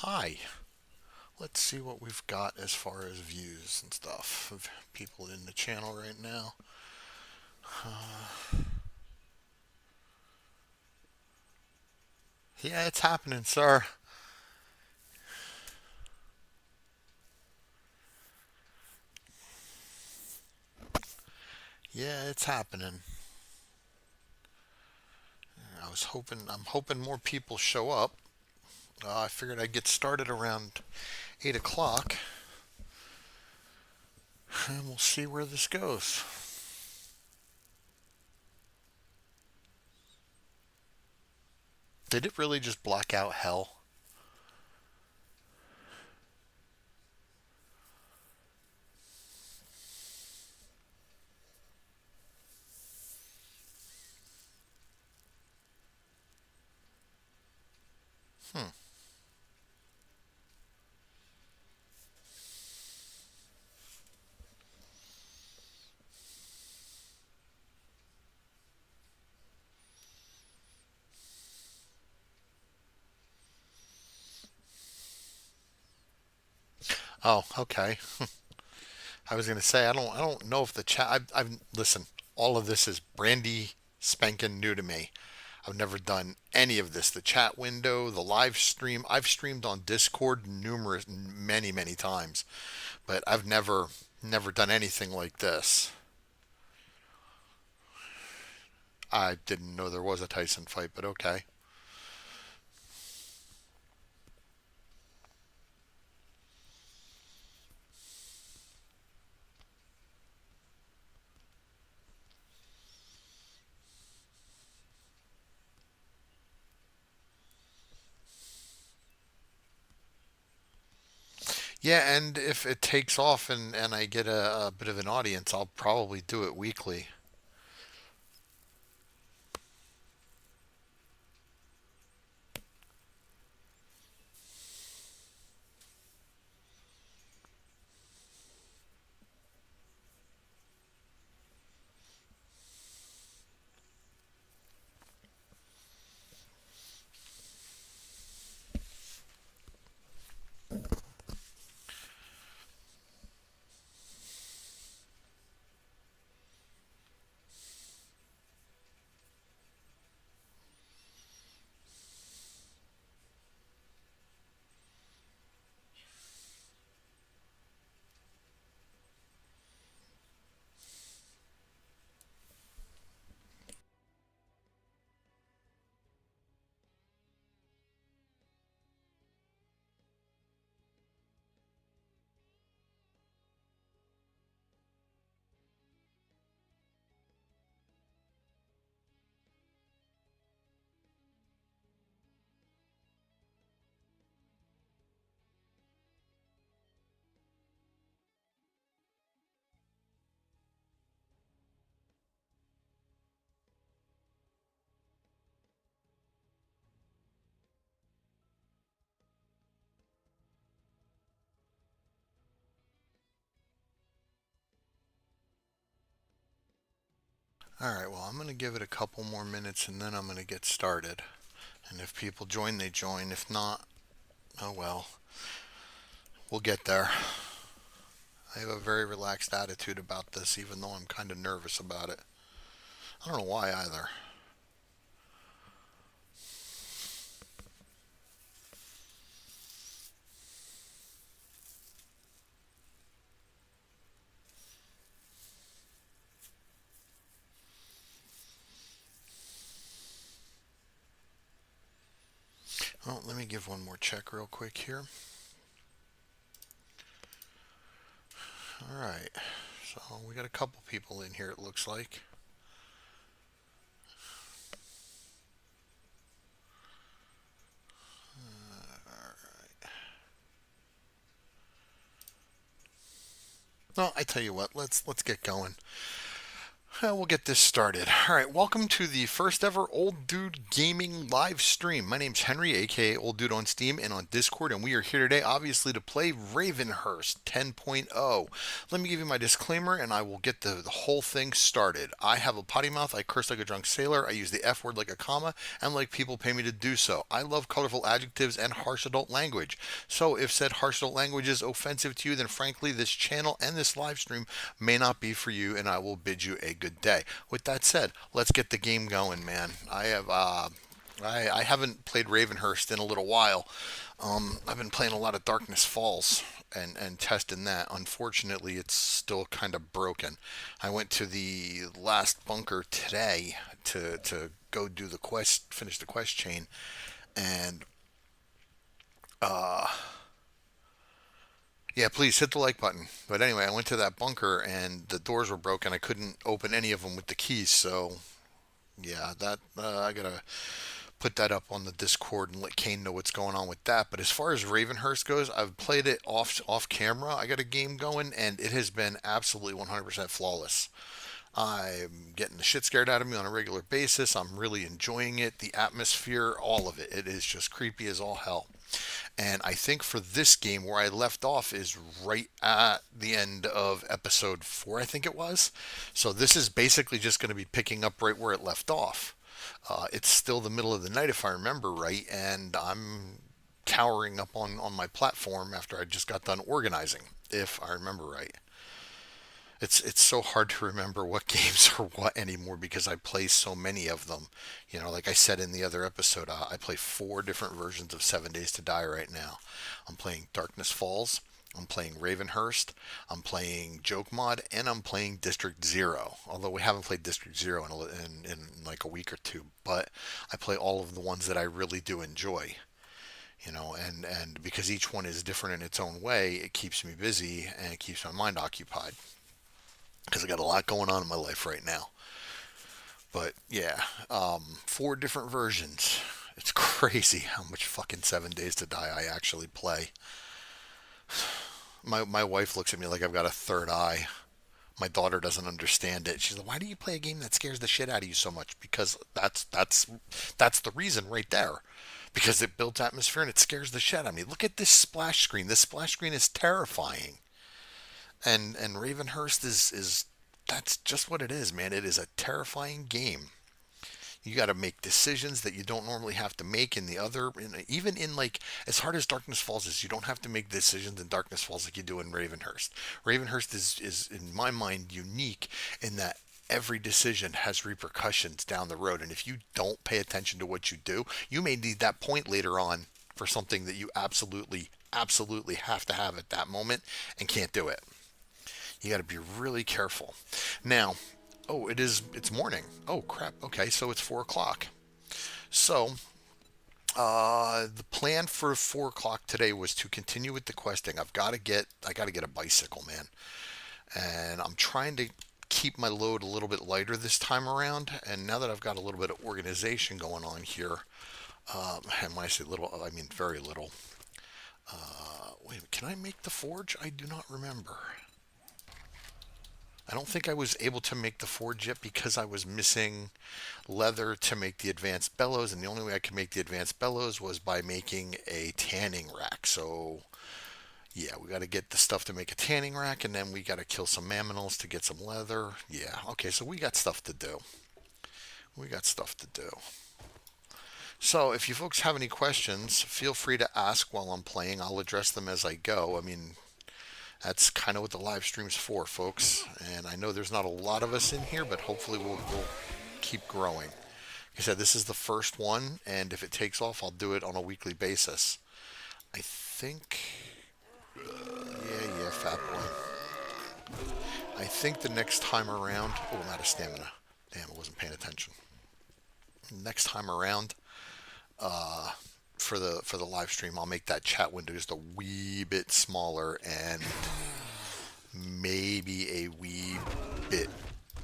Hi. Let's see what we've got as far as views and stuff of people in the channel right now. Yeah, it's happening, sir. Yeah, it's happening. I'm hoping more people show up. I figured I'd get started around 8 o'clock, and we'll see where this goes. Did it really just black out hell? Hmm. Oh, okay. I was gonna say I don't know if the chat. I've listen. All of this is brandy spanking new to me. I've never done any of this. The chat window, the live stream. I've streamed on Discord many times, but I've never done anything like this. I didn't know there was a Tyson fight, but okay. Yeah, and if it takes off and I get a bit of an audience, I'll probably do it weekly. All right, well, I'm going to give it a couple more minutes and then I'm going to get started. And if people join, they join. If not, oh well, we'll get there. I have a very relaxed attitude about this, even though I'm kind of nervous about it. I don't know why either. Well, let me give one more check real quick here. All right, so we got a couple people in here, it looks like. No, I tell you what, let's get going. We'll get this started. All right, welcome to the first ever Old Dude Gaming live stream. My name's Henry, aka Old Dude on Steam and on Discord, and we are here today, obviously, to play Ravenhearst 10.0. Let me give you my disclaimer, and I will get the whole thing started. I have a potty mouth. I curse like a drunk sailor. I use the F word like a comma, and like people pay me to do so. I love colorful adjectives and harsh adult language. So, if said harsh adult language is offensive to you, then frankly, this channel and this live stream may not be for you, and I will bid you a good day. With that said, let's get the game going, man. I haven't played Ravenhearst in a little while. I've been playing a lot of Darkness Falls and testing that. Unfortunately, it's still kind of broken. I went to the last bunker today to go do the quest, finish the quest chain, and uh, yeah, please hit the like button. But anyway, I went to that bunker and the doors were broken. I couldn't open any of them with the keys. So yeah, that I gotta put that up on the Discord and let Kane know what's going on with that. But as far as Ravenhearst goes, I've played it off camera. I got a game going and it has been absolutely 100% flawless. I'm getting the shit scared out of me on a regular basis. I'm really enjoying it. The atmosphere, all of it. It is just creepy as all hell. And I think for this game, where I left off is right at the end of episode 4, I think it was. So this is basically just going to be picking up right where it left off. It's still the middle of the night, if I remember right, and I'm towering up on my platform after I just got done organizing, if I remember right. It's so hard to remember what games are what anymore because I play so many of them. You know, like I said in the other episode, I play 4 different versions of 7 Days to Die right now. I'm playing Darkness Falls, I'm playing Ravenhearst, I'm playing Joke Mod, and I'm playing District Zero. Although we haven't played District Zero in like a week or two, but I play all of the ones that I really do enjoy. You know, and because each one is different in its own way, it keeps me busy and it keeps my mind occupied because I got a lot going on in my life right now. But yeah, 4 different versions. It's crazy how much fucking 7 Days to Die I actually play. My wife looks at me like I've got a third eye. My daughter doesn't understand it. She's like, "Why do you play a game that scares the shit out of you so much?" Because that's the reason right there. Because it builds atmosphere and it scares the shit out of me. Look at this splash screen. This splash screen is terrifying. And Ravenhearst is that's just what it is, man. It is a terrifying game. You got to make decisions that you don't normally have to make in the other, even in like as hard as Darkness Falls is, you don't have to make decisions in Darkness Falls like you do in Ravenhearst. Ravenhearst is in my mind unique in that every decision has repercussions down the road, and if you don't pay attention to what you do, you may need that point later on for something that you absolutely have to have at that moment and can't do it. You got to be really careful. Now, oh, it's morning. Oh crap. Okay, so it's 4 o'clock. So the plan for 4 o'clock today was to continue with the questing. I got to get a bicycle, man, and I'm trying to keep my load a little bit lighter this time around. And now that I've got a little bit of organization going on here, and when I say little, I mean very little. Wait, can I make the forge? I do not remember. I don't think I was able to make the forge yet because I was missing leather to make the advanced bellows, and the only way I could make the advanced bellows was by making a tanning rack. So, yeah, we got to get the stuff to make a tanning rack, and then we got to kill some mammonals to get some leather. Yeah, okay, so we got stuff to do. We got stuff to do. So, if you folks have any questions, feel free to ask while I'm playing. I'll address them as I go. I mean, that's kind of what the live stream's for, folks. And I know there's not a lot of us in here, but hopefully we'll keep growing. Like I said, this is the first one, and if it takes off, I'll do it on a weekly basis. I think, yeah, fat boy. I think the next time around, oh, I'm out of stamina. Damn, I wasn't paying attention. Next time around, for the live stream, I'll make that chat window just a wee bit smaller and maybe a wee bit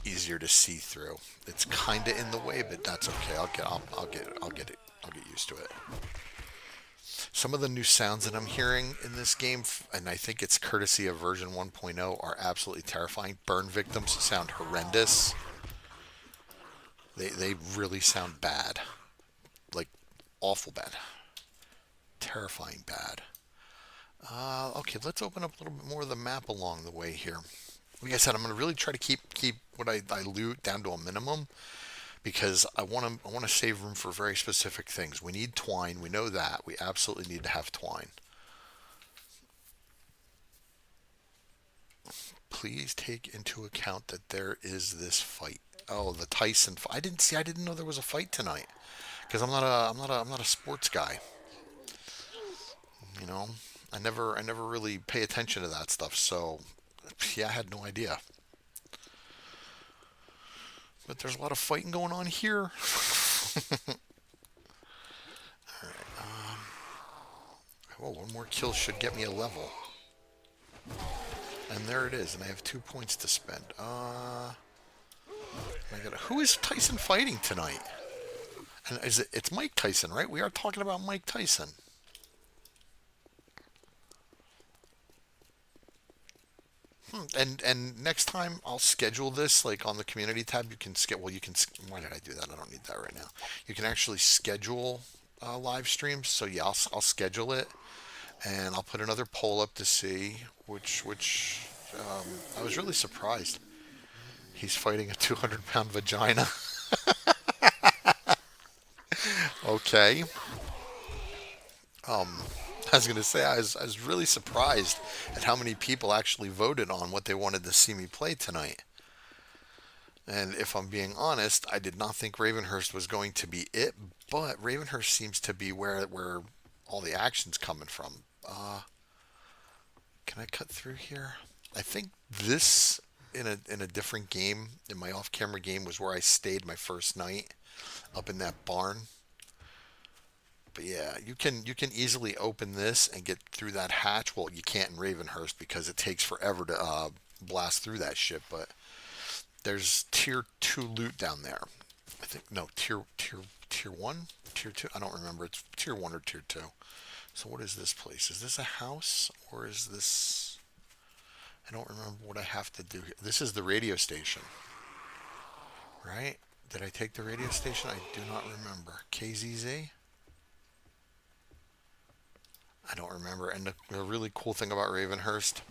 easier to see through. It's kind of in the way, but that's okay. I'll get used to it. Some of the new sounds that I'm hearing in this game, and I think it's courtesy of version 1.0, are absolutely terrifying. Burn victims sound horrendous. They really sound bad, like awful bad, terrifying bad. Okay, let's open up a little bit more of the map along the way here. Like I said, I'm gonna really try to keep what I loot down to a minimum because I want to save room for very specific things. We need twine. We know that. We absolutely need to have twine. Please take into account that there is this fight. Oh, the Tyson. I didn't see. I didn't know there was a fight tonight because I'm not a sports guy. You know, I never really pay attention to that stuff. So, yeah, I had no idea. But there's a lot of fighting going on here. Oh, one more kill should get me a level. And there it is, and I have 2 points to spend. Who is Tyson fighting tonight? And it's Mike Tyson, right? We are talking about Mike Tyson. And next time I'll schedule this like on the community tab. You can schedule. Well, you can. Why did I do that? I don't need that right now. You can actually schedule live streams. So yeah, I'll schedule it, and I'll put another poll up to see which. I was really surprised. He's fighting a 200-pound vagina. Okay. Um, I was gonna say I was really surprised at how many people actually voted on what they wanted to see me play tonight. And if I'm being honest, I did not think Ravenhearst was going to be it, but Ravenhearst seems to be where all the action's coming from. Can I cut through here? I think this in a different game, in my off-camera game, was where I stayed my first night up in that barn. But yeah, you can easily open this and get through that hatch. Well, you can't in Ravenhearst because it takes forever to blast through that shit. But there's tier two loot down there. I think no tier one, tier two. I don't remember. It's tier one or tier two. So what is this place? Is this a house or is this? I don't remember what I have to do here. This is the radio station, right? Did I take the radio station? I do not remember. KZZ? I don't remember. And the really cool thing about Ravenhearst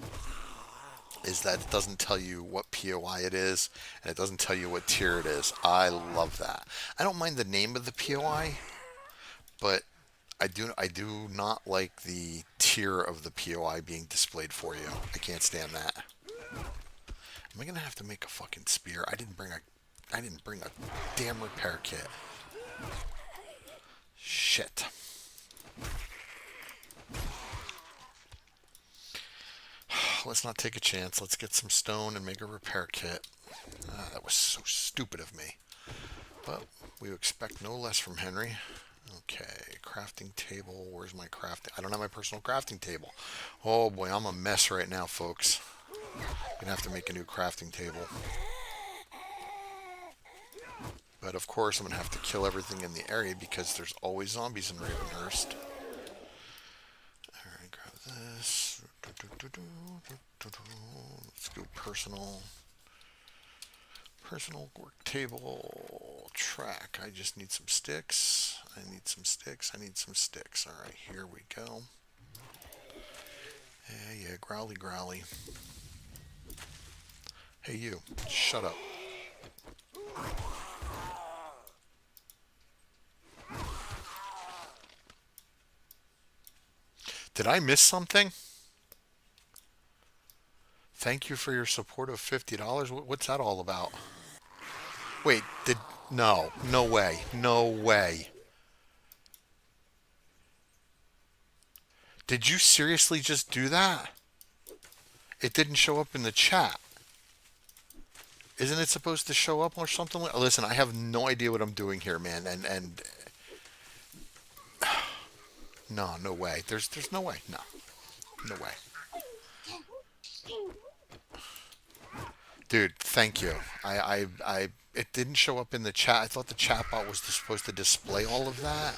is that it doesn't tell you what POI it is, and it doesn't tell you what tier it is. I love that. I don't mind the name of the POI, but I do not like the tier of the POI being displayed for you. I can't stand that. Am I gonna have to make a fucking spear? I didn't bring a damn repair kit. Shit. Let's not take a chance. Let's get some stone and make a repair kit. That was so stupid of me. But we expect no less from Henry. Okay, crafting table. Where's my crafting? I don't have my personal crafting table. Oh boy, I'm a mess right now, folks. Gonna have to make a new crafting table. But of course, I'm gonna have to kill everything in the area because there's always zombies in Ravenhearst. Alright, grab this. Let's go personal. Personal work table track. I just need some sticks. I need some sticks. I need some sticks. All right, here we go. Yeah, growly, growly. Hey, you. Shut up. Did I miss something? Thank you for your support of $50. What's that all about? Wait, no way. No way. Did you seriously just do that? It didn't show up in the chat. Isn't it supposed to show up or something? Listen, I have no idea what I'm doing here, man. And no, no way. There's no way. No, no way. Dude, thank you. It didn't show up in the chat. I thought the chat bot was supposed to display all of that,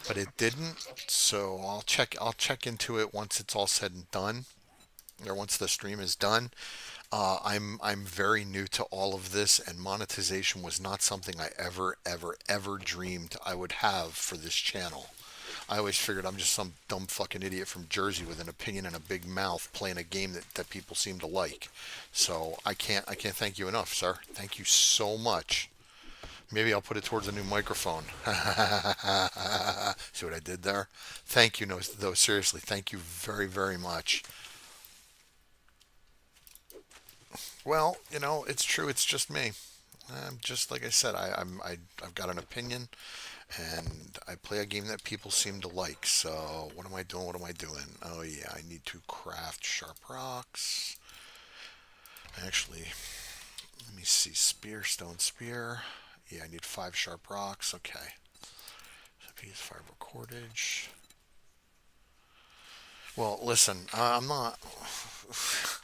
but it didn't. So I'll check into it once it's all said and done, or once the stream is done. I'm very new to all of this, and monetization was not something I ever dreamed I would have for this channel. I always figured I'm just some dumb fucking idiot from Jersey with an opinion and a big mouth playing a game that people seem to like. So I can't thank you enough, sir. Thank you so much. Maybe I'll put it towards a new microphone. See what I did there? Thank you, no, though, seriously, thank you very much. Well, it's true. It's just me. Just like I said, I've got an opinion, and I play a game that people seem to like. So what am I doing? What am I doing? Oh yeah, I need to craft sharp rocks. Actually, let me see. Spear, stone spear. Yeah, I need 5 sharp rocks. Okay. So piece 5 cordage. Well, listen, I'm not.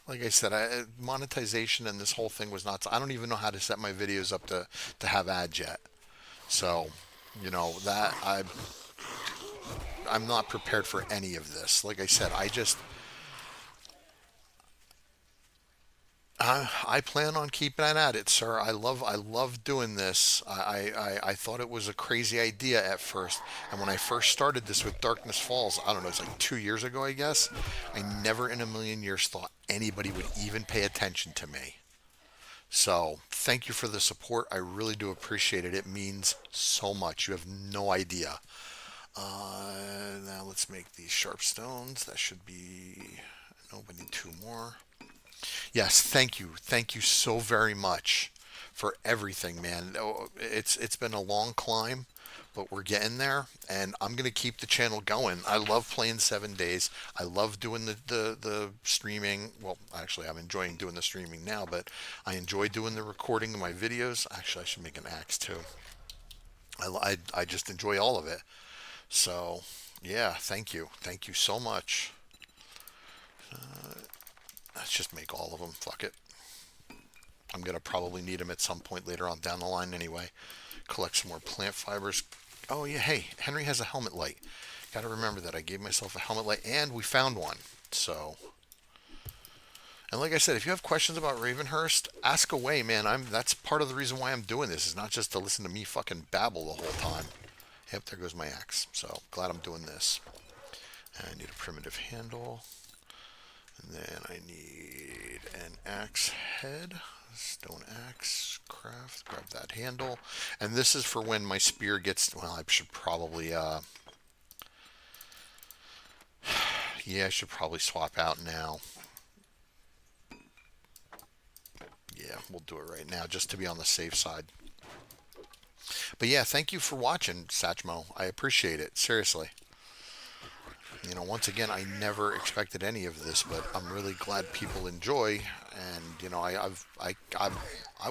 Like I said, monetization and this whole thing was not. I don't even know how to set my videos up to have ads yet. So, that I'm not prepared for any of this. Like I said, I plan on keeping at it, sir. I love doing this. I thought it was a crazy idea at first, and when I first started this with Darkness Falls, I don't know, it's like 2 years ago, I guess. I never in a million years thought anybody would even pay attention to me. So thank you for the support. I really do appreciate it. It means so much. You have no idea. Now let's make these sharp stones. That should be. Nope, I need 2 more. Yes, thank you. Thank you so very much for everything, man. It's been a long climb, but we're getting there, and I'm gonna keep the channel going. I love playing 7 days. I love doing the streaming. Well, actually, I'm enjoying doing the streaming now, but I enjoy doing the recording of my videos. Actually, I should make an axe too. I just enjoy all of it. So, yeah, thank you so much. Let's just make all of them. Fuck it. I'm gonna probably need them at some point later on down the line anyway. Collect some more plant fibers. Oh yeah, hey, Henry has a helmet light. Got to remember that I gave myself a helmet light, and we found one. So, and like I said, if you have questions about Ravenhearst, ask away, man. That's part of the reason why I'm doing this. Is not just to listen to me fucking babble the whole time. Yep, there goes my axe. So glad I'm doing this. And I need a primitive handle. And then I need an axe head, stone axe, craft, grab that handle. And this is for when my spear gets, well, I should probably, yeah, I should probably swap out now. Yeah, we'll do it right now just to be on the safe side. But yeah, thank you for watching, Satchmo. I appreciate it, seriously. Once again, I never expected any of this, but I'm really glad people enjoy. And I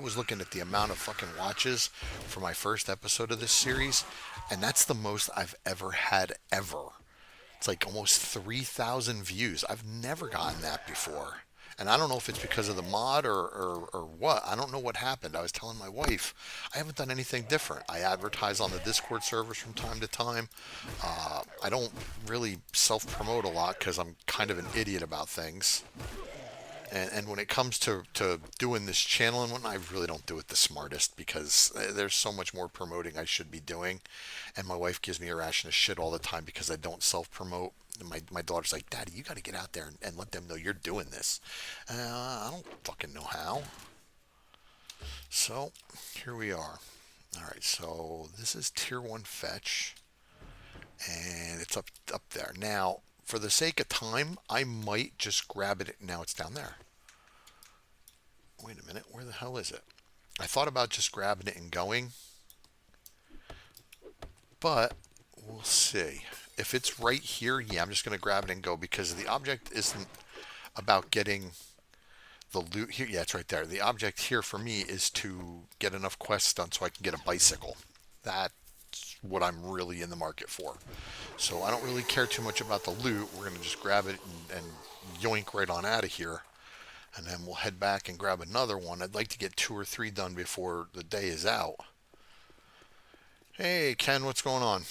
was looking at the amount of fucking watches for my first episode of this series, and that's the most I've ever had ever. It's like almost 3,000 views. I've never gotten that before. And I don't know if it's because of the mod or what. I don't know what happened. I was telling my wife, I haven't done anything different. I advertise on the Discord servers from time to time. I don't really self-promote a lot because I'm kind of an idiot about things. And when it comes to doing this channel and whatnot, I really don't do it the smartest because there's so much more promoting I should be doing. And my wife gives me a ration of shit all the time because I don't self-promote. And my daughter's like, Daddy, you got to get out there and let them know you're doing this. I don't fucking know how. So here we are. All right, so this is tier 1 fetch. And it's up there. Now, for the sake of time, I might just grab it. Now it's down there. Wait a minute. Where the hell is it? I thought about just grabbing it and going. But we'll see. If it's right here, yeah, I'm just going to grab it and go because the object isn't about getting the loot here. Yeah, it's right there. The object here for me is to get enough quests done so I can get a bicycle. That's what I'm really in the market for. So I don't really care too much about the loot. We're going to just grab it and yoink right on out of here. And then we'll head back and grab another one. I'd like to get 2 or 3 done before the day is out. Hey, Ken, what's going on?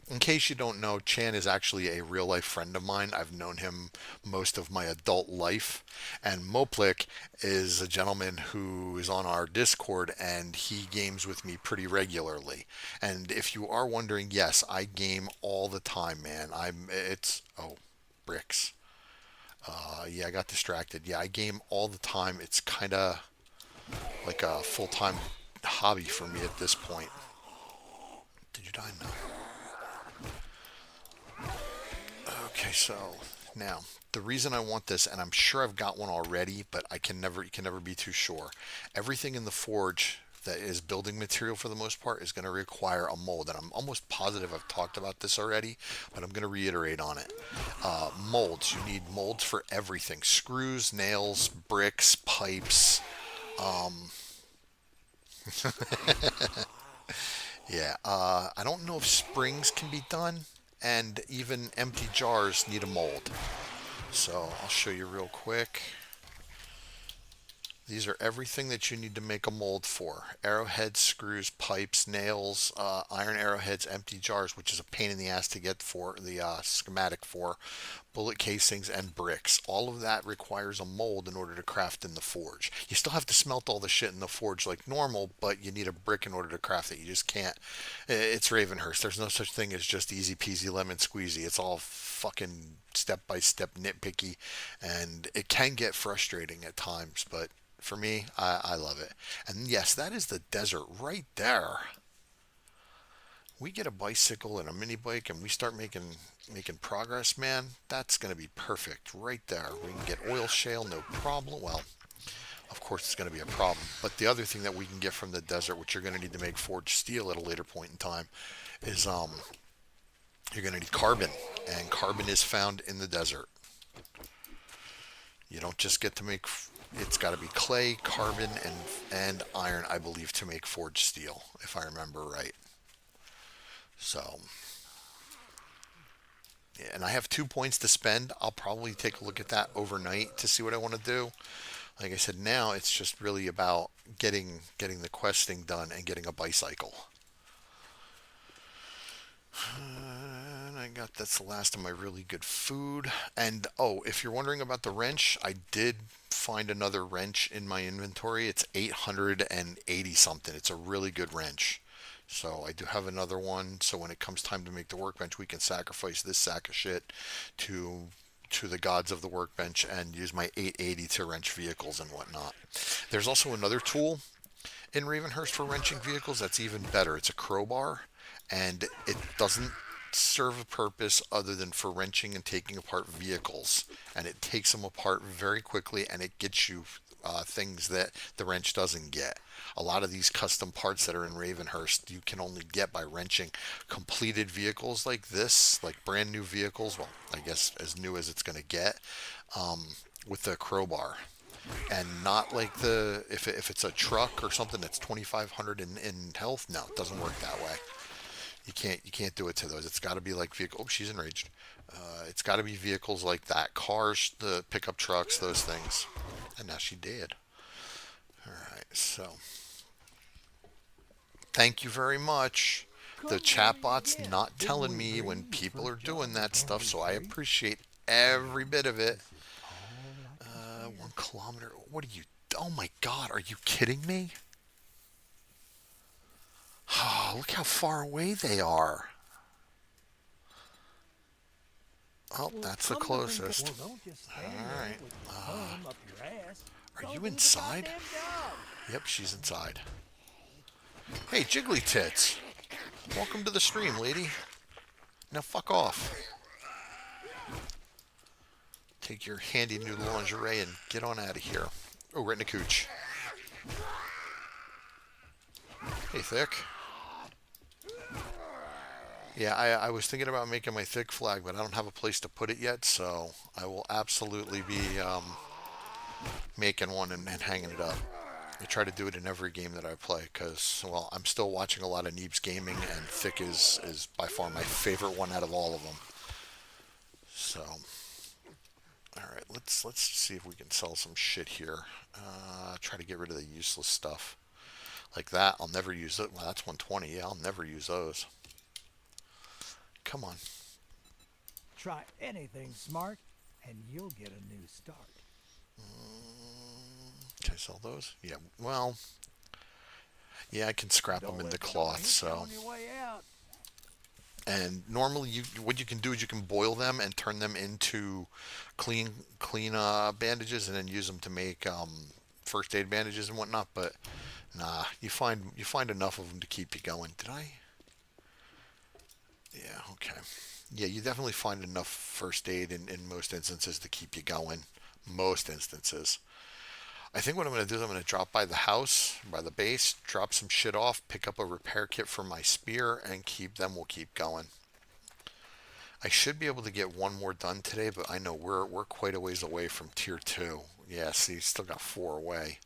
In case you don't know, Chan is actually a real life friend of mine. I've known him most of my adult life. And Moplik is a gentleman who is on our Discord and he games with me pretty regularly. And if you are wondering, yes, I game all the time, man. Oh, bricks. Yeah, I got distracted. Yeah, I game all the time. It's kind of like a full time hobby for me at this point. Did you die? No. Okay, so now the reason I want this, and I'm sure I've got one already, but you can never be too sure. Everything in the forge that is building material for the most part is going to require a mold, and I'm almost positive I've talked about this already, but I'm going to reiterate on it. Molds. You need molds for everything: screws, nails, bricks, pipes. Um, yeah. I don't know if springs can be done, and even empty jars need a mold. So I'll show you real quick. These are everything that you need to make a mold for: arrowheads, screws, pipes, nails, iron arrowheads, empty jars, which is a pain in the ass to get for the schematic for, bullet casings, and bricks. All of that requires a mold in order to craft in the forge. You still have to smelt all the shit in the forge like normal, but you need a brick in order to craft it. You just can't. It's Ravenhearst. There's no such thing as just easy peasy lemon squeezy. It's all fucking step by step nitpicky, and it can get frustrating at times, but for me, I love it. And yes, that is the desert right there. We get a bicycle and a mini bike and we start making progress, man. That's going to be perfect right there. We can get oil shale, no problem. Well, of course it's going to be a problem. But the other thing that we can get from the desert, which you're going to need to make forged steel at a later point in time, is you're going to need carbon, and carbon is found in the desert. You don't just get to make. It's got to be clay, carbon, and iron, I believe, to make forged steel, if I remember right. So, yeah, and I have 2 points to spend. I'll probably take a look at that overnight to see what I want to do. Like I said, now it's just really about getting the questing done and getting a bicycle. And I got that's the last of my really good food. And oh, if you're wondering about the wrench, I did find another wrench in my inventory. It's 880 something. It's a really good wrench. So I do have another one. So when it comes time to make the workbench, we can sacrifice this sack of shit to the gods of the workbench and use my 880 to wrench vehicles and whatnot. There's also another tool in Ravenhearst for wrenching vehicles that's even better. It's a crowbar, and it doesn't serve a purpose other than for wrenching and taking apart vehicles. And it takes them apart very quickly, and it gets you things that the wrench doesn't get. A lot of these custom parts that are in Ravenhearst you can only get by wrenching completed vehicles like this, like brand new vehicles. Well, I guess as new as it's going to get, with the crowbar, and not like the if it's a truck or something that's 2,500 in health. No, it doesn't work that way. You can't do it to those. It's got to be like vehicle. Oh, she's enraged. It's got to be vehicles like that, cars, the pickup trucks, those things. And now she did. All right, so thank you very much. The chatbot's not telling me when people are doing that stuff, so I appreciate every bit of it. 1 kilometer. What are you? Oh my God! Are you kidding me? Oh, look how far away they are. Oh, that's the closest. All right. Are you inside? Yep, she's inside. Hey, Jiggly Tits. Welcome to the stream, lady. Now fuck off. Take your handy new lingerie and get on out of here. Oh, right in the cooch. Hey, Thick. Yeah, I was thinking about making my Thick flag, but I don't have a place to put it yet, so I will absolutely be making one and hanging it up. I try to do it in every game that I play because, well, I'm still watching a lot of Neebs Gaming, and Thick is by far my favorite one out of all of them. So, all right, let's see if we can sell some shit here. Try to get rid of the useless stuff like that. I'll never use it. Well, that's 120. Yeah, I'll never use those. come on. Try anything smart, and you'll get a new start. Can I sell those? Yeah. Well, yeah, I can scrap them Don't into let the door cloth. hit you So, on your way out. and normally, what you can do is you can boil them and turn them into clean bandages, and then use them to make first aid bandages and whatnot. But nah, you find enough of them to keep you going. Did I? Yeah. Okay. Yeah, you definitely find enough first aid in most instances to keep you going. Most instances. I think what I'm going to do is I'm going to drop by the house, by the base, drop some shit off, pick up a repair kit for my spear, and we'll keep going. I should be able to get one more done today, but I know we're quite a ways away from tier 2. Yeah, see, still got 4 away.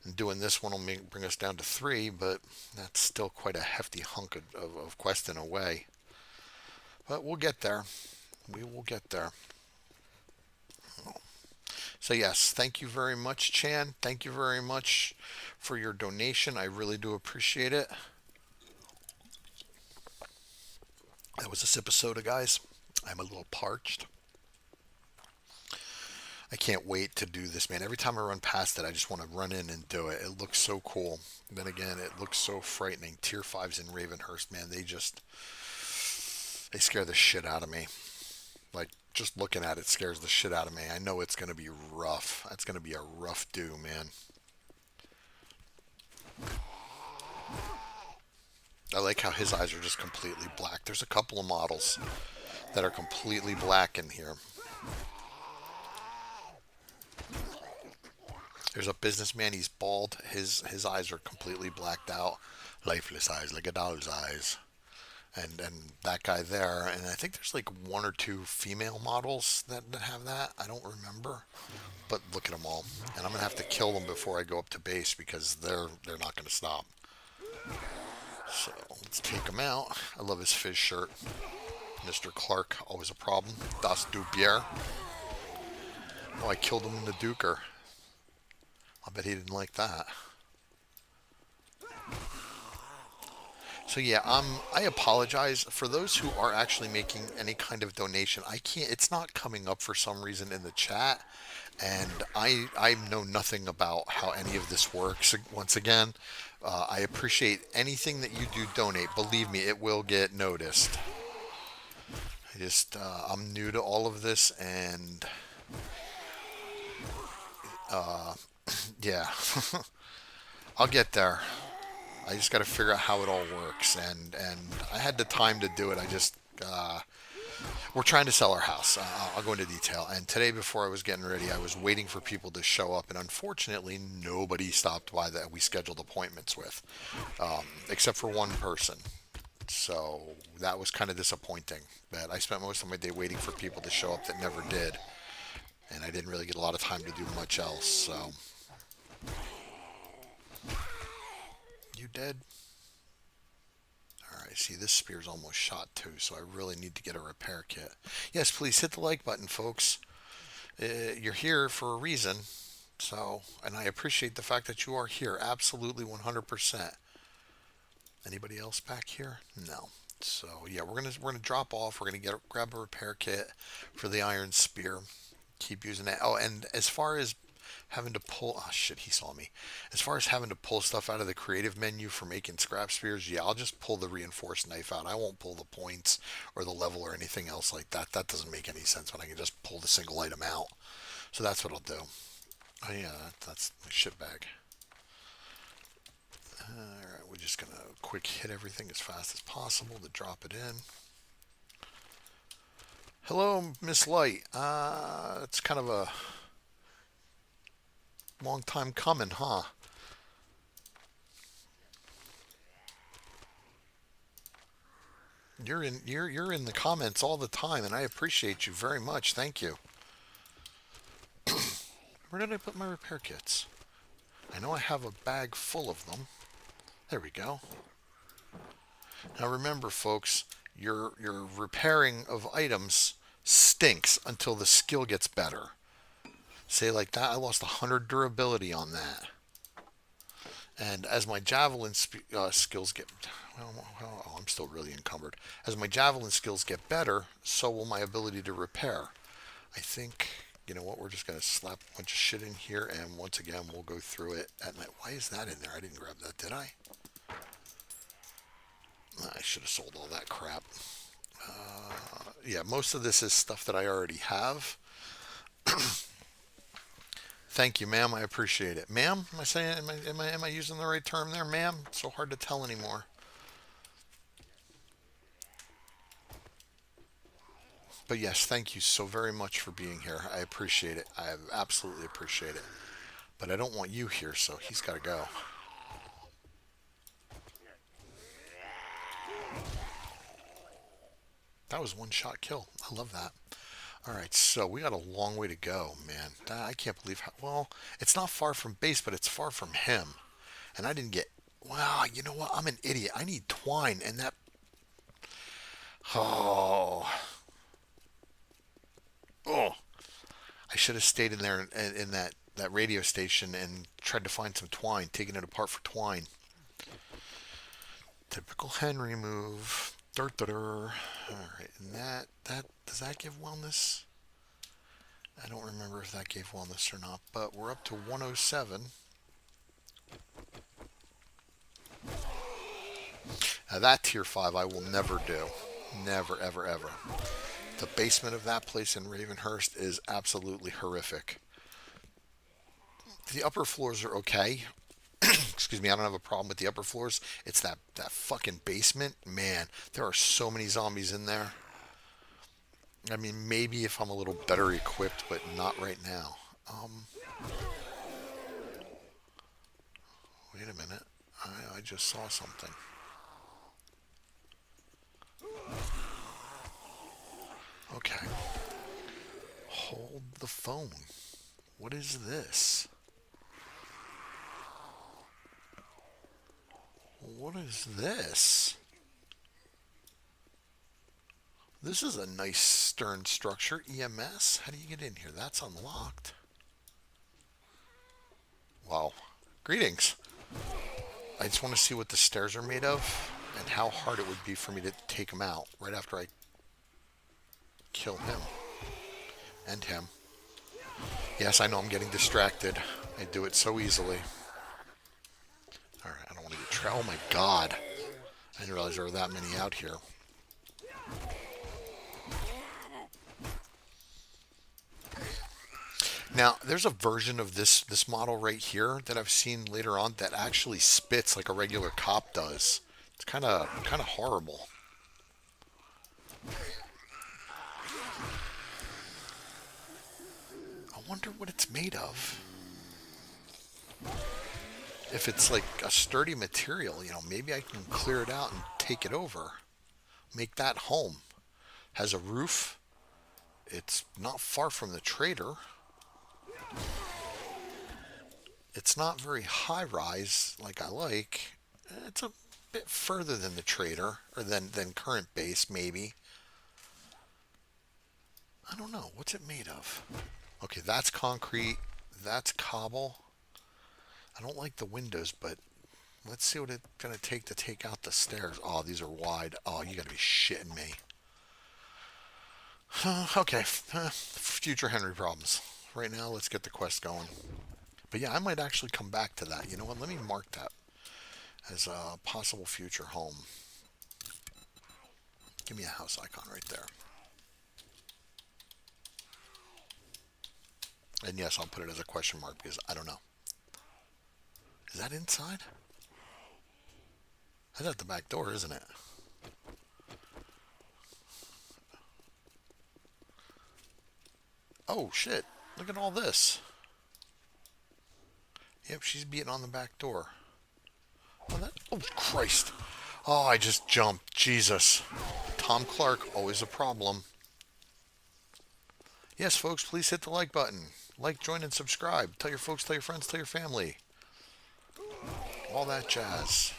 And doing this one will bring us down to 3, but that's still quite a hefty hunk of questing away. But we'll get there. We will get there. So yes, thank you very much, Chan. Thank you very much for your donation. I really do appreciate it. That was this episode, guys. I'm a little parched. I can't wait to do this, man. Every time I run past it, I just want to run in and do it. It looks so cool. Then again, it looks so frightening. Tier 5s in Ravenhearst, man, they scare the shit out of me. Like, just looking at it scares the shit out of me. I know it's going to be rough. That's going to be a rough do, man. I like how his eyes are just completely black. There's a couple of models that are completely black in here. There's a businessman. He's bald. His eyes are completely blacked out, lifeless eyes, like a doll's eyes. And that guy there, and I think there's like one or two female models that have that. I don't remember, but look at them all. And I'm gonna have to kill them before I go up to base because they're not gonna stop. So let's take him out. I love his fizz shirt. Mr. Clark, always a problem. Das Dubier. Oh, I killed him in the Duker. I bet he didn't like that. So yeah, I apologize for those who are actually making any kind of donation. I can't. It's not coming up for some reason in the chat, and I know nothing about how any of this works. Once again, I appreciate anything that you do donate. Believe me, it will get noticed. I'm new to all of this, and yeah, I'll get there. I just got to figure out how it all works, and I had the time to do it. We're trying to sell our house. I'll go into detail. And today, before I was getting ready, I was waiting for people to show up, and unfortunately, nobody stopped by that we scheduled appointments with, except for one person. So that was kind of disappointing. That I spent most of my day waiting for people to show up that never did, and I didn't really get a lot of time to do much else. So you dead? Alright, see, this spear's almost shot too, so I really need to get a repair kit. Yes, please hit the like button, folks. You're here for a reason, so, and I appreciate the fact that you are here, absolutely 100%. Anybody else back here? No. So yeah, we're gonna drop off. We're gonna grab a repair kit for the iron spear. Keep using it. Oh, and as far as having to pull, oh shit, he saw me. As far as having to pull stuff out of the creative menu for making scrap spears, yeah, I'll just pull the reinforced knife out. I won't pull the points or the level or anything else like that. That doesn't make any sense when I can just pull the single item out. So that's what I'll do. Oh yeah, that's my shit bag. Alright, we're just gonna quick hit everything as fast as possible to drop it in. Hello, Miss Light. It's kind of a long time coming, huh? You're in the comments all the time, and I appreciate you very much. Thank you. Where did I put my repair kits? I know I have a bag full of them. There we go. Now remember, folks, your repairing of items stinks until the skill gets better. Say like that, I lost 100 durability on that. And as my javelin skills get, Oh, I'm still really encumbered. As my javelin skills get better, so will my ability to repair. I think, you know what, we're just going to slap a bunch of shit in here, and once again, we'll go through it at night. Why is that in there? I didn't grab that, did I? I should have sold all that crap. Yeah, most of this is stuff that I already have. Thank you, ma'am. I appreciate it. Ma'am, am I saying, am I using the right term there, ma'am? It's so hard to tell anymore. But yes, thank you so very much for being here. I appreciate it. I absolutely appreciate it. But I don't want you here, so he's got to go. That was one shot kill. I love that. All right, so we got a long way to go, man. I can't believe how well. It's not far from base, but it's far from him. And I didn't get. Wow, you know what? I'm an idiot. I need twine, and that. Oh, oh. I should have stayed in there in that radio station and tried to find some twine, taking it apart for twine. Typical Henry move. Dur, dur, dur. All right, and that does that give wellness? I don't remember if that gave wellness or not, but we're up to 107. Now that tier 5 I will never do. Never, ever, ever. The basement of that place in Ravenhearst is absolutely horrific. The upper floors are okay. Excuse me, I don't have a problem with the upper floors. It's that fucking basement. Man, there are so many zombies in there. I mean, maybe if I'm a little better equipped, but not right now. Wait a minute. I just saw something. Okay. Hold the phone. What is this? What is this? This is a nice stern structure. EMS? How do you get in here? That's unlocked. Wow. Greetings. I just want to see what the stairs are made of and how hard it would be for me to take them out right after I kill him. And him. Yes, I know I'm getting distracted. I do it so easily. Alright, I don't want to get trapped. Oh my god. I didn't realize there were that many out here. Now, there's a version of this model right here that I've seen later on that actually spits like a regular cop does. It's kind of horrible. I wonder what it's made of. If it's like a sturdy material, maybe I can clear it out and take it over. Make that home. Has a roof. It's not far from the trader. It's not very high rise like I like. It's a bit further than the trader, or than current base, maybe. I don't know. What's it made of? Okay, that's concrete. That's cobble. I don't like the windows, but let's see what it's going to take out the stairs. Oh, these are wide. Oh, you got to be shitting me. Okay, future Henry problems. Right now, let's get the quest going. But yeah, I might actually come back to that. You know what? Let me mark that as a possible future home. Give me a house icon right there. And yes, I'll put it as a question mark because I don't know. Is that inside? That's at the back door, isn't it? Oh, shit. Look at all this. Yep, she's beating on the back door. Oh, Christ. Oh, I just jumped. Jesus. Tom Clark, always a problem. Yes, folks, please hit the like button. Like, join, and subscribe. Tell your folks, tell your friends, tell your family. All that jazz.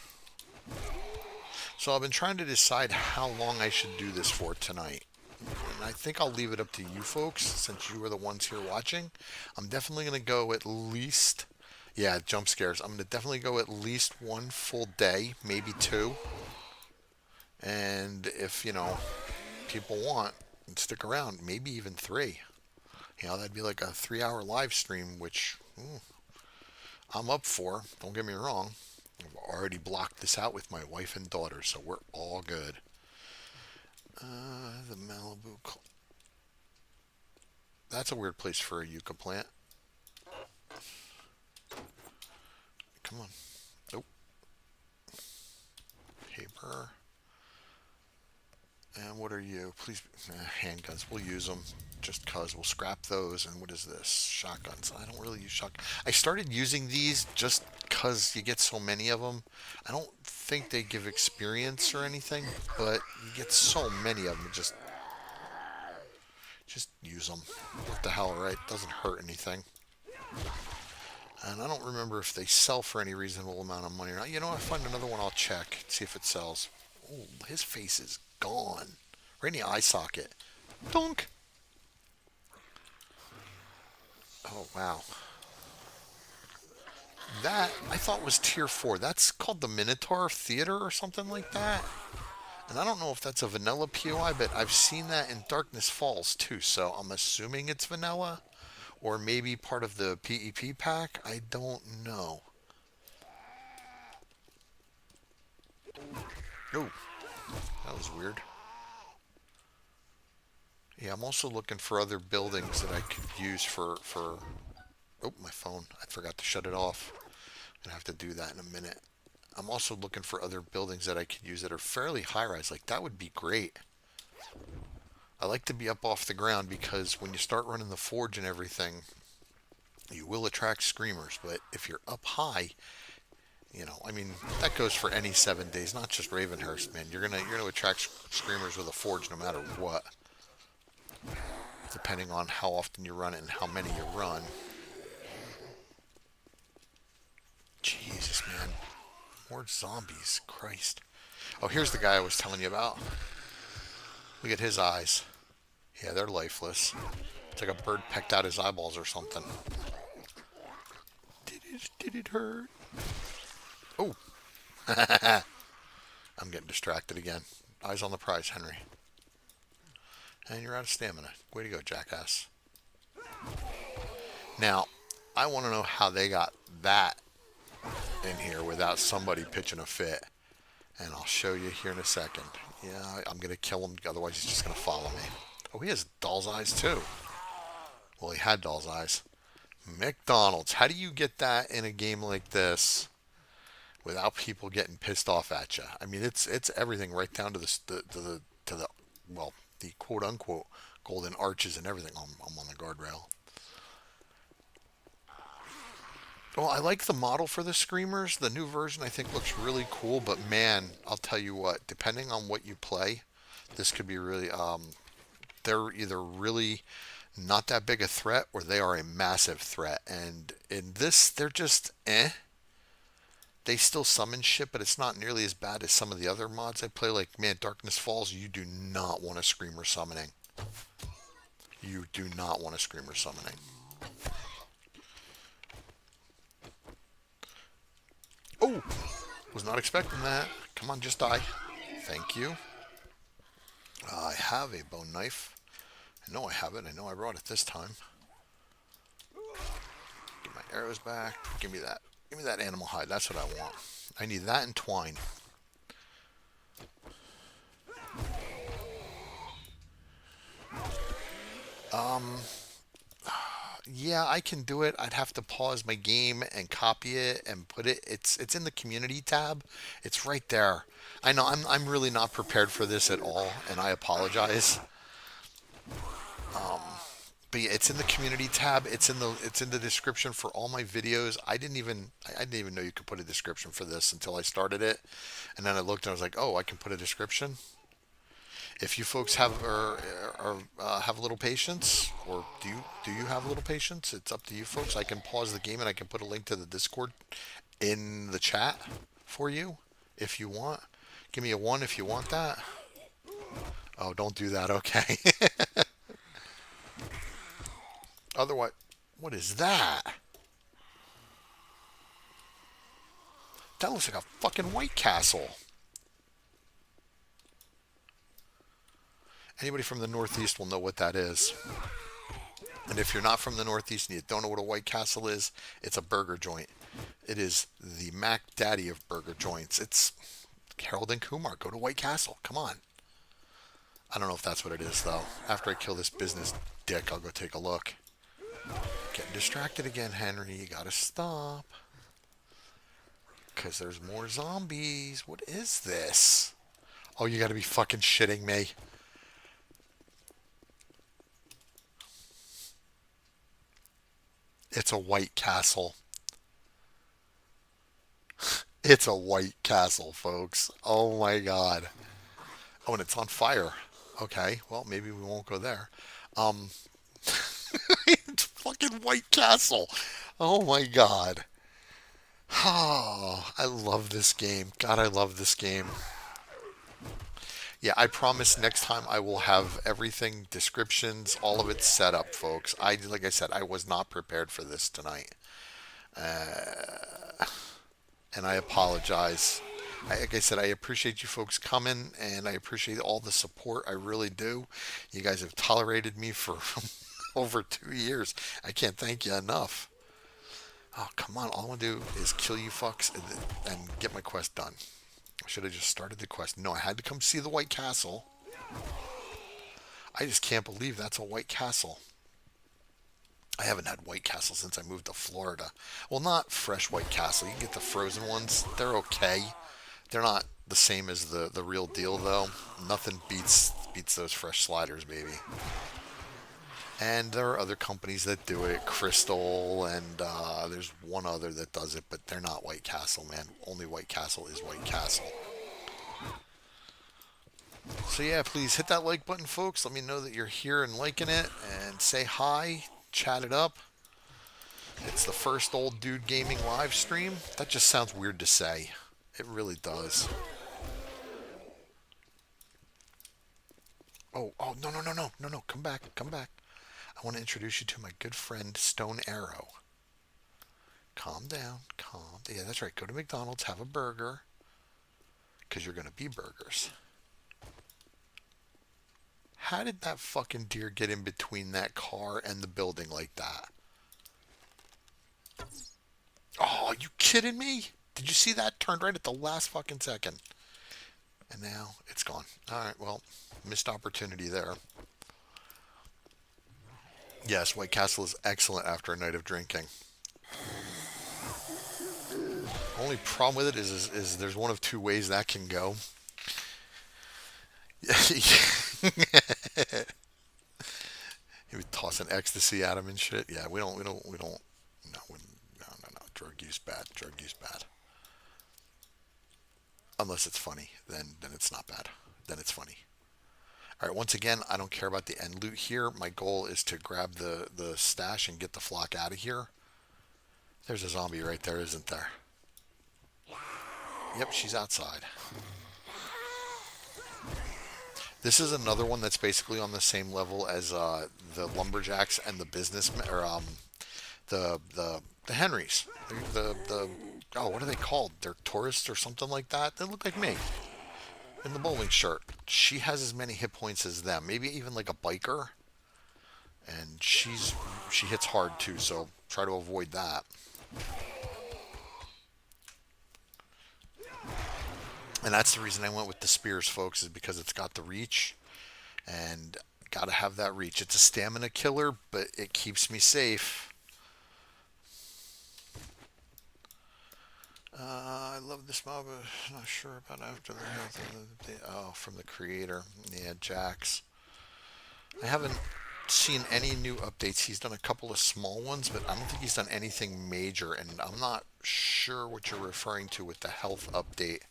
So I've been trying to decide how long I should do this for tonight. And I think I'll leave it up to you folks, since you are the ones here watching. I'm definitely going to go at least... Yeah, jump scares. I'm going to definitely go at least one full day, maybe two. And if, people want and stick around, maybe even three. That'd be like a 3 hour live stream, which I'm up for. Don't get me wrong. I've already blocked this out with my wife and daughter, so we're all good. The Malibu. That's a weird place for a yucca plant. Come on. Nope. Paper. And what are you? Please, handguns. We'll use them just cause. We'll scrap those. And what is this? Shotguns. I don't really use shotguns. I started using these just cause you get so many of them. I don't think they give experience or anything, but you get so many of them. Just use them. What the hell, right? Doesn't hurt anything. And I don't remember if they sell for any reasonable amount of money or not. If I find another one, I'll check, see if it sells. Oh, his face is gone. Right in the eye socket. Dunk. Oh, wow. That, I thought was tier 4. That's called the Minotaur Theater or something like that. And I don't know if that's a vanilla POI, but I've seen that in Darkness Falls too. So I'm assuming it's vanilla. Or maybe part of the PEP pack. I don't know. Oh, that was weird. Yeah, I'm also looking for other buildings that I could use for. Oh, my phone. I forgot to shut it off. I'm gonna have to do that in a minute. I'm also looking for other buildings that I could use that are fairly high rise. Like that would be great. I like to be up off the ground because when you start running the forge and everything, you will attract screamers. But if you're up high, I mean, that goes for any 7 days, not just Ravenhearst, man. You're gonna attract screamers with a forge no matter what, depending on how often you run it and how many you run. Jesus, man, more zombies, Christ. Oh, here's the guy I was telling you about. Look at his eyes. Yeah, they're lifeless. It's like a bird pecked out his eyeballs or something. Did it hurt? Oh, I'm getting distracted again. Eyes on the prize, Henry. And you're out of stamina. Way to go, jackass. Now, I want to know how they got that in here without somebody pitching a fit. And I'll show you here in a second. Yeah, I'm going to kill him, otherwise he's just going to follow me. Oh, he has doll's eyes too. Well, he had doll's eyes. McDonald's. How do you get that in a game like this without people getting pissed off at you? I mean, it's everything right down to the well, the quote unquote golden arches and everything. I'm on the guardrail. Well, I like the model for the Screamers. The new version I think looks really cool, but man, I'll tell you what, depending on what you play, this could be really they're either really not that big a threat or they are a massive threat. And in this, they're just They still summon shit, but it's not nearly as bad as some of the other mods I play. Like, man, Darkness Falls, you do not want a Screamer summoning. You do not want a Screamer summoning. Oh, was not expecting that. Come on, just die. Thank you. I have a bone knife. I know I have it. I know I brought it this time. Get my arrows back. Give me that. Give me that animal hide. That's what I want. I need that and twine. Yeah, I can do it. I'd have to pause my game and copy it and put it. It's in the community tab. It's right there. I know I'm really not prepared for this at all, and I apologize. But yeah, it's in the community tab. It's in the description for all my videos. I didn't even know you could put a description for this until I started it, and then I looked and I was like, oh, I can put a description. If you folks have a little patience, or do you have a little patience? It's up to you folks. I can pause the game and I can put a link to the Discord in the chat for you if you want. Give me a 1 if you want that. Oh, don't do that. Okay. Otherwise, what is that? That looks like a fucking White Castle. Anybody from the Northeast will know what that is. And if you're not from the Northeast and you don't know what a White Castle is, it's a burger joint. It is the Mac Daddy of burger joints. It's Harold and Kumar. Go to White Castle. Come on. I don't know if that's what it is, though. After I kill this business dick, I'll go take a look. Getting distracted again, Henry. You gotta stop. Because there's more zombies. What is this? Oh, you gotta be fucking shitting me. It's a White Castle. It's a White Castle, folks. Oh my god. Oh, and it's on fire. Okay, well, maybe we won't go there. Um, it's fucking White Castle. Oh my god. Oh, I love this game. God, I love this game. Yeah, I promise next time I will have everything, descriptions, all of it set up, folks. Like I said, I was not prepared for this tonight, and I apologize. Like I said, I appreciate you folks coming, and I appreciate all the support. I really do. You guys have tolerated me for over 2 years. I can't thank you enough. Oh, come on. All I want to do is kill you fucks and get my quest done. I should have just started the quest. No, I had to come see the White Castle. I just can't believe that's a White Castle. I haven't had White Castle since I moved to Florida. Well, not fresh White Castle. You can get the frozen ones. They're okay. They're not the same as the real deal, though. Nothing beats those fresh sliders, baby. And there are other companies that do it, Crystal, and there's one other that does it, but they're not White Castle, man. Only White Castle is White Castle. So yeah, please hit that like button, folks. Let me know that you're here and liking it, and say hi, chat it up. It's the first old dude gaming live stream. That just sounds weird to say. It really does. Oh, no, no, no, no, no, no. Come back, come back. I want to introduce you to my good friend Stone Arrow. Calm down, calm. Yeah, that's right. Go to McDonald's, have a burger, because you're going to be burgers. How did that fucking deer get in between that car and the building like that? Oh, are you kidding me? Did you see that? Turned right at the last fucking second. And now it's gone. Alright, well, missed opportunity there. Yes, White Castle is excellent after a night of drinking. Only problem with it is there's one of two ways that can go. He was tossing ecstasy at him and shit. Yeah, we don't. No, no. Drug use bad. Drug use bad. Unless it's funny, then it's not bad. Then it's funny. All right. Once again, I don't care about the end loot here. My goal is to grab the stash and get the flock out of here. There's a zombie right there, isn't there? Yep, she's outside. This is another one that's basically on the same level as the lumberjacks and the businessmen, or the Henrys. The oh, what are they called? They're tourists or something like that. They look like me in the bowling shirt. She has as many hit points as them, maybe even like a biker, and she hits hard too. So try to avoid that. And that's the reason I went with the spears, folks, is because it's got the reach, and gotta have that reach. It's a stamina killer, but it keeps me safe. I love this mob, but not sure about after the health of oh, from the creator. Yeah, Jax. I haven't seen any new updates. He's done a couple of small ones, but I don't think he's done anything major, and I'm not sure what you're referring to with the health update.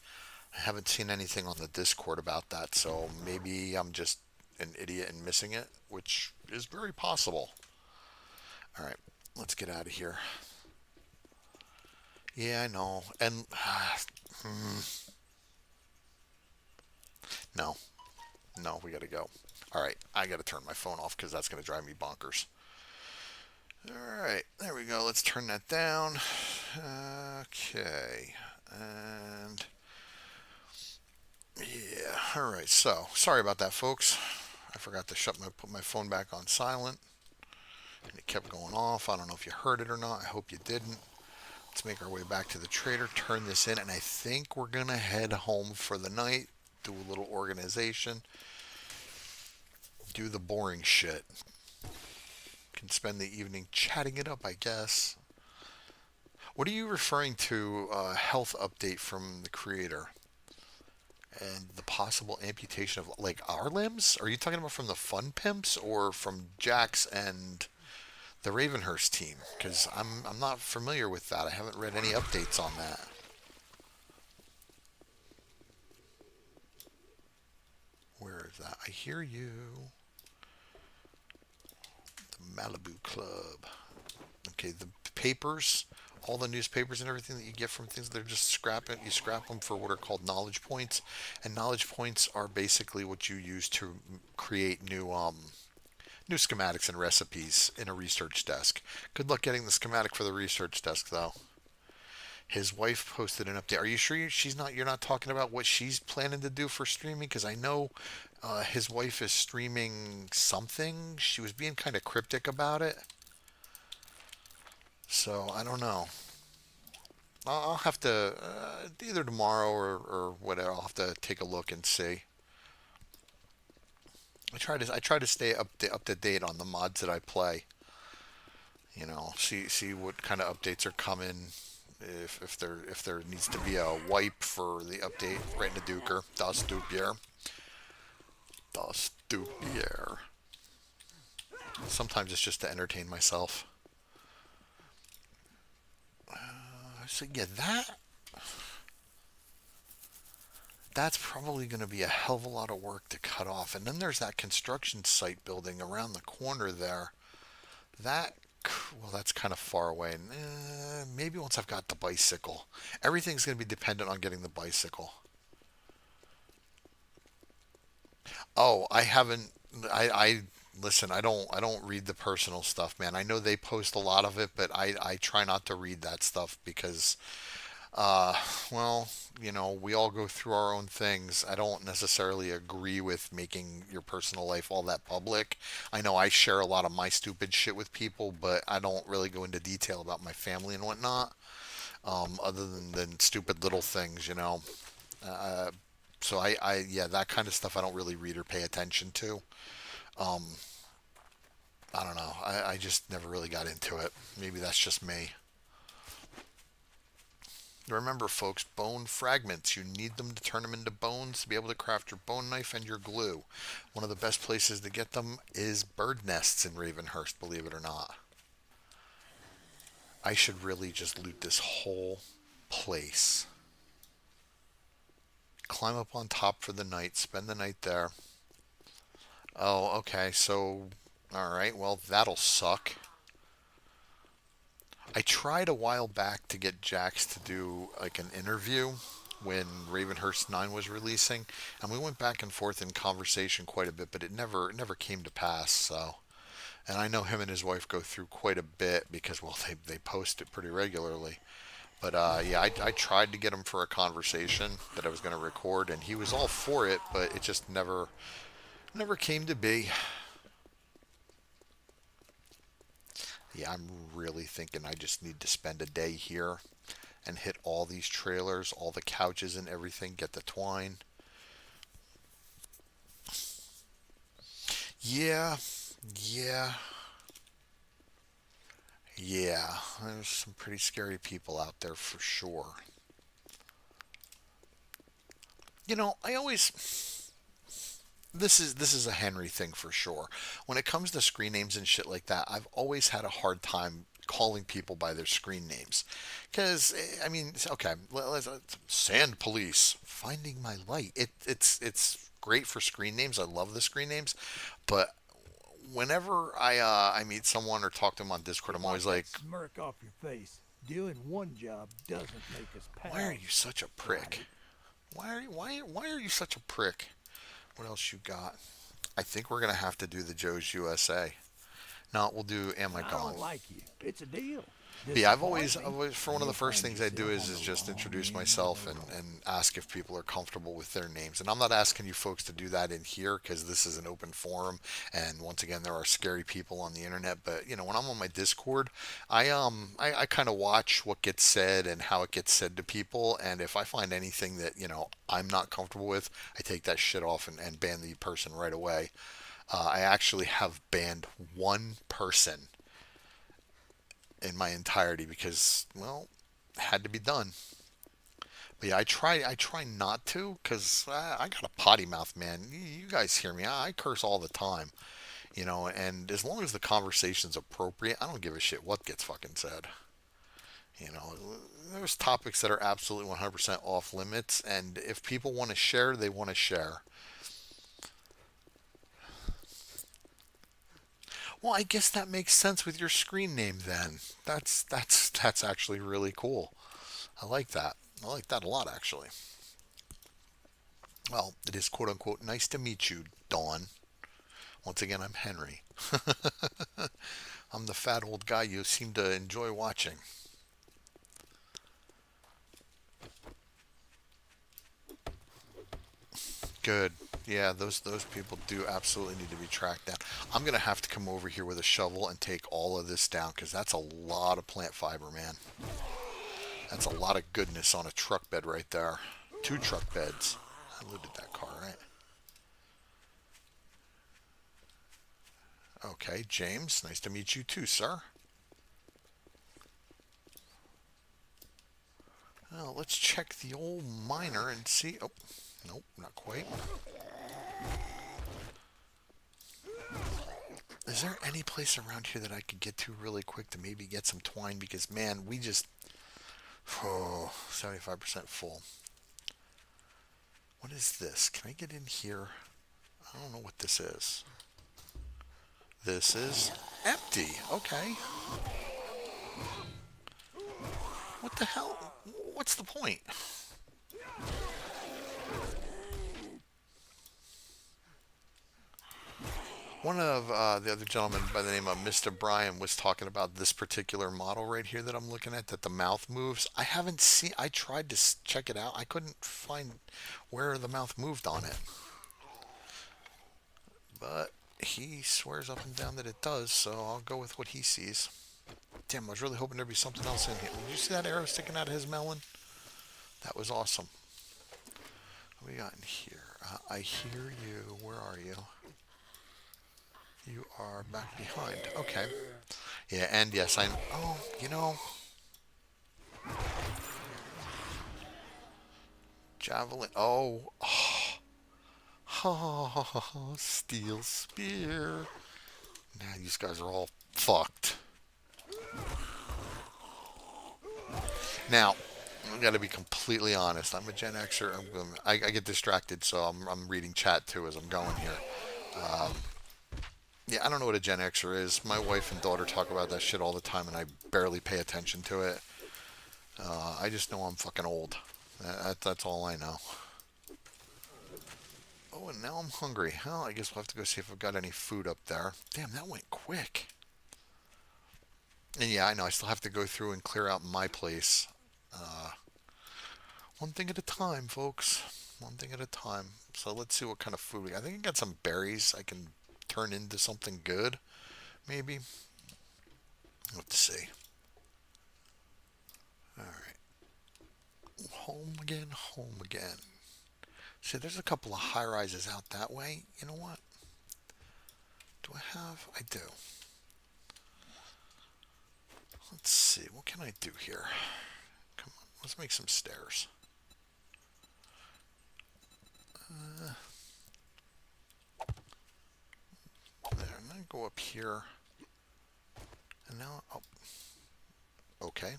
I haven't seen anything on the Discord about that, so maybe I'm just an idiot and missing it, which is very possible. All right, let's get out of here. Yeah, I know. And no, no, we got to go. All right, I got to turn my phone off because that's going to drive me bonkers. All right, there we go. Let's turn that down. Okay, and yeah, all right. So sorry about that, folks. I forgot to put my phone back on silent, and it kept going off. I don't know if you heard it or not. I hope you didn't. Let's make our way back to the trader, turn this in, and I think we're gonna head home for the night. Do a little organization, do the boring shit. Can spend the evening chatting it up, I guess. What are you referring to? Health update from the creator and the possible amputation of like our limbs? Are you talking about from the Fun Pimps or from Jax and the Ravenhearst team? Because I'm not familiar with that. I haven't read any updates on that. Where is that? I hear you. The Malibu Club. Okay, the papers, all the newspapers and everything that you get from things, they're just scrapping. You scrap them for what are called knowledge points, and knowledge points are basically what you use to create new schematics and recipes in a research desk. Good luck getting the schematic for the research desk, though. His wife posted an update. Are you sure she's not? You're not talking about what she's planning to do for streaming? Because I know his wife is streaming something. She was being kind of cryptic about it. So I don't know. I'll have to either tomorrow or whatever. I'll have to take a look and see. I try to stay up to date on the mods that I play. See what kind of updates are coming. If there needs to be a wipe for the update, right in the Duker. Das Dupier. Das Dupier. Sometimes it's just to entertain myself. So yeah, that's probably going to be a hell of a lot of work to cut off. And then there's that construction site building around the corner there. That, well, that's kind of far away. Maybe once I've got the bicycle. Everything's going to be dependent on getting the bicycle. Oh, I haven't. I listen. I don't read the personal stuff, man. I know they post a lot of it, but I try not to read that stuff because Uh, well, we all go through our own things. I don't necessarily agree with making your personal life all that public. I know I share a lot of my stupid shit with people, but I don't really go into detail about my family and whatnot, other than stupid little things. Uh, so yeah, that kind of stuff I don't really read or pay attention to. Um, I don't know. I just never really got into it. Maybe that's just me. Remember, folks, bone fragments. You need them to turn them into bones to be able to craft your bone knife and your glue. One of the best places to get them is bird nests in Ravenhearst, believe it or not. I should really just loot this whole place. Climb up on top for the night, spend the night there. Oh, okay, so, alright, well, that'll suck. I tried a while back to get Jax to do like an interview when Ravenhearst 9 was releasing, and we went back and forth in conversation quite a bit, but it never came to pass. So, and I know him and his wife go through quite a bit because well they post it pretty regularly. But yeah, I tried to get him for a conversation that I was going to record, and he was all for it, but it just never came to be. Yeah, I'm really thinking I just need to spend a day here and hit all these trailers, all the couches and everything, get the twine. Yeah, yeah, yeah. There's some pretty scary people out there for sure. I always this is a Henry thing for sure. When it comes to screen names and shit like that, I've always had a hard time calling people by their screen names. Because I mean, okay, Sand Police, Finding My Light. It's great for screen names. I love the screen names, but whenever I meet someone or talk to them on Discord, Get I'm always like like, that smirk off your face. Doing one job doesn't make us why are pals. you such a Got prick? it? Why are you such a prick? What else you got? I think we're gonna have to do the Joe's USA. No, we'll do Am I I Gone? don't like you. It's a deal. But yeah, I've Disappointing? always, for Well, one of the you'll first find things I do yourself on is the just wrong introduce end of the myself rope. and ask if people are comfortable with their names. And I'm not asking you folks to do that in here because this is an open forum. And once again, there are scary people on the internet. But when I'm on my Discord, I kind of watch what gets said and how it gets said to people. And if I find anything that I'm not comfortable with, I take that shit off and ban the person right away. I actually have banned one person in my entirety because, well, it had to be done. But yeah, I try not to because I got a potty mouth, man. You guys hear me? I curse all the time, and as long as the conversation's appropriate, I don't give a shit what gets fucking said. You know, there's topics that are absolutely 100% off limits, and if people want to share, they want to share. Well, I guess that makes sense with your screen name then. That's actually really cool. I like that. I like that a lot, actually. Well, it is quote unquote nice to meet you, Dawn. Once again, I'm Henry. I'm the fat old guy you seem to enjoy watching. Good. Yeah, those people do absolutely need to be tracked down. I'm gonna have to come over here with a shovel and take all of this down because that's a lot of plant fiber, man. That's a lot of goodness on a truck bed right there. Two truck beds. I looted that car, right? Okay, James. Nice to meet you too, sir. Well, let's check the old miner and see. Oh, nope, not quite. Is there any place around here that I could get to really quick to maybe get some twine? Because, man, we just. Oh, 75% full. What is this? Can I get in here? I don't know what this is. This is empty. Okay. What the hell? What's the point? One of the other gentlemen by the name of Mr. Bryan was talking about this particular model right here that I'm looking at, that the mouth moves. I haven't seen, I tried to check it out. I couldn't find where the mouth moved on it. But he swears up and down that it does, so I'll go with what he sees. Damn, I was really hoping there'd be something else in here. Did you see that arrow sticking out of his melon? That was awesome. What we got in here? I hear you. Where are you? You are back behind. Okay. Yeah, and yes, I. Oh, javelin. Oh, oh, steel spear. Now these guys are all fucked. Now, I got to be completely honest. I'm a Gen Xer. I get distracted, so I'm reading chat too as I'm going here. Yeah, I don't know what a Gen Xer is. My wife and daughter talk about that shit all the time, and I barely pay attention to it. I just know I'm fucking old. That's all I know. Oh, and now I'm hungry. Well, I guess we'll have to go see if I've got any food up there. Damn, that went quick. And yeah, I know I still have to go through and clear out my place. Uh, One thing at a time, folks. One thing at a time. So let's see what kind of food we got. I think I got some berries I can turn into something good, maybe. Let's see. All right. Home again, home again. See, there's a couple of high rises out that way. You know what? Do I have? I do. Let's see. What can I do here? Come on. Let's make some stairs. Uh, there. And then go up here. And now, oh, okay.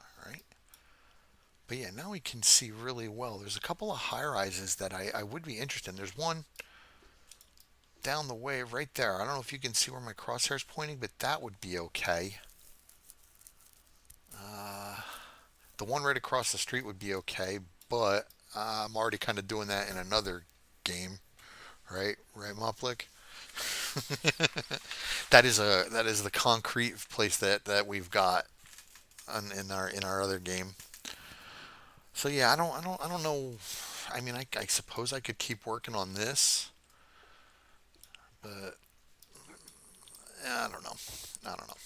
All right. But yeah, now we can see really well. There's a couple of high rises that I would be interested in. There's one down the way right there. I don't know if you can see where my crosshair's pointing, but that would be okay. Uh, the one right across the street would be okay, but I'm already kind of doing that in another game, right? Right, Moplik? That is the concrete place that we've got in our other game. So yeah, I don't know. I mean, I suppose I could keep working on this, but I don't know. I don't know.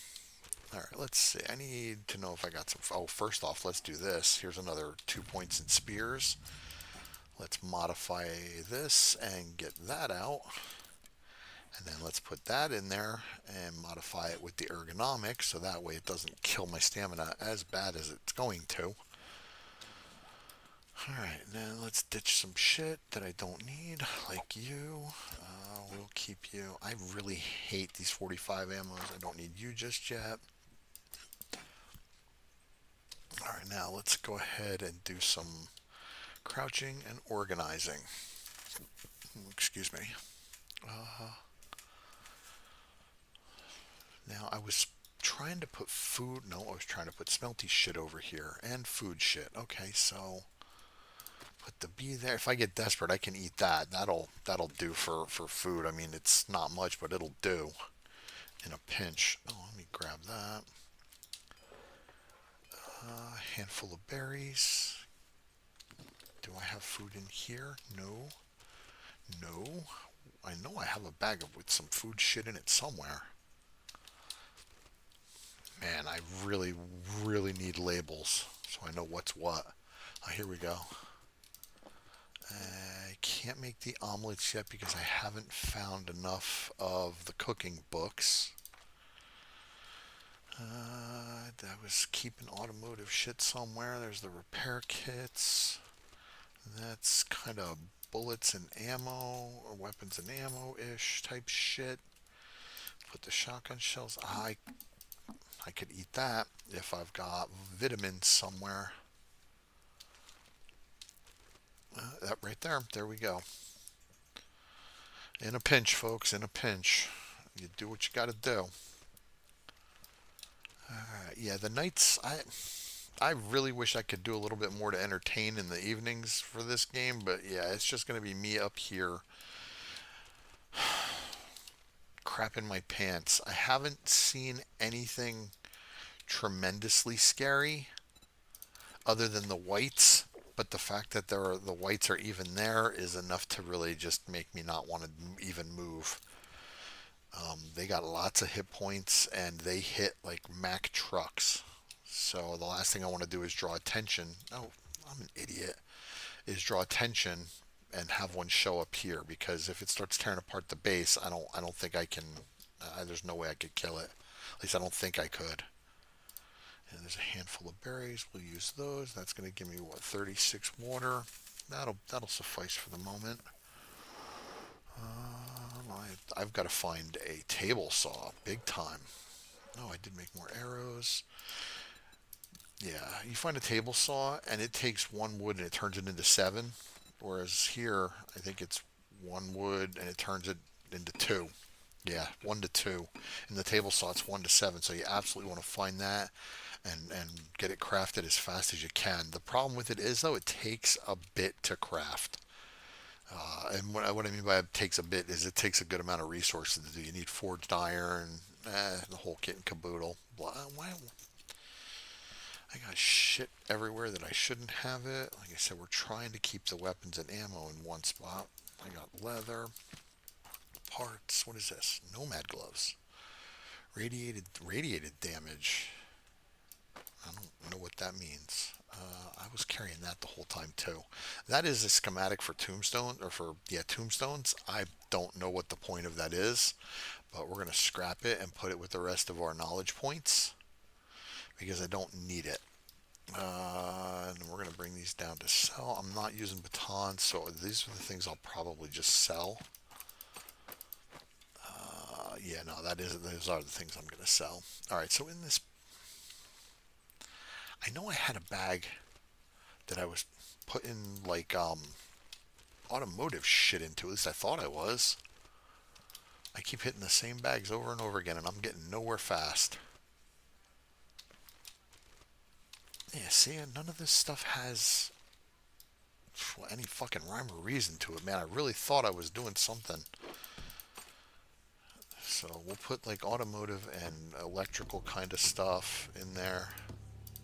All right, let's see. I need to know if I got some. Oh, first off, let's do this. Here's another 2 points in spears. Let's modify this and get that out. And then let's put that in there and modify it with the ergonomics so that way it doesn't kill my stamina as bad as it's going to. Alright, now let's ditch some shit that I don't need, like you. We'll keep you. I really hate these 45 ammos. I don't need you just yet. Alright, now let's go ahead and do some crouching and organizing. Excuse me. Now I was trying to put food. No, I was trying to put smelty shit over here and food shit. Okay, so put the bee there. If I get desperate, I can eat that. That'll do for food. I mean, it's not much, but it'll do in a pinch. Oh, let me grab that. A handful of berries. Do I have food in here? No. No. I know I have a bag of with some food shit in it somewhere. Man, I really, really need labels so I know what's what. Here we go. I can't make the omelets yet because I haven't found enough of the cooking books. I was keeping automotive shit somewhere. There's the repair kits. That's kind of bullets and ammo, or weapons and ammo-ish type shit. Put the shotgun shells. I could eat that if I've got vitamins somewhere. That right there. There we go. In a pinch, folks. In a pinch. You do what you got to do. Yeah, the nights. I really wish I could do a little bit more to entertain in the evenings for this game, but yeah, it's just going to be me up here crapping my pants. I haven't seen anything tremendously scary other than the whites, but the fact that the whites are even there is enough to really just make me not want to even move. They got lots of hit points and they hit like Mack trucks. So the last thing I want to do is draw attention. Oh, I'm an idiot. Is draw attention and have one show up here because if it starts tearing apart the base, I don't think I can. There's no way I could kill it. At least I don't think I could. And there's a handful of berries. We'll use those. That's going to give me what 36 water. That'll suffice for the moment. I've got to find a table saw, big time. Oh, I did make more arrows. Yeah, you find a table saw and it takes one wood and it turns it into seven. Whereas here, I think it's one wood and it turns it into two. Yeah, 1 to 2. In the table saw, it's 1 to 7. So you absolutely want to find that and get it crafted as fast as you can. The problem with it is though, it takes a bit to craft. And what I mean by it takes a bit is it takes a good amount of resources to do. You need forged iron, the whole kit and caboodle. Why, I got shit everywhere that I shouldn't have it. Like I said, we're trying to keep the weapons and ammo in one spot. I got leather, parts. What is this? Nomad gloves. Radiated damage. I don't know what that means. I was carrying that the whole time too. That is a schematic for tombstone or for tombstones. I don't know what the point of that is, but we're gonna scrap it and put it with the rest of our knowledge points because I don't need it. And we're going to bring these down to sell. I'm not using batons, so these are the things I'll probably just sell. Yeah, no, those are the things I'm going to sell. All right, so in this, I know I had a bag that I was putting like automotive shit into. At least I thought I was. I keep hitting the same bags over and over again, and I'm getting nowhere fast. Yeah, see, none of this stuff has any fucking rhyme or reason to it, man. I really thought I was doing something. So we'll put like automotive and electrical kind of stuff in there.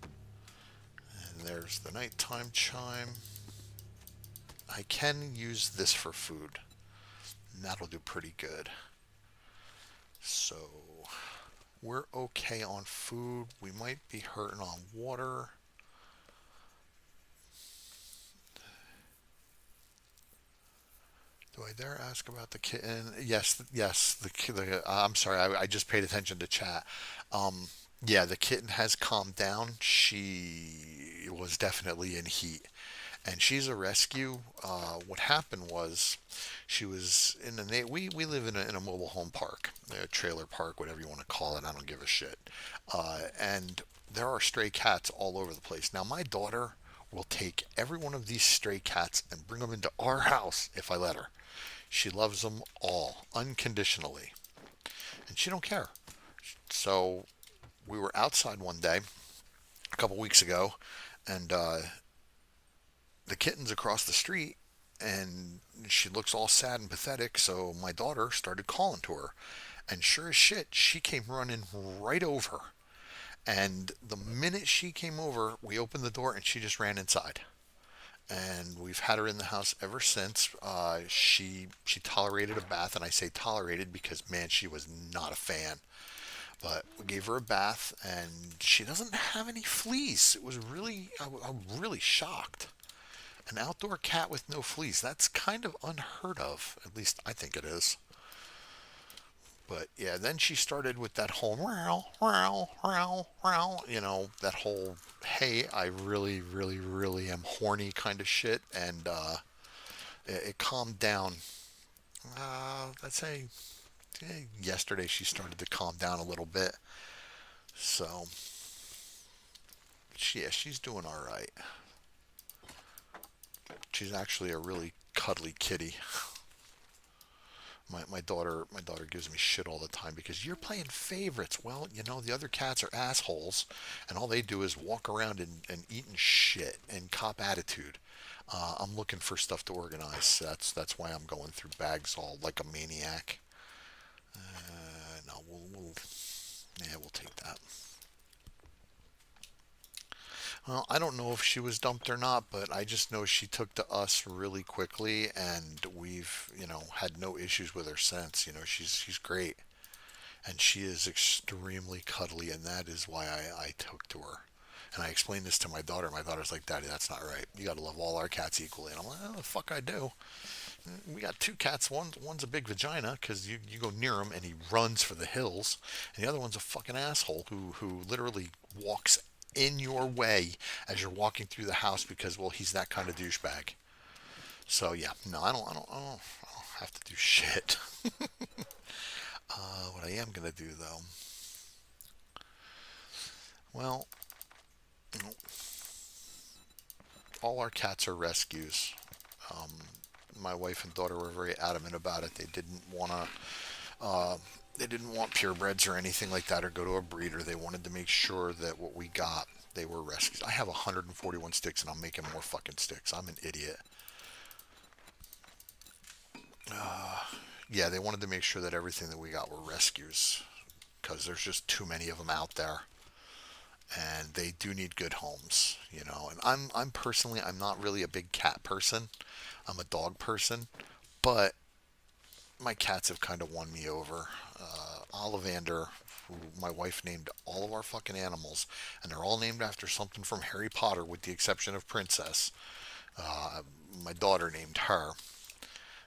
And there's the nighttime chime. I can use this for food. And that'll do pretty good. So we're okay on food. We might be hurting on water. Do I dare ask about the kitten? Yes, yes. I'm sorry. I just paid attention to chat. Um, yeah, the kitten has calmed down. She was definitely in heat, and she's a rescue. What happened was, she was in the we live in a mobile home park, a trailer park, whatever you want to call it. I don't give a shit. And there are stray cats all over the place. Now my daughter will take every one of these stray cats and bring them into our house if I let her. She loves them all unconditionally, and she don't care. So we were outside one day a couple weeks ago, and the kitten's across the street, and she looks all sad and pathetic. So my daughter started calling to her, and sure as shit, she came running right over. And the minute she came over, we opened the door, and she just ran inside. And we've had her in the house ever since. She tolerated a bath, and I say tolerated because man, she was not a fan. But we gave her a bath, and she doesn't have any fleas. It was really, I'm really shocked. An outdoor cat with no fleas. That's kind of unheard of. At least I think it is. But yeah, then she started with that whole row, row, row, row, that whole, hey, I really, really, really am horny kind of shit. And it calmed down. I'd say yesterday she started to calm down a little bit. So, yeah, she's doing all right. She's actually a really cuddly kitty. My daughter gives me shit all the time because you're playing favorites. Well, the other cats are assholes, and all they do is walk around and eating shit and cop attitude. I'm looking for stuff to organize. That's why I'm going through bags all like a maniac. No, yeah, we'll take that. Well, I don't know if she was dumped or not, but I just know she took to us really quickly, and we've, had no issues with her since. She's great, and she is extremely cuddly, and that is why I took to her. And I explained this to my daughter. My daughter's like, Daddy, that's not right. You got to love all our cats equally. And I'm like, oh, the fuck I do. We got two cats. One's a big vagina because you go near him and he runs for the hills, and the other one's a fucking asshole who literally walks in your way as you're walking through the house because well he's that kind of douchebag. So yeah, no, I don't have to do shit. What I am gonna do though, well, all our cats are rescues. Um, my wife and daughter were very adamant about it. They didn't want purebreds or anything like that or go to a breeder. They wanted to make sure that what we got, they were rescues. I have 141 sticks and I'm making more fucking sticks. I'm an idiot. Yeah, they wanted to make sure that everything that we got were rescues because there's just too many of them out there, and they do need good homes. And I'm personally, I'm not really a big cat person. I'm a dog person, but my cats have kind of won me over. Ollivander, who my wife named all of our fucking animals, and they're all named after something from Harry Potter, with the exception of Princess. Uh, my daughter named her,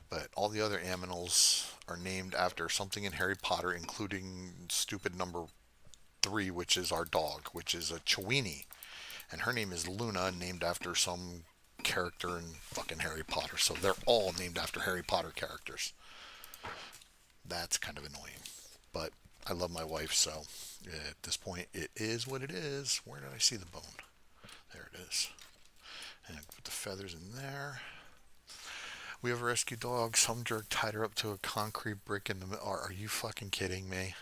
but all the other animals are named after something in Harry Potter, including stupid number three, which is our dog, which is a Chewini, and her name is Luna, named after some character in fucking Harry Potter. So they're all named after Harry Potter characters. That's kind of annoying. But I love my wife, so at this point, it is what it is. Where did I see the bone? There it is. And put the feathers in there. We have a rescue dog. Some jerk tied her up to a concrete brick in the middle. Are you fucking kidding me?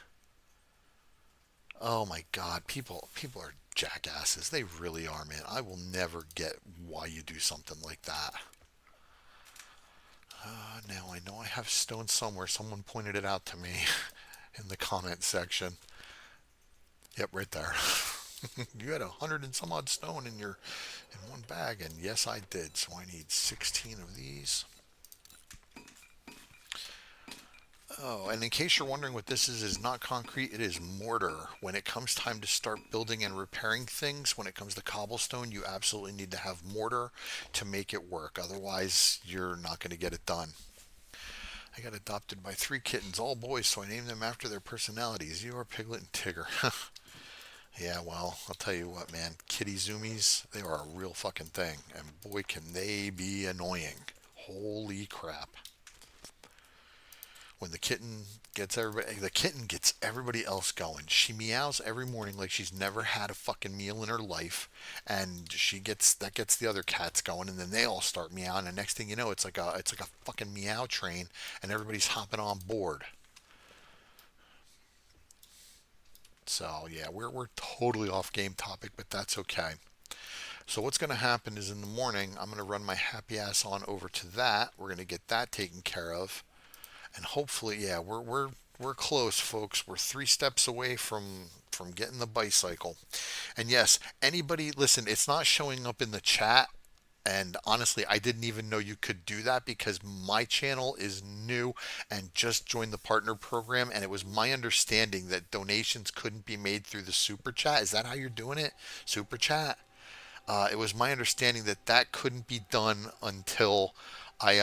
Oh my god, people are jackasses. They really are, man. I will never get why you do something like that. Now I know I have stone somewhere. Someone pointed it out to me. in the comment section. Yep, right there. You had 100 and some odd stone in one bag, and yes, I did. So I need 16 of these. Oh, and in case you're wondering what this is not concrete, it is mortar. When it comes time to start building and repairing things, when it comes to cobblestone, you absolutely need to have mortar to make it work. Otherwise, you're not going to get it done. I got adopted by 3 kittens, all boys, so I named them after their personalities. You are Piglet and Tigger. Yeah, well, I'll tell you what, man. Kitty zoomies, they are a real fucking thing. And boy, can they be annoying. Holy crap. When the kitten gets everybody else going. She meows every morning like she's never had a fucking meal in her life, and that gets the other cats going, and then they all start meowing, and next thing you know, it's like a fucking meow train, and everybody's hopping on board. So yeah, we're totally off game topic, but that's okay. So what's going to happen is in the morning, I'm going to run my happy ass on over to that. We're going to get that taken care of, and hopefully, yeah, we're close, folks. We're 3 steps away from getting the bicycle. And yes, anybody, listen, it's not showing up in the chat. And honestly, I didn't even know you could do that because my channel is new and just joined the partner program. And it was my understanding that donations couldn't be made through the super chat. Is that how you're doing it? Super chat? It was my understanding that that couldn't be done until I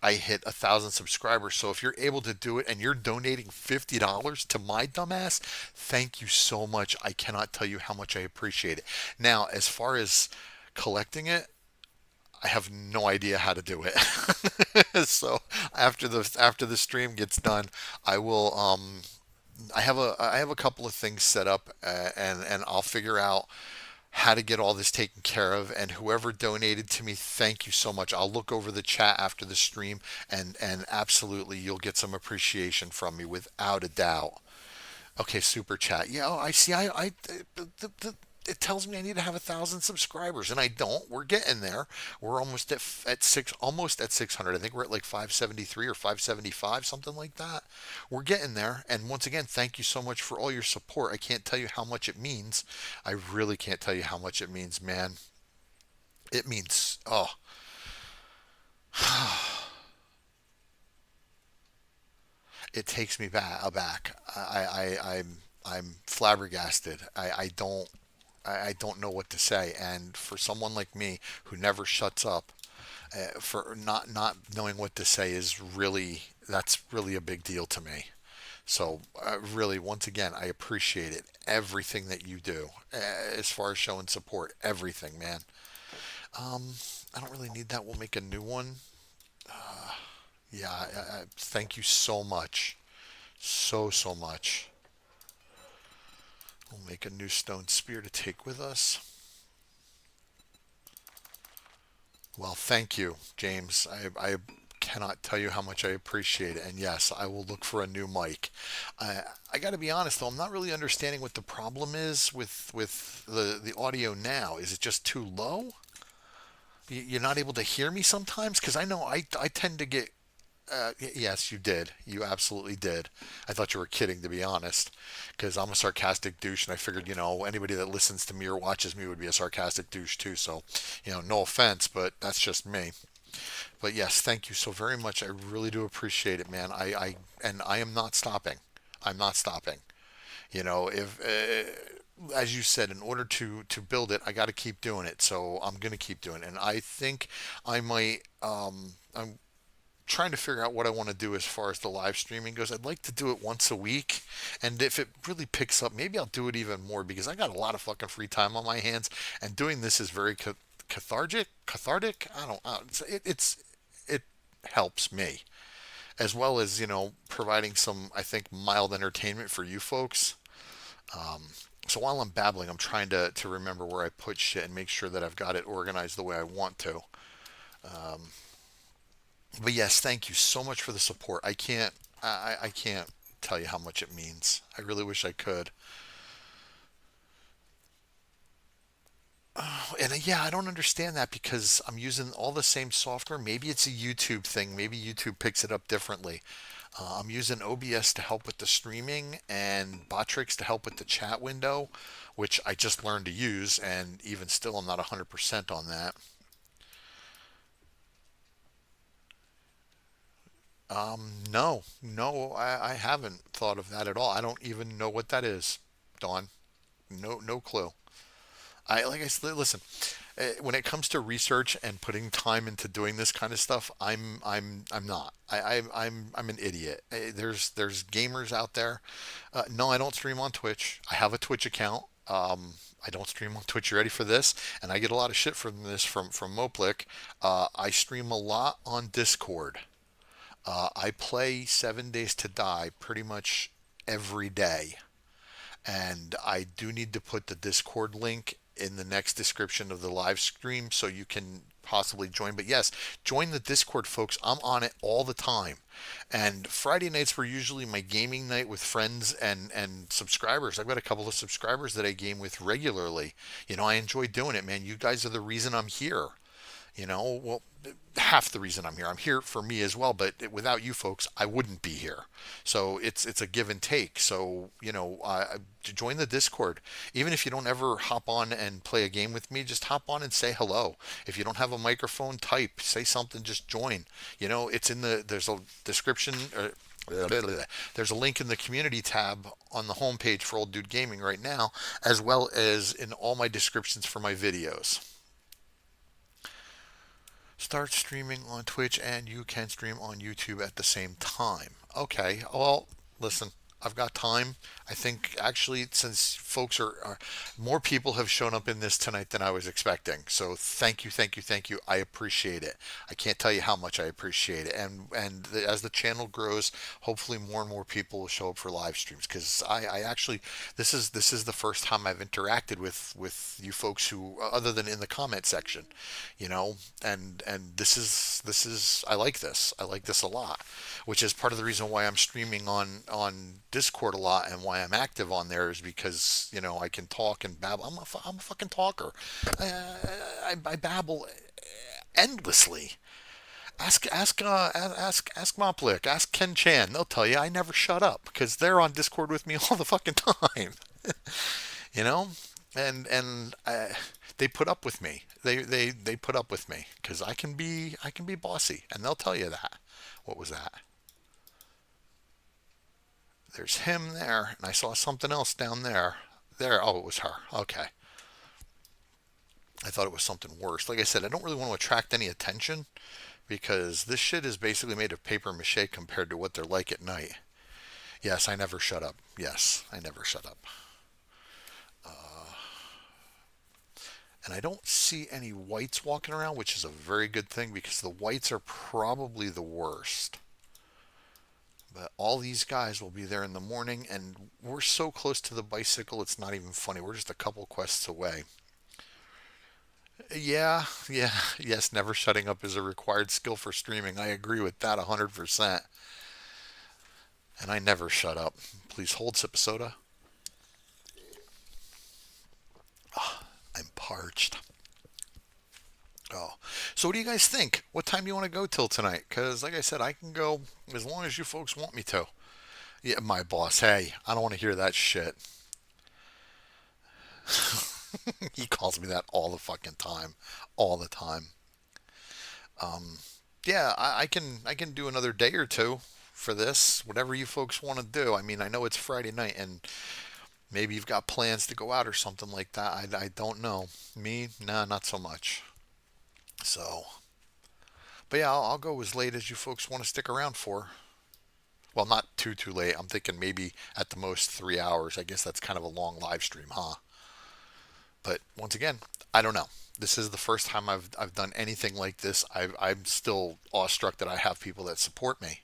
I hit 1,000 subscribers. So if you're able to do it and you're donating $50 to my dumbass, thank you so much. I cannot tell you how much I appreciate it. Now, as far as collecting it, I have no idea how to do it. So after the stream gets done, I will I have a couple of things set up, and I'll figure out how to get all this taken care of. And whoever donated to me, thank you so much. I'll look over the chat after the stream, and absolutely you'll get some appreciation from me without a doubt. Okay, super chat. Yeah, oh, I see. It tells me I need to have 1,000 subscribers, and I don't. We're getting there. We're almost at 600. I think we're at like 573 or 575, something like that. We're getting there. And once again, thank you so much for all your support. I can't tell you how much it means. I really can't tell you how much it means, man. It means, oh, it takes me aback. I'm flabbergasted. I don't know what to say. And for someone like me who never shuts up, for not knowing what to say is really that's really a big deal to me. So really, once again, I appreciate it. Everything that you do, as far as showing support, everything, man. Um, I don't really need that. We'll make a new one. Yeah, thank you so much, so much. We'll make a new stone spear to take with us. Well, thank you, James. I cannot tell you how much I appreciate it. And yes, I will look for a new mic. I got to be honest though, I'm not really understanding what the problem is with the audio now. Is it just too low? You're not able to hear me sometimes because I know I tend to get. Yes, you did. You absolutely did. I thought you were kidding, to be honest, because I'm a sarcastic douche, and I figured, anybody that listens to me or watches me would be a sarcastic douche too. So, no offense, but that's just me. But yes, thank you so very much. I really do appreciate it, man. And I am not stopping. I'm not stopping. If as you said, in order to build it, I got to keep doing it. So I'm gonna keep doing it, and I think I might. I'm trying to figure out what I want to do as far as the live streaming goes. I'd like to do it once a week, and if it really picks up, maybe I'll do it even more because I got a lot of fucking free time on my hands, and doing this is very cathartic. I don't. It helps me as well as providing some, I think, mild entertainment for you folks. So while I'm babbling, I'm trying to remember where I put shit and make sure that I've got it organized the way I want to. But yes, thank you so much for the support. I can't tell you how much it means. I really wish I could. And yeah, I don't understand that because I'm using all the same software. Maybe it's a YouTube thing. Maybe YouTube picks it up differently. I'm using OBS to help with the streaming and Botrix to help with the chat window, which I just learned to use, and even still, I'm not 100% on that. No, no, I haven't thought of that at all. I don't even know what that is, Dawn. No, no clue. Like I said, listen. When it comes to research and putting time into doing this kind of stuff, I'm not. I'm an idiot. There's gamers out there. No, I don't stream on Twitch. I have a Twitch account. I don't stream on Twitch. You ready for this? And I get a lot of shit from this from Moplick. I stream a lot on Discord. I play 7 Days to Die pretty much every day. And I do need to put the Discord link in the next description of the live stream so you can possibly join. But yes, join the Discord, folks. I'm on it all the time. And Friday nights were usually my gaming night with friends and subscribers. I've got a couple of subscribers that I game with regularly. I enjoy doing it, man. You guys are the reason I'm here. Well, half the reason I'm here. I'm here for me as well, but without you folks, I wouldn't be here. So it's a give and take. So join the Discord. Even if you don't ever hop on and play a game with me, just hop on and say hello. If you don't have a microphone, type, say something, just join. It's in there's a description. There's a link in the community tab on the homepage for Old Dude Gaming right now, as well as in all my descriptions for my videos. Start streaming on Twitch and you can stream on YouTube at the same time. Okay, well, listen, I've got time. I think actually, since folks are more people have shown up in this tonight than I was expecting. So thank you, thank you, thank you. I appreciate it. I can't tell you how much I appreciate it. As the channel grows, hopefully more and more people will show up for live streams because I actually this is the first time I've interacted with you folks who other than in the comment section, and this is I like this. I like this a lot, which is part of the reason why I'm streaming on Discord a lot and why I'm active on there is because I can talk and babble. I'm a fucking talker. I babble endlessly. Ask Moplik, ask Ken Chan. They'll tell you I never shut up because they're on Discord with me all the fucking time. you know, and they put up with me. They put up with me because I can be bossy, and they'll tell you that. What was that? There's him there, and I saw something else down there. There, oh, it was her. Okay, I thought it was something worse. Like I said, I don't really want to attract any attention because this shit is basically made of paper mache compared to what they're like at night. Yes, I never shut up. Yes, I never shut up. And I don't see any whites walking around, which is a very good thing because the whites are probably the worst. But all these guys will be there in the morning, and we're so close to the bicycle, it's not even funny. We're just a couple quests away. Yeah, yeah, yes, never shutting up is a required skill for streaming. I agree with that 100%. And I never shut up. Please hold, sip of soda. I'm parched. Oh, so what do you guys think? What time do you want to go till tonight? Because, like I said, I can go as long as you folks want me to. Yeah, my boss. Hey, I don't want to hear that shit. He calls me that all the fucking time, all the time. Yeah, I can do another day or two for this. Whatever you folks want to do. I mean, I know it's Friday night, and maybe you've got plans to go out or something like that. I don't know. Me, nah, not so much. So, but yeah, I'll go as late as you folks want to stick around for. Well, not too late. I'm thinking maybe at the most 3 hours. I guess that's kind of a long live stream, huh? But once again, I don't know. This is the first time I've done anything like this. I'm still awestruck that I have people that support me.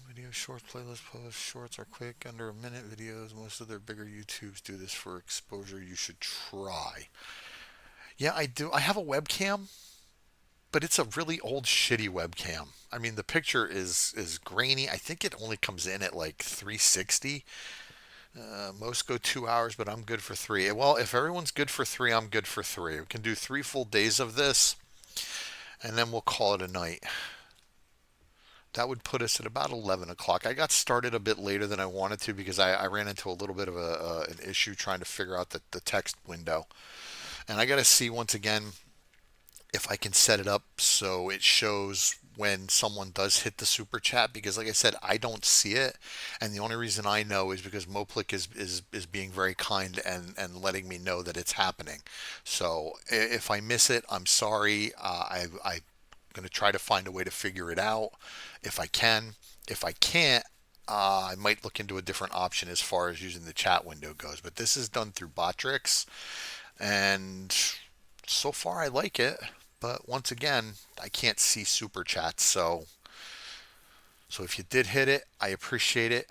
Video shorts, playlist posts, shorts are quick, under a minute videos. Most of their bigger YouTubes do this for exposure. You should try. Yeah, I do. I have a webcam, but it's a really old, shitty webcam. I mean, the picture is grainy. I think it only comes in at like 360. Most go 2 hours, but I'm good for three. Well, if everyone's good for three, I'm good for three. We can do 3 full days of this, and then we'll call it a night. That would put us at about 11 o'clock. I got started a bit later than I wanted to because I ran into a little bit of an issue trying to figure out the text window. And I got to see once again if I can set it up so it shows when someone does hit the super chat because like I said I don't see it, and the only reason I know is because Moplik is being very kind and letting me know that it's happening. So if I miss it, I'm sorry. I'm going to try to find a way to figure it out if I can. If I can't, I might look into a different option as far as using the chat window goes, but this is done through Botrix, and so far I like it. But once again, I can't see super chats, so if you did hit it, I appreciate it.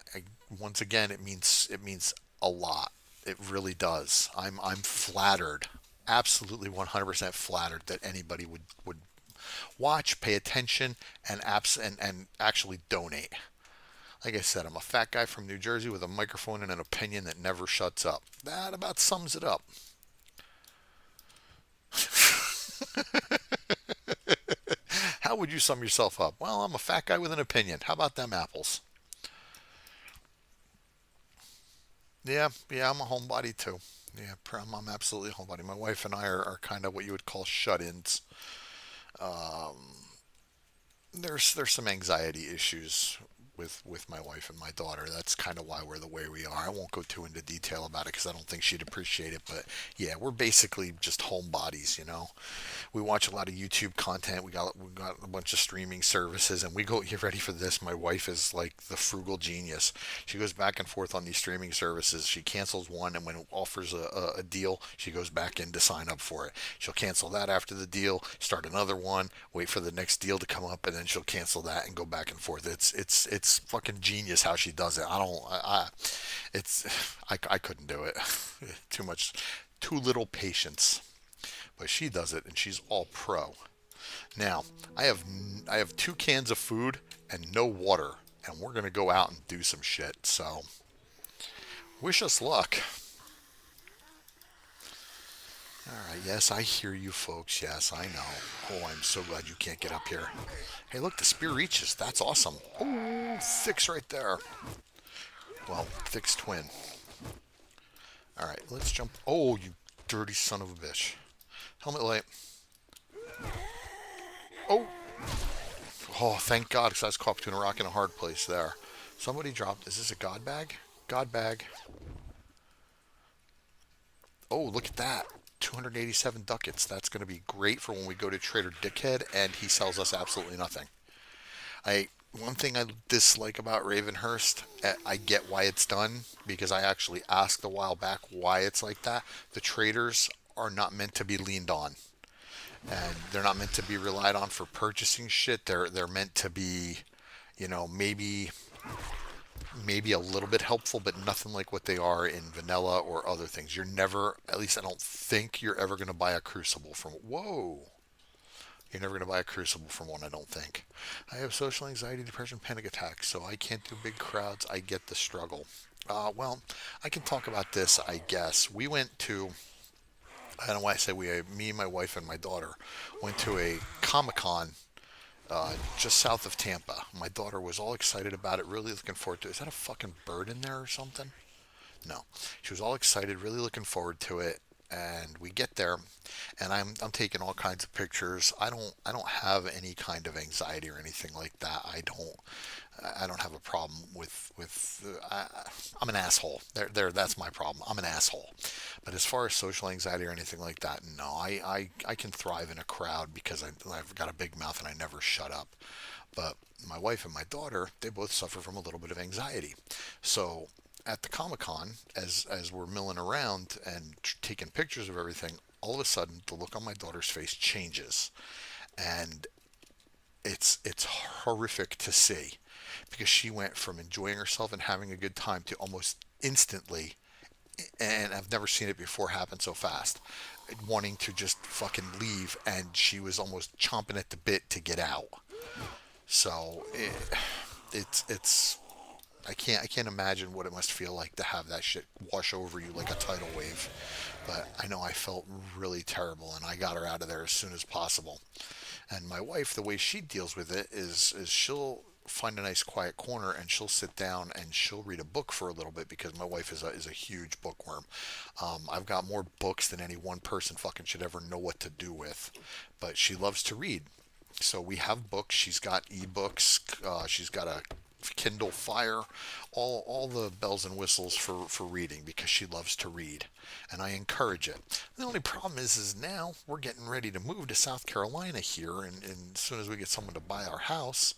Once again, it means a lot. It really does. I'm flattered, absolutely 100% flattered that anybody would watch, pay attention, and actually donate. Like I said, I'm a fat guy from New Jersey with a microphone and an opinion that never shuts up. That about sums it up. How would you sum yourself up? Well, I'm a fat guy with an opinion. How about them apples? Yeah, yeah, I'm a homebody too. Yeah, I'm absolutely a homebody. My wife and I are kind of what you would call shut-ins. There's some anxiety issues with my wife and my daughter. That's kind of why we're the way we are. I won't go too into detail about it because I don't think she'd appreciate it. But yeah, we're basically just homebodies, you know. We watch a lot of YouTube content. We got a bunch of streaming services, and we go get ready for this. My wife is like the frugal genius. She goes back and forth on these streaming services. She cancels one, and when it offers a deal, she goes back in to sign up for it. She'll cancel that after the deal, start another one, wait for the next deal to come up, and then she'll cancel that and go back and forth. It's fucking genius how she does it. I don't it's I couldn't do it. Too much, too little patience. But she does it, and she's all pro. Now, I have 2 cans of food and no water, and we're gonna go out and do some shit. So, wish us luck. All right. Yes, I hear you, folks. Yes, I know. Oh, I'm so glad you can't get up here. Hey, look, the spear reaches. That's awesome. Oh, Thick's right there. Well, Thick's twin. All right, let's jump. Oh, you dirty son of a bitch. Helmet light. Oh, oh, thank God, because I was caught between a rock and a hard place there. Somebody dropped. Is this a god bag? God bag. Oh, look at that. 287 ducats. That's going to be great for when we go to Trader Dickhead and he sells us absolutely nothing. I One thing I dislike about Ravenhearst, I get why it's done because I actually asked a while back why it's like that. The traders are not meant to be leaned on, and they're not meant to be relied on for purchasing shit. They're meant to be, maybe a little bit helpful, but nothing like what they are in vanilla or other things. You're never, at least I don't think you're ever going to buy a crucible from. Whoa. You're never going to buy a crucible from one, I don't think. I have social anxiety, depression, panic attacks, so I can't do big crowds. I get the struggle. Well, I can talk about this, I guess. We went to, I don't know why I say we, me, my wife, and my daughter went to a Comic Con just south of Tampa. My daughter was all excited about it, really looking forward to it. Is that a fucking bird in there or something? No. She was all excited, really looking forward to it. And we get there, and I'm taking all kinds of pictures. I don't have any kind of anxiety or anything like that. I don't have a problem with. I'm an asshole. There. That's my problem. I'm an asshole. But as far as social anxiety or anything like that, no. I can thrive in a crowd because I've got a big mouth and I never shut up. But my wife and my daughter, they both suffer from a little bit of anxiety. So at the Comic Con, as we're milling around and taking pictures of everything, all of a sudden the look on my daughter's face changes, and it's horrific to see because she went from enjoying herself and having a good time to almost instantly, and I've never seen it before happen so fast, wanting to just fucking leave, and she was almost chomping at the bit to get out. So it's I can't imagine what it must feel like to have that shit wash over you like a tidal wave. But I know I felt really terrible, and I got her out of there as soon as possible. And my wife, the way she deals with it is she'll find a nice quiet corner and she'll sit down and she'll read a book for a little bit because my wife is a huge bookworm. I've got more books than any one person fucking should ever know what to do with, but she loves to read. So we have books. She's got ebooks. She's got a Kindle Fire, all the bells and whistles for reading because she loves to read, and I encourage it. The only problem is now we're getting ready to move to South Carolina here, and as soon as we get someone to buy our house,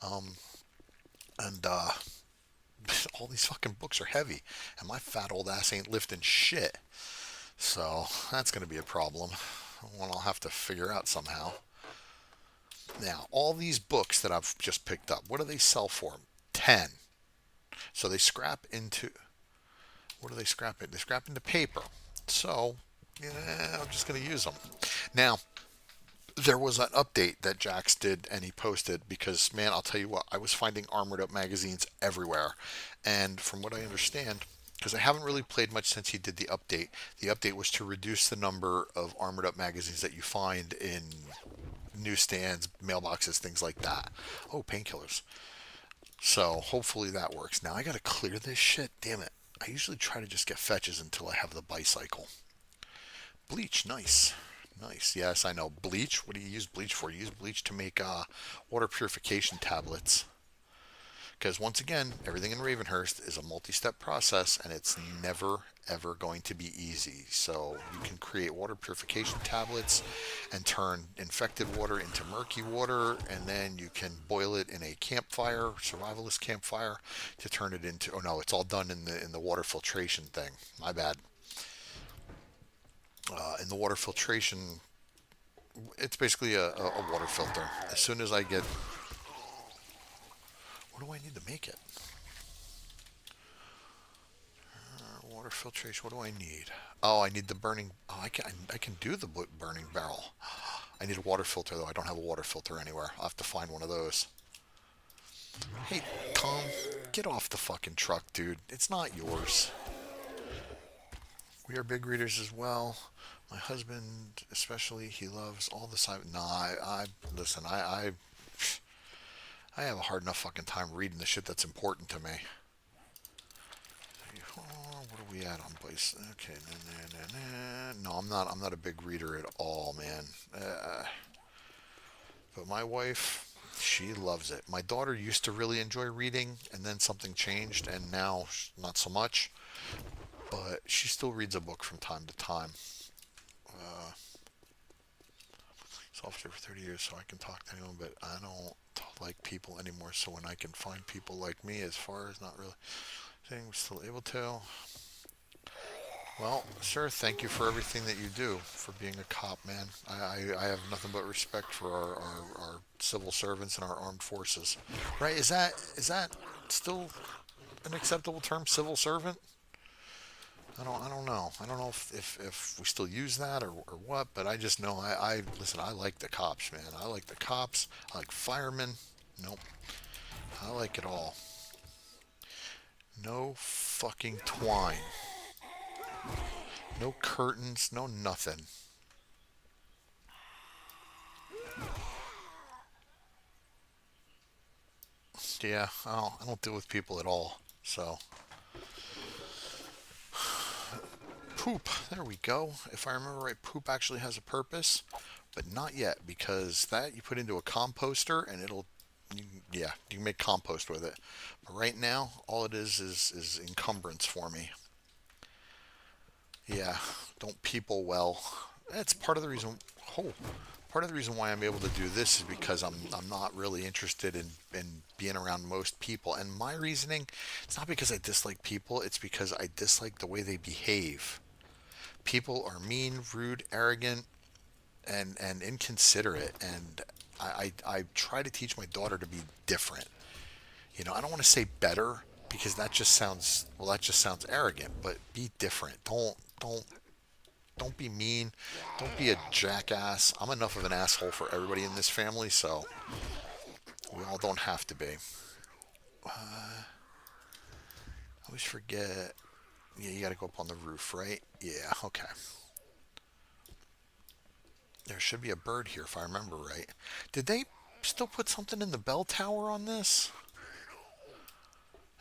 and all these fucking books are heavy, and my fat old ass ain't lifting shit. So that's gonna be a problem. One I'll have to figure out somehow. Now, all these books that I've just picked up, what do they sell for? 10. So they scrap into, what do they scrap into? They scrap into paper. So, yeah, I'm just going to use them. Now, there was an update that Jax did and he posted because, man, I'll tell you what, I was finding Armored Up magazines everywhere. And from what I understand, because I haven't really played much since he did the update was to reduce the number of Armored Up magazines that you find in newsstands, mailboxes, things like that. Oh, painkillers. So hopefully that works. Now I gotta clear this shit. Damn it. I usually try to just get fetches until I have the bicycle. Bleach, nice. Nice. Yes, I know. Bleach. What do you use bleach for? You use bleach to make water purification tablets. Because once again, everything in Ravenhearst is a multi-step process, and it's never ever going to be easy. So you can create water purification tablets and turn infected water into murky water, and then you can boil it in a campfire, survivalist campfire, to turn it into. Oh no, it's all done in the water filtration thing. My bad. In the water filtration, it's basically a water filter. As soon as I get, what do I need to make it? Water filtration. What do I need? Oh, I need the burning. Oh, I can do the burning barrel. I need a water filter though. I don't have a water filter anywhere. I'll have to find one of those. Hey, Tom, get off the fucking truck, dude. It's not yours. We are big readers as well. My husband, especially, he loves all the sci. Nah, I listen. I have a hard enough fucking time reading the shit that's important to me. Oh, what are we at on base? Okay, no, I'm not. I'm not a big reader at all, man. But my wife, she loves it. My daughter used to really enjoy reading, and then something changed, and now not so much. But she still reads a book from time to time. Uh, Software for 30 years, so I can talk to anyone, but I don't like people anymore. So when I can find people like me, as far as not really saying we're still able to. Well, sir, thank you for everything that you do for being a cop, man. I have nothing but respect for our civil servants and our armed forces. Right? Is that still an acceptable term, civil servant? I don't know. I don't know if we still use that or what, but I just know I listen, I like the cops, man. I like the cops. I like firemen. Nope. I like it all. No fucking twine. No curtains, no nothing. Yeah, I don't deal with people at all. So, poop. There we go. If I remember right, poop actually has a purpose, but not yet because that you put into a composter and yeah, you can make compost with it. But right now, all it is encumbrance for me. Yeah, don't people well. That's part of the reason. Oh, part of the reason why I'm able to do this is because I'm not really interested in being around most people. And my reasoning, it's not because I dislike people. It's because I dislike the way they behave. People are mean, rude, arrogant, and inconsiderate. And I try to teach my daughter to be different. I don't want to say better because that just sounds arrogant. But be different. Don't be mean. Don't be a jackass. I'm enough of an asshole for everybody in this family, so we all don't have to be. I always forget. Yeah, you gotta go up on the roof, right? Yeah, okay. There should be a bird here if I remember right. Did they still put something in the bell tower on this?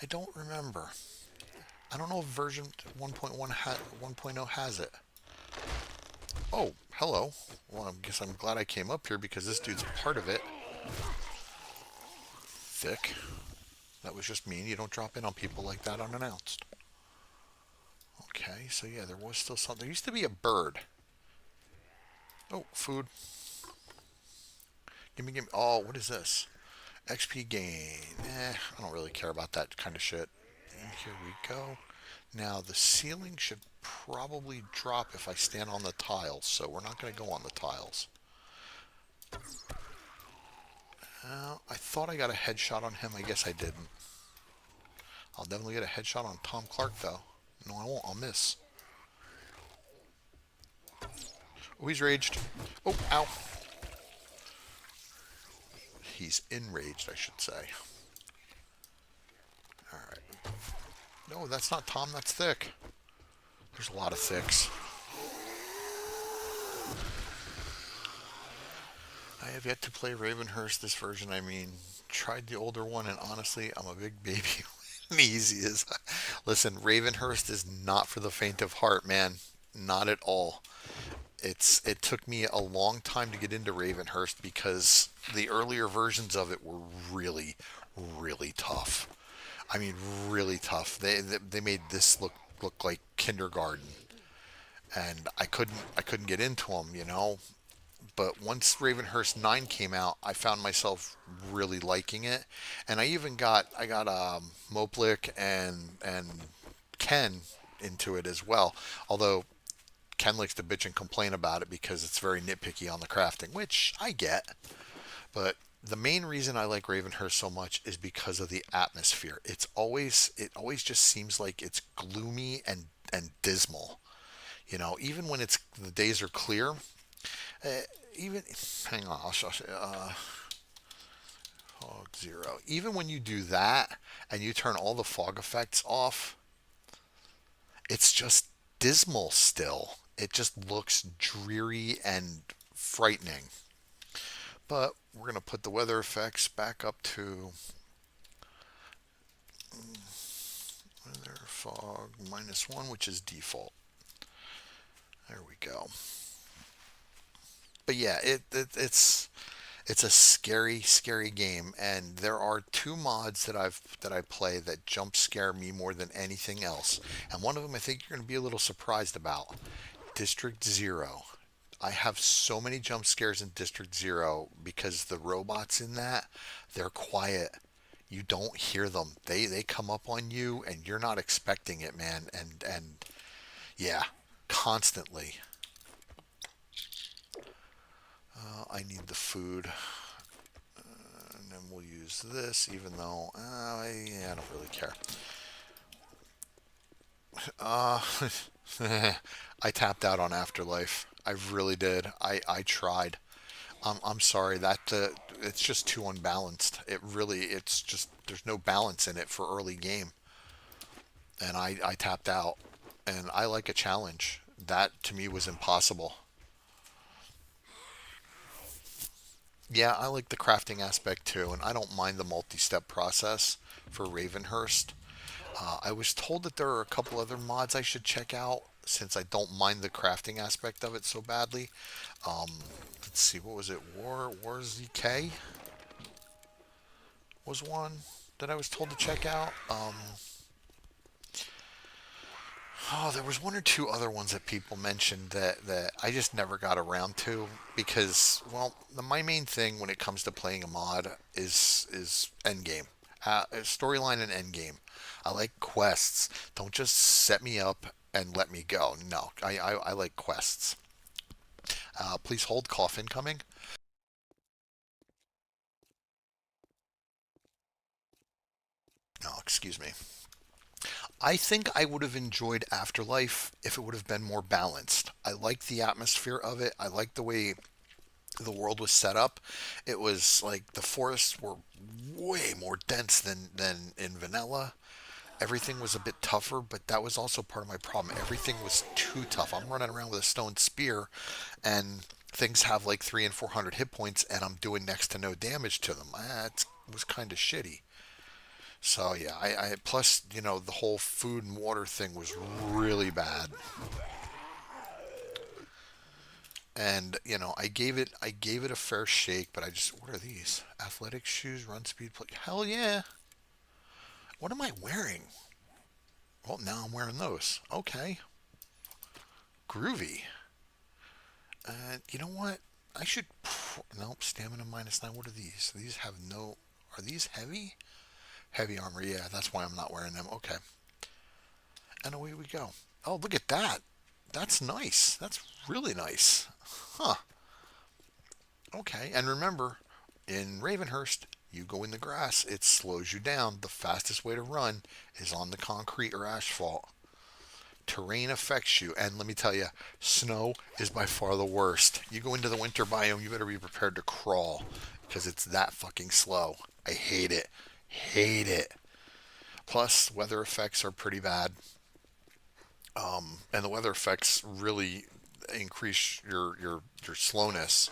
I don't remember. I don't know if version 1.0 has it. Oh, hello. Well, I guess I'm glad I came up here because this dude's part of it. Thick. That was just mean. You don't drop in on people like that unannounced. Okay, so yeah, there was still something. There used to be a bird. Oh, food. Give me. Oh, what is this? XP gain. I don't really care about that kind of shit. And here we go. Now, the ceiling should probably drop if I stand on the tiles, so we're not going to go on the tiles. I thought I got a headshot on him. I guess I didn't. I'll definitely get a headshot on Tom Clark, though. No, I won't. I'll miss. Oh, he's raged. Oh, ow. He's enraged, I should say. All right. No, that's not Tom. That's Thick. There's a lot of Thicks. I have yet to play Ravenhearst this version. I mean, tried the older one, and honestly, I'm a big baby. Easy as. Listen, Ravenhearst is not for the faint of heart, man. Not at all. It took me a long time to get into Ravenhearst because the earlier versions of it were really, really tough. I mean, really tough. They made this look like kindergarten, and I couldn't get into them. But once Ravenhearst 9 came out, I found myself really liking it, and I got Moplik and Ken into it as well. Although Ken likes to bitch and complain about it because it's very nitpicky on the crafting, which I get. But the main reason I like Ravenhurst so much is because of the atmosphere. It always just seems like it's gloomy and dismal. Even when it's the days are clear, uh, even hang on, I'll show you. Fog zero. Even when you do that and you turn all the fog effects off, it's just dismal still. It just looks dreary and frightening. But we're going to put the weather effects back up to weather fog -1, which is default. There we go. But yeah, it's a scary, scary game, and there are two mods that I play that jump scare me more than anything else. And one of them I think you're going to be a little surprised about. District Zero. I have so many jump scares in District Zero because the robots in that, they're quiet. You don't hear them. They come up on you and you're not expecting it, man. And yeah, constantly. I need the food, and then we'll use this, even though I don't really care. Uh, I tapped out on Afterlife. I really did. I tried. I'm sorry that it's just too unbalanced. It's just there's no balance in it for early game, and I tapped out. And I like a challenge. That to me was impossible. Yeah, I like the crafting aspect too, and I don't mind the multi-step process for Ravenhurst. I was told that there are a couple other mods I should check out since I don't mind the crafting aspect of it so badly. Um, let's see, what was it? War ZK was one that I was told to check out. Oh, there was one or two other ones that people mentioned that I just never got around to because, well, my main thing when it comes to playing a mod is endgame, storyline and endgame. I like quests. Don't just set me up and let me go. No, I like quests. Please hold cough incoming. No, excuse me. I think I would have enjoyed Afterlife if it would have been more balanced. I like the atmosphere of it. I like the way the world was set up. It was like the forests were way more dense than in vanilla. everything was a bit tougher, but that was also part of my problem. Everything was too tough. I'm running around with a stone spear, and things have like 300 and 400 hit points, and I'm doing next to no damage to them. It was kind of shitty. So yeah, I plus the whole food and water thing was really bad, and I gave it a fair shake, but what are these? Athletic shoes, run speed, play. Hell yeah! What am I wearing? Well, now I'm wearing those. Okay, groovy. You know what? I should. Nope. Stamina -9. What are these? These have no. Are these heavy? Heavy armor. Yeah, that's why I'm not wearing them. Okay. And away we go. Oh, look at that. That's nice. That's really nice. Huh. Okay. And remember, in Ravenhearst, you go in the grass, it slows you down. The fastest way to run is on the concrete or asphalt. Terrain affects you, and let me tell you, snow is by far the worst. You go into the winter biome, you better be prepared to crawl because it's that fucking slow. I hate it. Hate it. Plus, weather effects are pretty bad, and the weather effects really increase your slowness.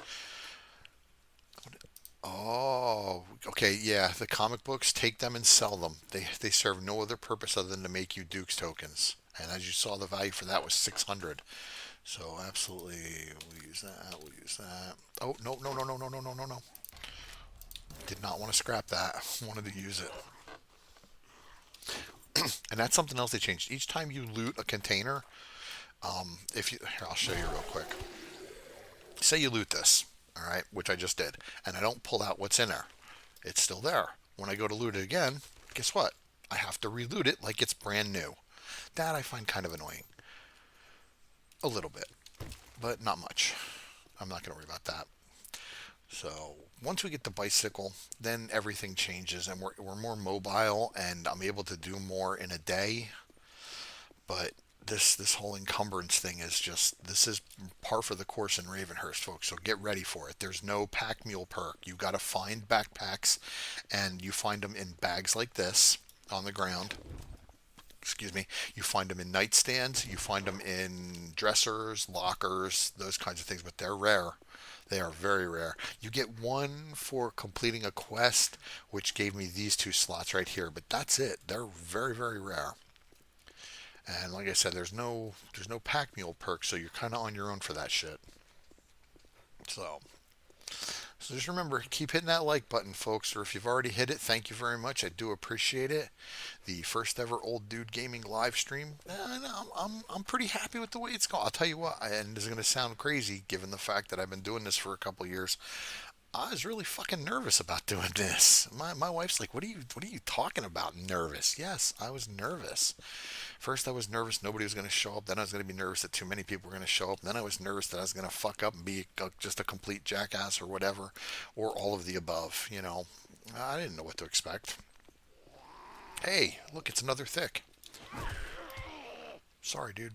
Oh, okay, yeah. The comic books, take them and sell them. They serve no other purpose other than to make you Duke's tokens. And as you saw, the value for that was 600. So absolutely, we'll use that. We'll use that. Oh no no no no no no no no no! Did not want to scrap that. Wanted to use it. And that's something else they changed. Each time you loot a container, if you here, I'll show you real quick. Say you loot this, all right, which I just did, and I don't pull out what's in there. It's still there. When I go to loot it again, guess what? I have to reloot it like it's brand new. That I find kind of annoying. A little bit, but not much. I'm not going to worry about that. So once we get the bicycle, then everything changes and we're more mobile and I'm able to do more in a day. But this whole encumbrance thing is just this is par for the course in Ravenhearst, folks. So get ready for it. There's no pack mule perk. You got to find backpacks, and you find them in bags like this on the ground. Excuse me. You find them in nightstands. You find them in dressers, lockers, those kinds of things. But they're rare. They are very rare. You get one for completing a quest, which gave me these two slots right here. But that's it. They're very, very rare. And like I said, there's no pack mule perk, so you're kind of on your own for that shit. So, so just remember, keep hitting that like button, folks. Or if you've already hit it, thank you very much. I do appreciate it. The first ever Old Dude Gaming live stream. I'm pretty happy with the way it's going. I'll tell you what, and this is going to sound crazy given the fact that I've been doing this for a couple years. I was really fucking nervous about doing this. My wife's like, "What are you talking about? Nervous?" Yes, I was nervous. First, I was nervous nobody was going to show up. Then I was going to be nervous that too many people were going to show up. Then I was nervous that I was going to fuck up and be just a complete jackass or whatever, or all of the above. I didn't know what to expect. Hey, look, it's another thick. Sorry, dude.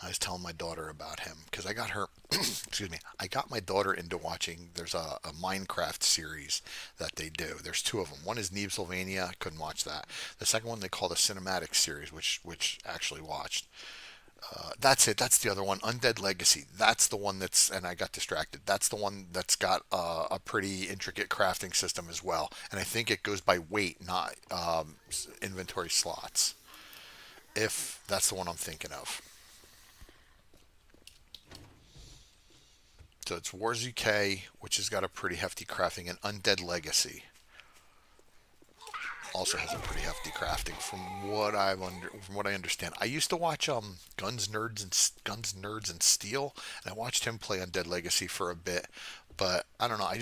I was telling my daughter about him because I got her, excuse me, I got my daughter into watching. There's a Minecraft series that they do. There's two of them. One is Neebsylvania. I couldn't watch that. The second one they call the Cinematic series, which actually watched. That's it. That's the other one. Undead Legacy. That's the one and I got distracted. That's the one that's got a pretty intricate crafting system as well. And I think it goes by weight, not inventory slots. If that's the one I'm thinking of. So it's Wars UK, which has got a pretty hefty crafting, and Undead Legacy also has a pretty hefty crafting, from what I understand. I used to watch Guns Nerds and Steel, and I watched him play Undead Legacy for a bit, but I don't know. I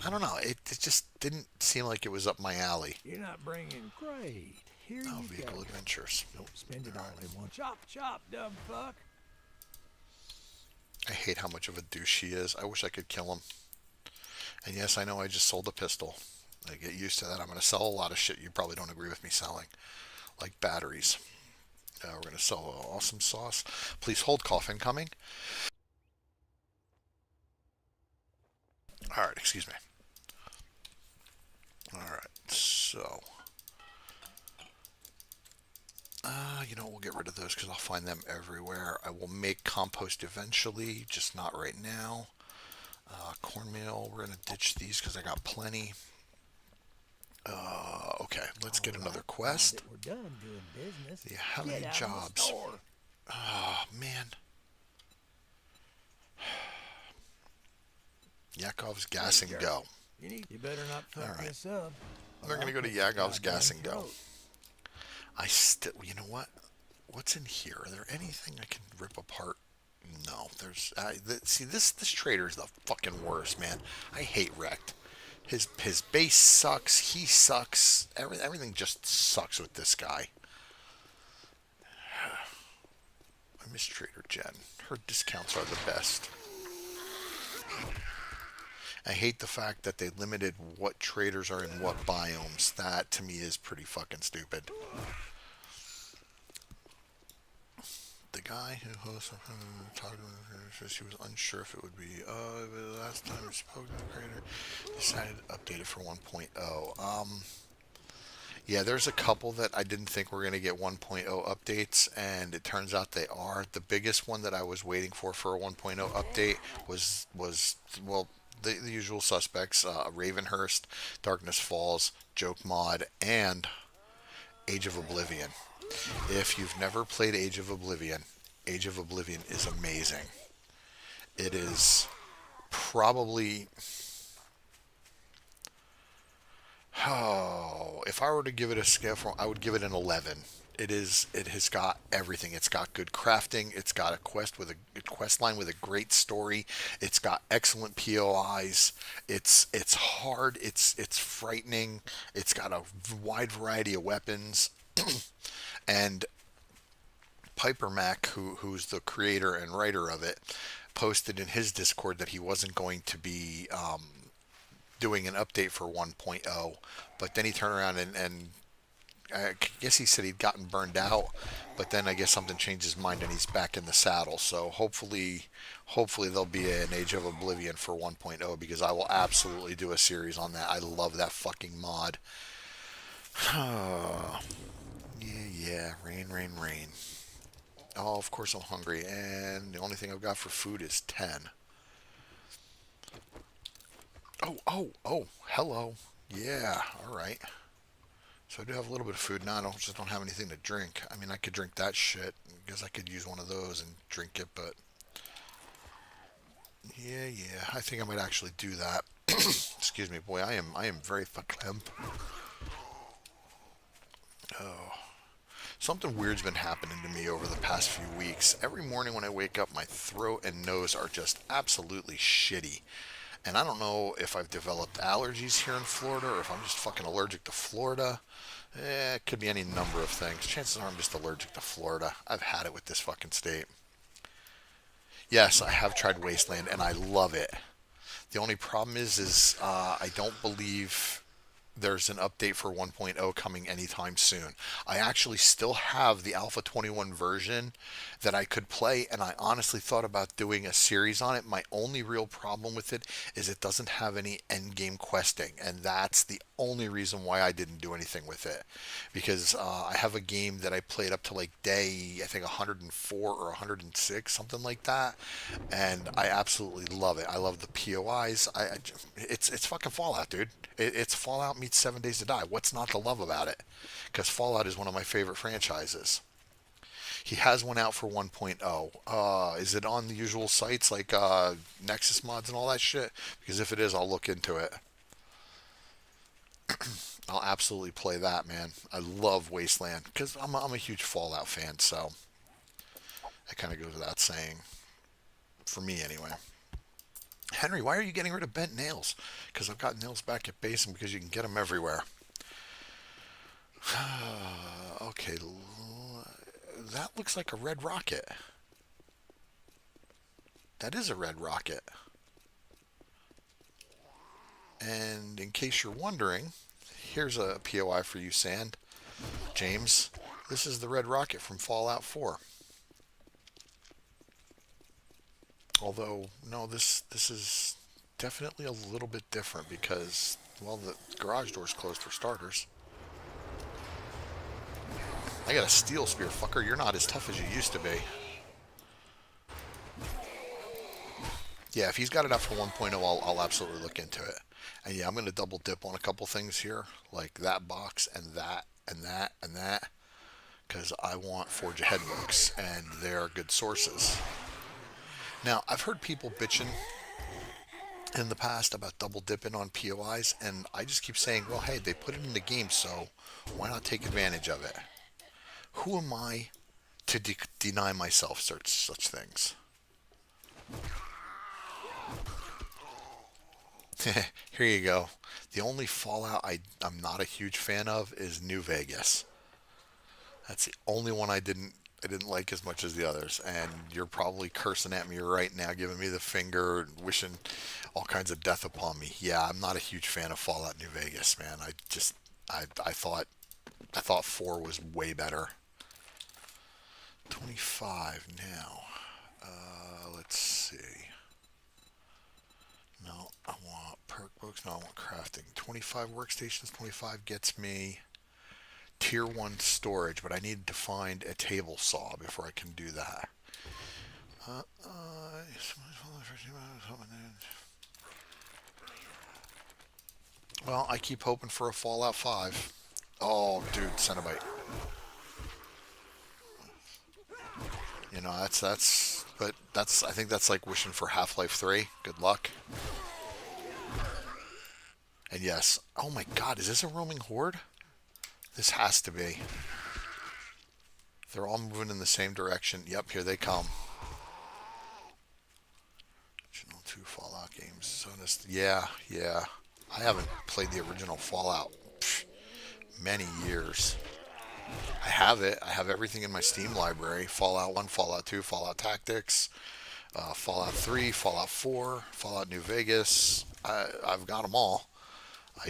don't know. It just didn't seem like it was up my alley. You're not bringing great. Here Oh, you vehicle go. adventures. Don't spend it All all right. in one. Chop, chop, dumb fuck. I hate how much of a douche he is. I wish I could kill him. And yes, I know I just sold a pistol. I get used to that. I'm going to sell a lot of shit you probably don't agree with me selling, like batteries. We're going to sell an awesome sauce. Please hold, cough incoming. All right, excuse me. All right, so So, you know, we'll get rid of those because I'll find them everywhere. I will make compost eventually, just not right now. Cornmeal, we're gonna ditch these because I got plenty. Okay, let's All get another right, now quest. that we're done doing business, Do you have get any out of the jobs? store. Oh, man. Yakov's Hey, gas and jerk. go. You better not All fuck right. this up, or We're going I'll to go to cut your Yakov's gas goddamn and go. throat. I still, you know what? What's in here? Are there anything I can rip apart? No, there's. See, this trader is the fucking worst, man. I hate Wrecked. His base sucks. He sucks. Everything just sucks with this guy. I miss Trader Jen. Her discounts are the best. I hate the fact that they limited what traders are in what biomes. That to me is pretty fucking stupid. The guy who hosts talked to her, she was unsure if it would be. The last time we spoke to the creator, decided to update it for 1.0. Yeah, there's a couple that I didn't think were going to get 1.0 updates, and it turns out they are. The biggest one that I was waiting for a 1.0 update was well, the usual suspects: Ravenhearst, Darkness Falls, Joke Mod, and Age of Oblivion. If you've never played Age of Oblivion is amazing. It is probably, oh, if I were to give it a scale from, I would give it an 11. It has got everything. It's got good crafting. It's got a quest line with a great story. It's got excellent POIs. It's hard. It's frightening. It's got a wide variety of weapons. And Piper Mac, who's the creator and writer of it, posted in his Discord that he wasn't going to be doing an update for 1.0, but then he turned around and I guess he said he'd gotten burned out, but then I guess something changed his mind and he's back in the saddle. So hopefully there'll be an Age of Oblivion for 1.0 because I will absolutely do a series on that. I love that fucking mod. Yeah, yeah, rain, rain, rain. Oh, of course I'm hungry, and the only thing I've got for food is 10. Oh, hello. Yeah, all right. So I do have a little bit of food now. I just don't have anything to drink. I mean, I could drink that shit. I guess I could use one of those and drink it, but yeah. I think I might actually do that. Excuse me, boy. I am very verklempt. Oh, something weird's been happening to me over the past few weeks. Every morning when I wake up, my throat and nose are just absolutely shitty. And I don't know if I've developed allergies here in Florida or if I'm just fucking allergic to Florida. It could be any number of things. Chances are I'm just allergic to Florida. I've had it with this fucking state. Yes, I have tried Wasteland and I love it. The only problem is I don't believe there's an update for 1.0 coming anytime soon. I actually still have the Alpha 21 version that I could play, and I honestly thought about doing a series on it. My only real problem with it is it doesn't have any end game questing, and that's the only reason why I didn't do anything with it. Because I have a game that I played up to like day, I think 104 or 106, something like that, and I absolutely love it. I love the POIs. It's fucking Fallout, dude. It's Fallout meets 7 Days to Die. What's not to love about it? Because Fallout is one of my favorite franchises. He has one out for 1.0. Is it on the usual sites like Nexus mods and all that shit? Because if it is, I'll look into it. I'll absolutely play that, man. I love Wasteland because I'm a huge Fallout fan, so that kind of goes without saying. For me, anyway. Henry, why are you getting rid of bent nails? Because I've got nails back at base and because you can get them everywhere. Okay, that looks like a red rocket. That is a red rocket. And in case you're wondering, here's a POI for you, Sand. James, this is the red rocket from Fallout 4. Although, no, this is definitely a little bit different because, well, the garage door's closed for starters. I got a steel spear, fucker. You're not as tough as you used to be. Yeah, if he's got enough for 1.0, I'll absolutely look into it. And yeah, I'm going to double dip on a couple things here, like that box and that and that and that, because I want Forge Ahead books, and they're good sources. Now, I've heard people bitching in the past about double dipping on POIs, and I just keep saying, well, hey, they put it in the game, so why not take advantage of it? Who am I to deny myself such things? Here you go. The only Fallout I'm not a huge fan of is New Vegas. That's the only one I didn't like as much as the others. And you're probably cursing at me right now, giving me the finger, and wishing all kinds of death upon me. Yeah, I'm not a huge fan of Fallout New Vegas, man. I thought 4 was way better. 25 now. Let's see. No, I want perk books. No, I want crafting. 25 workstations. 25 gets me tier 1 storage, but I need to find a table saw before I can do that. Uh, uh, well, I keep hoping for a Fallout 5. Oh, dude, Cenobite. You know, but I think that's like wishing for Half-Life 3. Good luck. And yes, oh my God, is this a roaming horde? This has to be. They're all moving in the same direction. Yep, here they come. Original 2 Fallout games. So yeah, yeah. I haven't played the original Fallout many years. I have it. I have everything in my Steam library. Fallout 1, Fallout 2, Fallout Tactics, Fallout 3, Fallout 4, Fallout New Vegas. I've got them all. I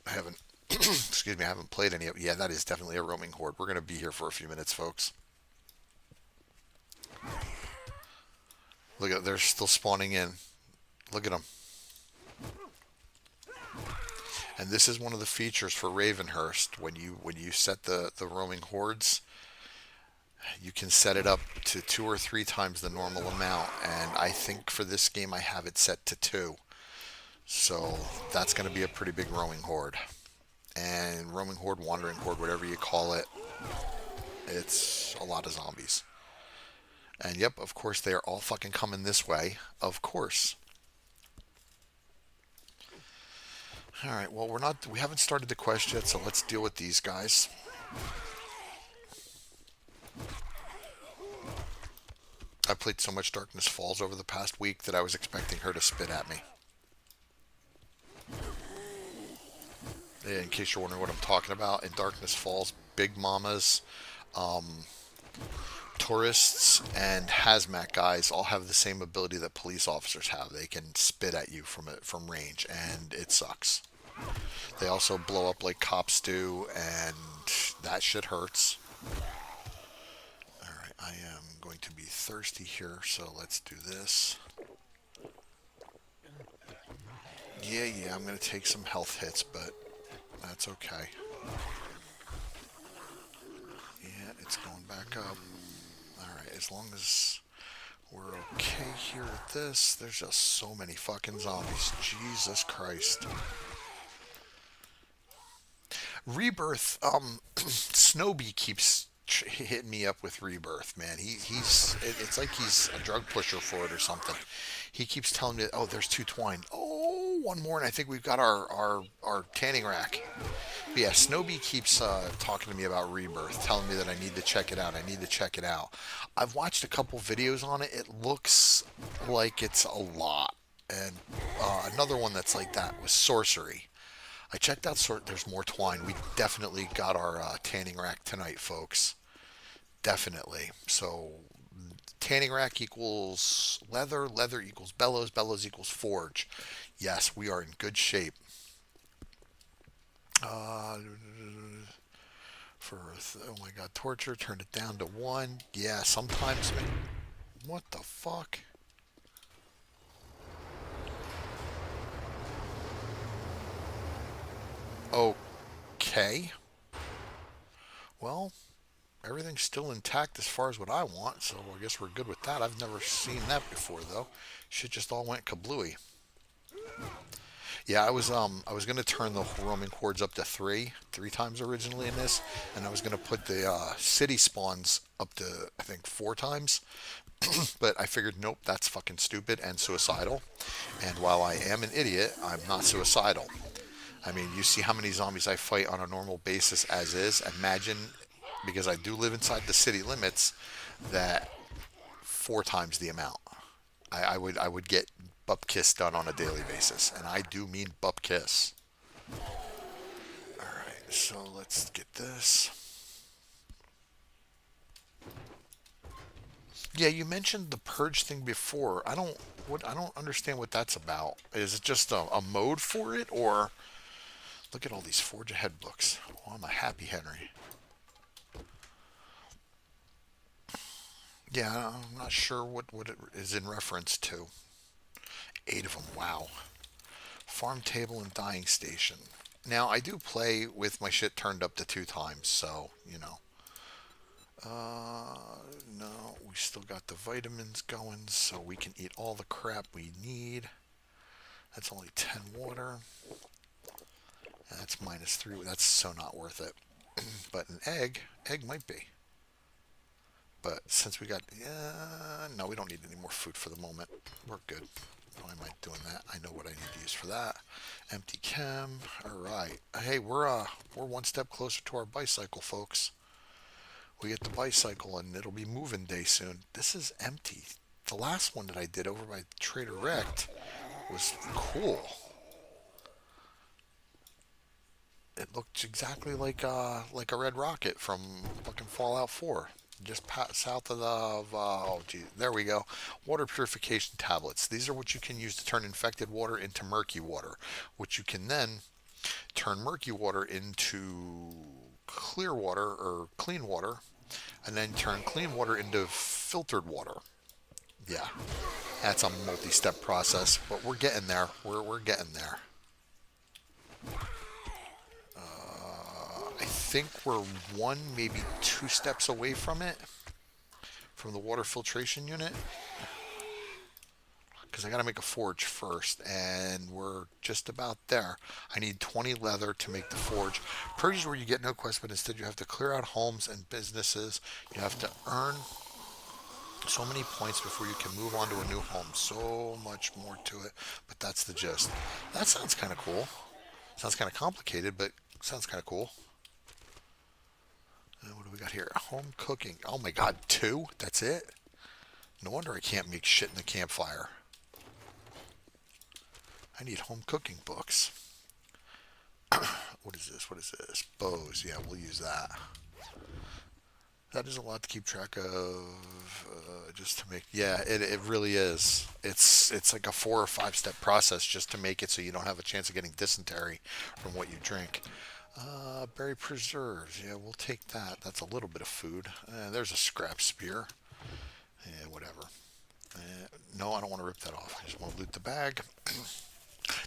haven't excuse me, I haven't played any of it. Yeah, that is definitely a roaming horde. We're going to be here for a few minutes, folks. Look at, they're still spawning in. Look at them. And this is one of the features for Ravenhearst. When you set the roaming hordes, you can set it up to 2 or 3 times the normal amount. And I think for this game I have it set to 2. So that's going to be a pretty big roaming horde. And roaming horde, wandering horde, whatever you call it, it's a lot of zombies. And yep, of course they are all fucking coming this way. Of course. All right. Well, we haven't started the quest yet, so let's deal with these guys. I played so much Darkness Falls over the past week that I was expecting her to spit at me. In case you're wondering what I'm talking about, in Darkness Falls, Big Mamas, tourists, and hazmat guys all have the same ability that police officers have. They can spit at you from range, and it sucks. They also blow up like cops do, and that shit hurts. Alright, I am going to be thirsty here, so let's do this. Yeah, I'm going to take some health hits, but that's okay. Yeah, it's going back up. Alright, as long as we're okay here with this, there's just so many fucking zombies. Jesus Christ. Rebirth, Snowbee keeps hitting me up with Rebirth, man. It's like he's a drug pusher for it or something. He keeps telling me, oh, there's 2 twine. Oh, one more, and I think we've got our tanning rack. But yeah, Snowbee keeps talking to me about Rebirth, telling me that I need to check it out. I need to check it out. I've watched a couple videos on it. It looks like it's a lot. And another one that's like that was Sorcery. I checked out there's more twine. We definitely got our tanning rack tonight, folks. Definitely. So tanning rack equals leather, leather equals bellows, bellows equals forge. Yes, we are in good shape. Uh, oh my god, torture, turned it down to 1. Yeah, sometimes. What the fuck? Okay. Well, everything's still intact as far as what I want, so I guess we're good with that. I've never seen that before though. Shit just all went kablooey. Yeah, I was gonna turn the roaming hordes up to three times originally in this, and I was gonna put the city spawns up to I think 4 times, but I figured nope, that's fucking stupid and suicidal. And while I am an idiot, I'm not suicidal. I mean, you see how many zombies I fight on a normal basis as is. Imagine, because I do live inside the city limits, that 4 times the amount. I would get bup kiss done on a daily basis, and I do mean bup kiss. All right, so let's get this. Yeah, you mentioned the purge thing before. I don't understand what that's about. Is it just a mode for it, or look at all these Forge Ahead books? Oh, I'm a happy Henry. Yeah, I'm not sure what it is in reference to. 8 of them. Wow. Farm table and dying station. Now I do play with my shit turned up to 2 times, so you know. No, we still got the vitamins going, so we can eat all the crap we need. That's only 10 water. And that's -3. That's so not worth it. But an egg might be. But since we got, no, we don't need any more food for the moment. We're good. Why am I doing that? I know what I need to use for that. Empty chem. All right. Hey, we're one step closer to our bicycle, folks. We get the bicycle and it'll be moving day soon. This is empty. The last one that I did over by Trader Rect was cool. It looked exactly like a red rocket from fucking Fallout 4. Just south of the oh gee, there we go. Water purification tablets. These are what you can use to turn infected water into murky water, which you can then turn murky water into clear water or clean water, and then turn clean water into filtered water. Yeah, that's a multi-step process, but we're getting there. We're getting there. I think we're one, maybe 2 steps away from it, from the water filtration unit. Because I got to make a forge first, and we're just about there. I need 20 leather to make the forge. Purge is where you get no quest, but instead you have to clear out homes and businesses. You have to earn so many points before you can move on to a new home. So much more to it, but that's the gist. That sounds kind of cool. Sounds kind of complicated, but sounds kind of cool. What do we got here? Home cooking. Oh my god, 2? That's it? No wonder I can't make shit in the campfire. I need home cooking books. What is this? What is this? Bows. Yeah, we'll use that. That is a lot to keep track of. Just to make. Yeah, it really is. It's like a 4 or 5 step process just to make it so you don't have a chance of getting dysentery from what you drink. Berry preserves. Yeah, we'll take that. That's a little bit of food. There's a scrap spear. Yeah, whatever. No, I don't want to rip that off. I just want to loot the bag.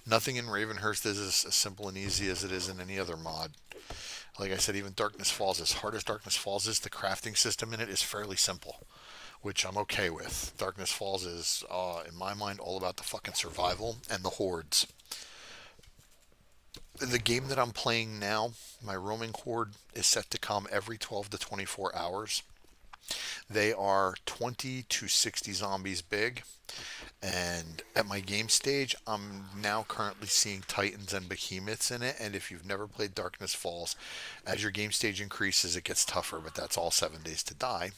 Nothing in Ravenhearst is as simple and easy as it is in any other mod. Like I said, even Darkness Falls, as hard as Darkness Falls is, the crafting system in it is fairly simple, which I'm okay with. Darkness Falls is, in my mind, all about the fucking survival and the hordes. The game that I'm playing now, my roaming horde, is set to come every 12 to 24 hours. They are 20 to 60 zombies big. And at my game stage, I'm now currently seeing Titans and Behemoths in it. And if you've never played Darkness Falls, as your game stage increases, it gets tougher, but that's all 7 days to die.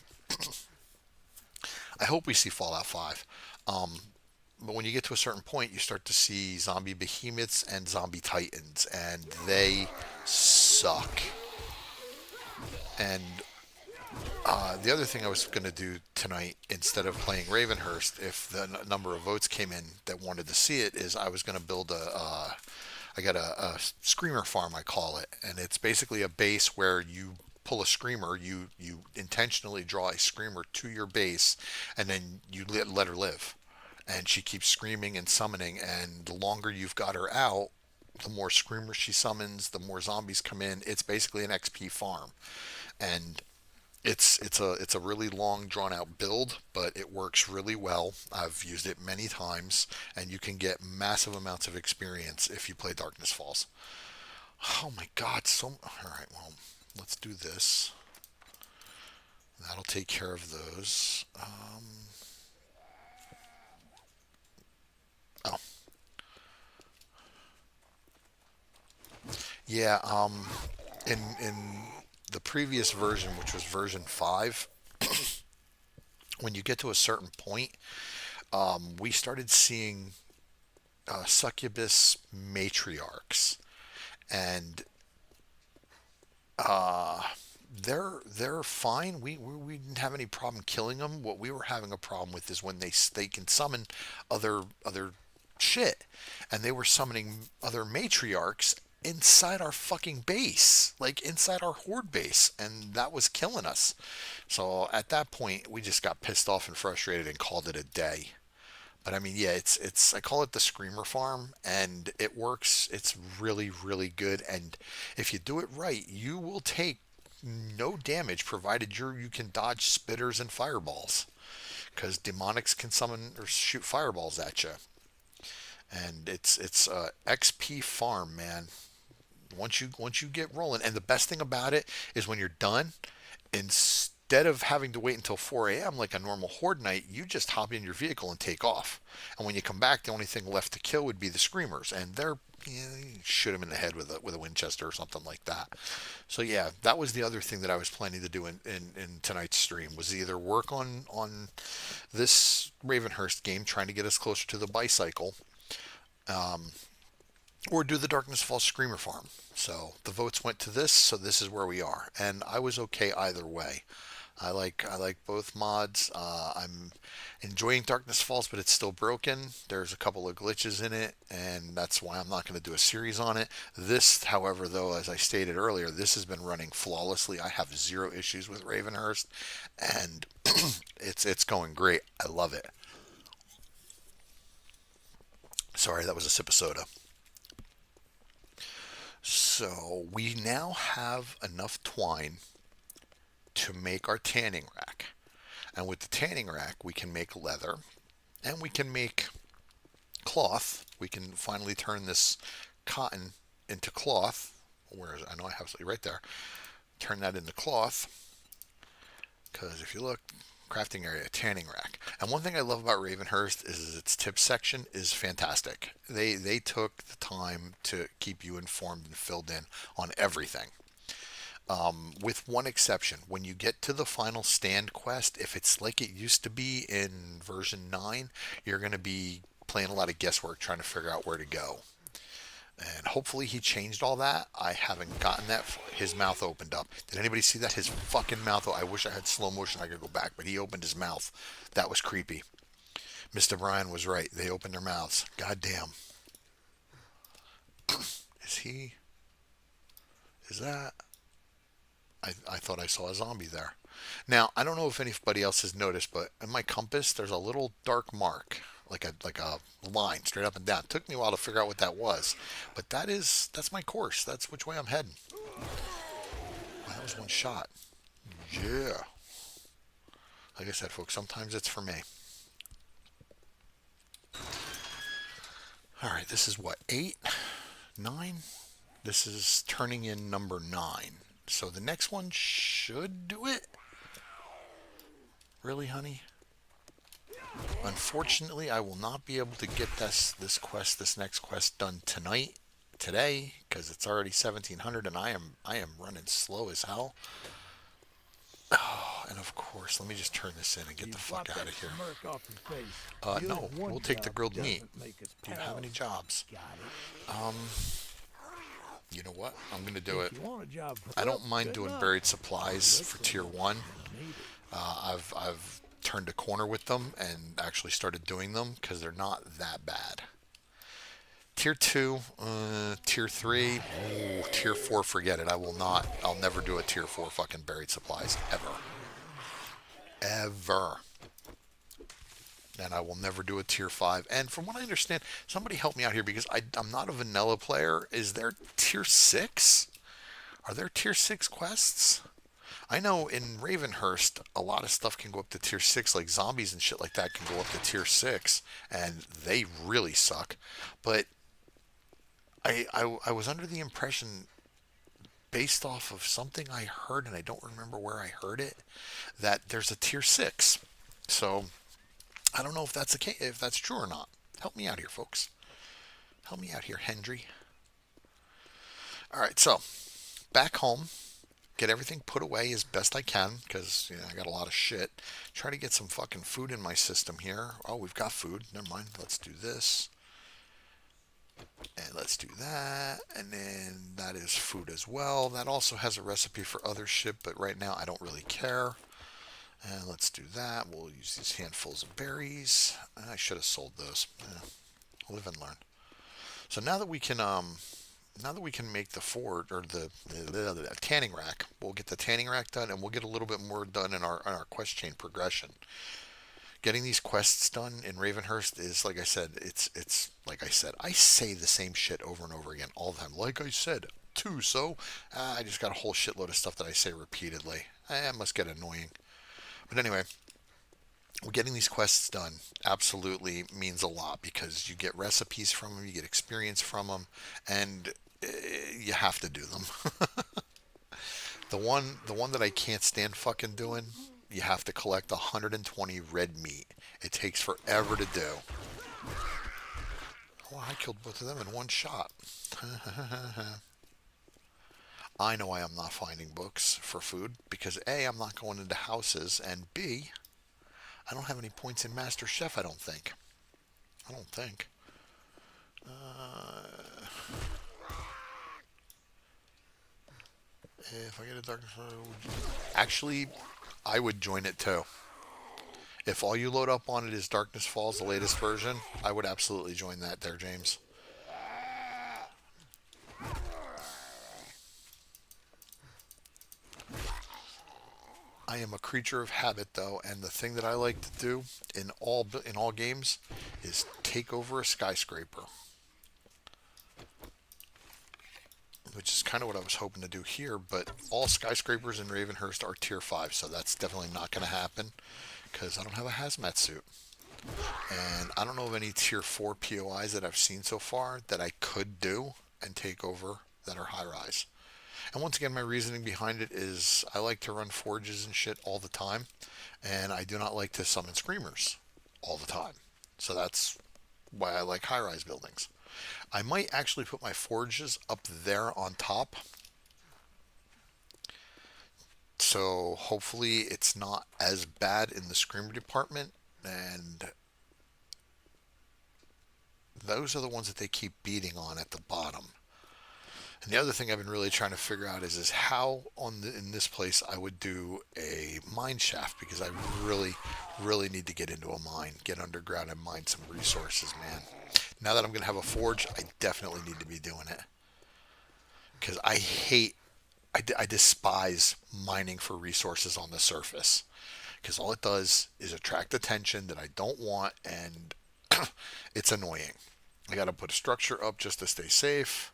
I hope we see Fallout 5. But when you get to a certain point, you start to see zombie behemoths and zombie titans, and they suck. And the other thing I was going to do tonight, instead of playing Ravenhearst, if the number of votes came in that wanted to see it, is I was going to build I got a screamer farm, I call it, and it's basically a base where you pull a screamer, you intentionally draw a screamer to your base, and then you let her live, and she keeps screaming and summoning, and the longer you've got her out, the more screamers she summons, the more zombies come in. It's basically an XP farm, and It's a really long drawn out build, but it works really well. I've used it many times, and you can get massive amounts of experience if you play Darkness Falls. Oh my God! All right. Well, let's do this. That'll take care of those. Oh, yeah. In the previous version, which was version 5, when you get to a certain point, we started seeing succubus matriarchs, and they're fine. We didn't have any problem killing them. What we were having a problem with is when they can summon other shit, and they were summoning other matriarchs inside our fucking base, like inside our horde base, and that was killing us. So at that point, we just got pissed off and frustrated and called it a day. But I mean, yeah, it's I call it the Screamer Farm, and it works. It's really really good, and if you do it right, you will take no damage provided you can dodge spitters and fireballs, because demonics can summon or shoot fireballs at you, and it's XP farm, man. Once you get rolling, and the best thing about it is when you're done, instead of having to wait until 4 a.m. like a normal horde night, you just hop in your vehicle and take off. And when you come back, the only thing left to kill would be the screamers, and they're you shoot them in the head with a Winchester or something like that. So yeah, that was the other thing that I was planning to do in tonight's stream, was either work on this Ravenhearst game, trying to get us closer to the bicycle, or do the Darkness Falls Screamer Farm. So the votes went to this, so this is where we are, and I was okay either way. I like both mods. I'm enjoying Darkness Falls, but it's still broken. There's a couple of glitches in it, and that's why I'm not going to do a series on it. This, however, though, as I stated earlier, this has been running flawlessly. I have zero issues with Ravenhearst, and it's going great. I love it. Sorry, that was a sip of soda. So we now have enough twine to make our tanning rack. And with the tanning rack, we can make leather, and we can make cloth. We can finally turn this cotton into cloth. Where is it? I know I have something right there. Turn that into cloth, because if you look, crafting area, tanning rack. And one thing I love about Ravenhearst is its tip section is fantastic. They took the time to keep you informed and filled in on everything. With one exception, when you get to the final stand quest, if it's like it used to be in version 9, you're going to be playing a lot of guesswork trying to figure out where to go. And hopefully he changed all that. I haven't gotten that. His mouth opened up. Did anybody see that? His fucking mouth. I wish I had slow motion. I could go back, but he opened his mouth. That was creepy. Mr. Bryan was right. They opened their mouths. God damn. Is he? Is that? I thought I saw a zombie there. Now, I don't know if anybody else has noticed, but in my compass, there's a little dark mark, like a line straight up and down. It took me a while to figure out what that was, but that's my course. That's which way I'm heading. Wow, that was one shot. Yeah. Like I said, folks, sometimes it's for me. All right, this is what, 8, 9? This is turning in number 9. So the next one should do it. Really, honey? Unfortunately, I will not be able to get this next quest done today, because it's already 1700, and I am running slow as hell. Oh, and of course, let me just turn this in and get You the fuck wipe out that of here. smirk off your face. You No, have one we'll take the job grilled meat. doesn't make us Do you have any pals. jobs? Got it. You know what? I'm gonna do it. If you want a job, I well, don't mind good doing luck. buried supplies for Listen, tier 1. you'll need it. I've turned a corner with them and actually started doing them because they're not that bad. Tier 2, tier 3, tier 4, forget it. I'll never do a tier 4 fucking buried supplies, ever. Ever. And I will never do a tier 5. And from what I understand, somebody help me out here, because I'm not a vanilla player. Is there tier 6? Are there tier 6 quests? I know in Ravenhearst, a lot of stuff can go up to tier 6, like zombies and shit like that can go up to tier 6, and they really suck. But I was under the impression, based off of something I heard, and I don't remember where I heard it, that there's a tier 6. So I don't know if that's the case, if that's true or not. Help me out here, folks. Help me out here, Hendry. All right, so back home, get everything put away as best I can because I got a lot of shit. Try to get some fucking food in my system here. Oh, we've got food. Never mind. Let's do this and let's do that, and then that is food as well. That also has a recipe for other shit, but right now I don't really care. And let's do that. We'll use these handfuls of berries. I should have sold those. Live and learn. So now that we can make the forge or the tanning rack, we'll get the tanning rack done, and we'll get a little bit more done in our quest chain progression. Getting these quests done in Ravenhearst is, like I said, it's like I said. I say the same shit over and over again all the time. Like I said, too. So I just got a whole shitload of stuff that I say repeatedly. It must get annoying. But anyway, getting these quests done absolutely means a lot because you get recipes from them, you get experience from them, and you have to do them. The one that I can't stand fucking doing, you have to collect 120 red meat. It takes forever to do. Oh, I killed both of them in one shot. I know I am not finding books for food because A, I'm not going into houses, and B, I don't have any points in Master Chef, I don't think. I don't think. Uh, if I get a darkness, actually, I would join it too. If all you load up on it is Darkness Falls, the latest version, I would absolutely join that there, James. I am a creature of habit though, and the thing that I like to do in all games is take over a skyscraper, which is kind of what I was hoping to do here, but all skyscrapers in Ravenhearst are tier 5, so that's definitely not going to happen because I don't have a hazmat suit. And I don't know of any tier 4 POIs that I've seen so far that I could do and take over that are high rise. And once again, my reasoning behind it is I like to run forges and shit all the time, and I do not like to summon screamers all the time. So that's why I like high rise buildings. I might actually put my forges up there on top. So hopefully it's not as bad in the screamer department. And those are the ones that they keep beating on at the bottom. And the other thing I've been really trying to figure out is how in this place I would do a mine shaft because I really need to get into a mine, get underground and mine some resources, man. Now that I'm gonna have a forge, I definitely need to be doing it because I despise mining for resources on the surface because all it does is attract attention that I don't want, and it's annoying. I got to put a structure up just to stay safe.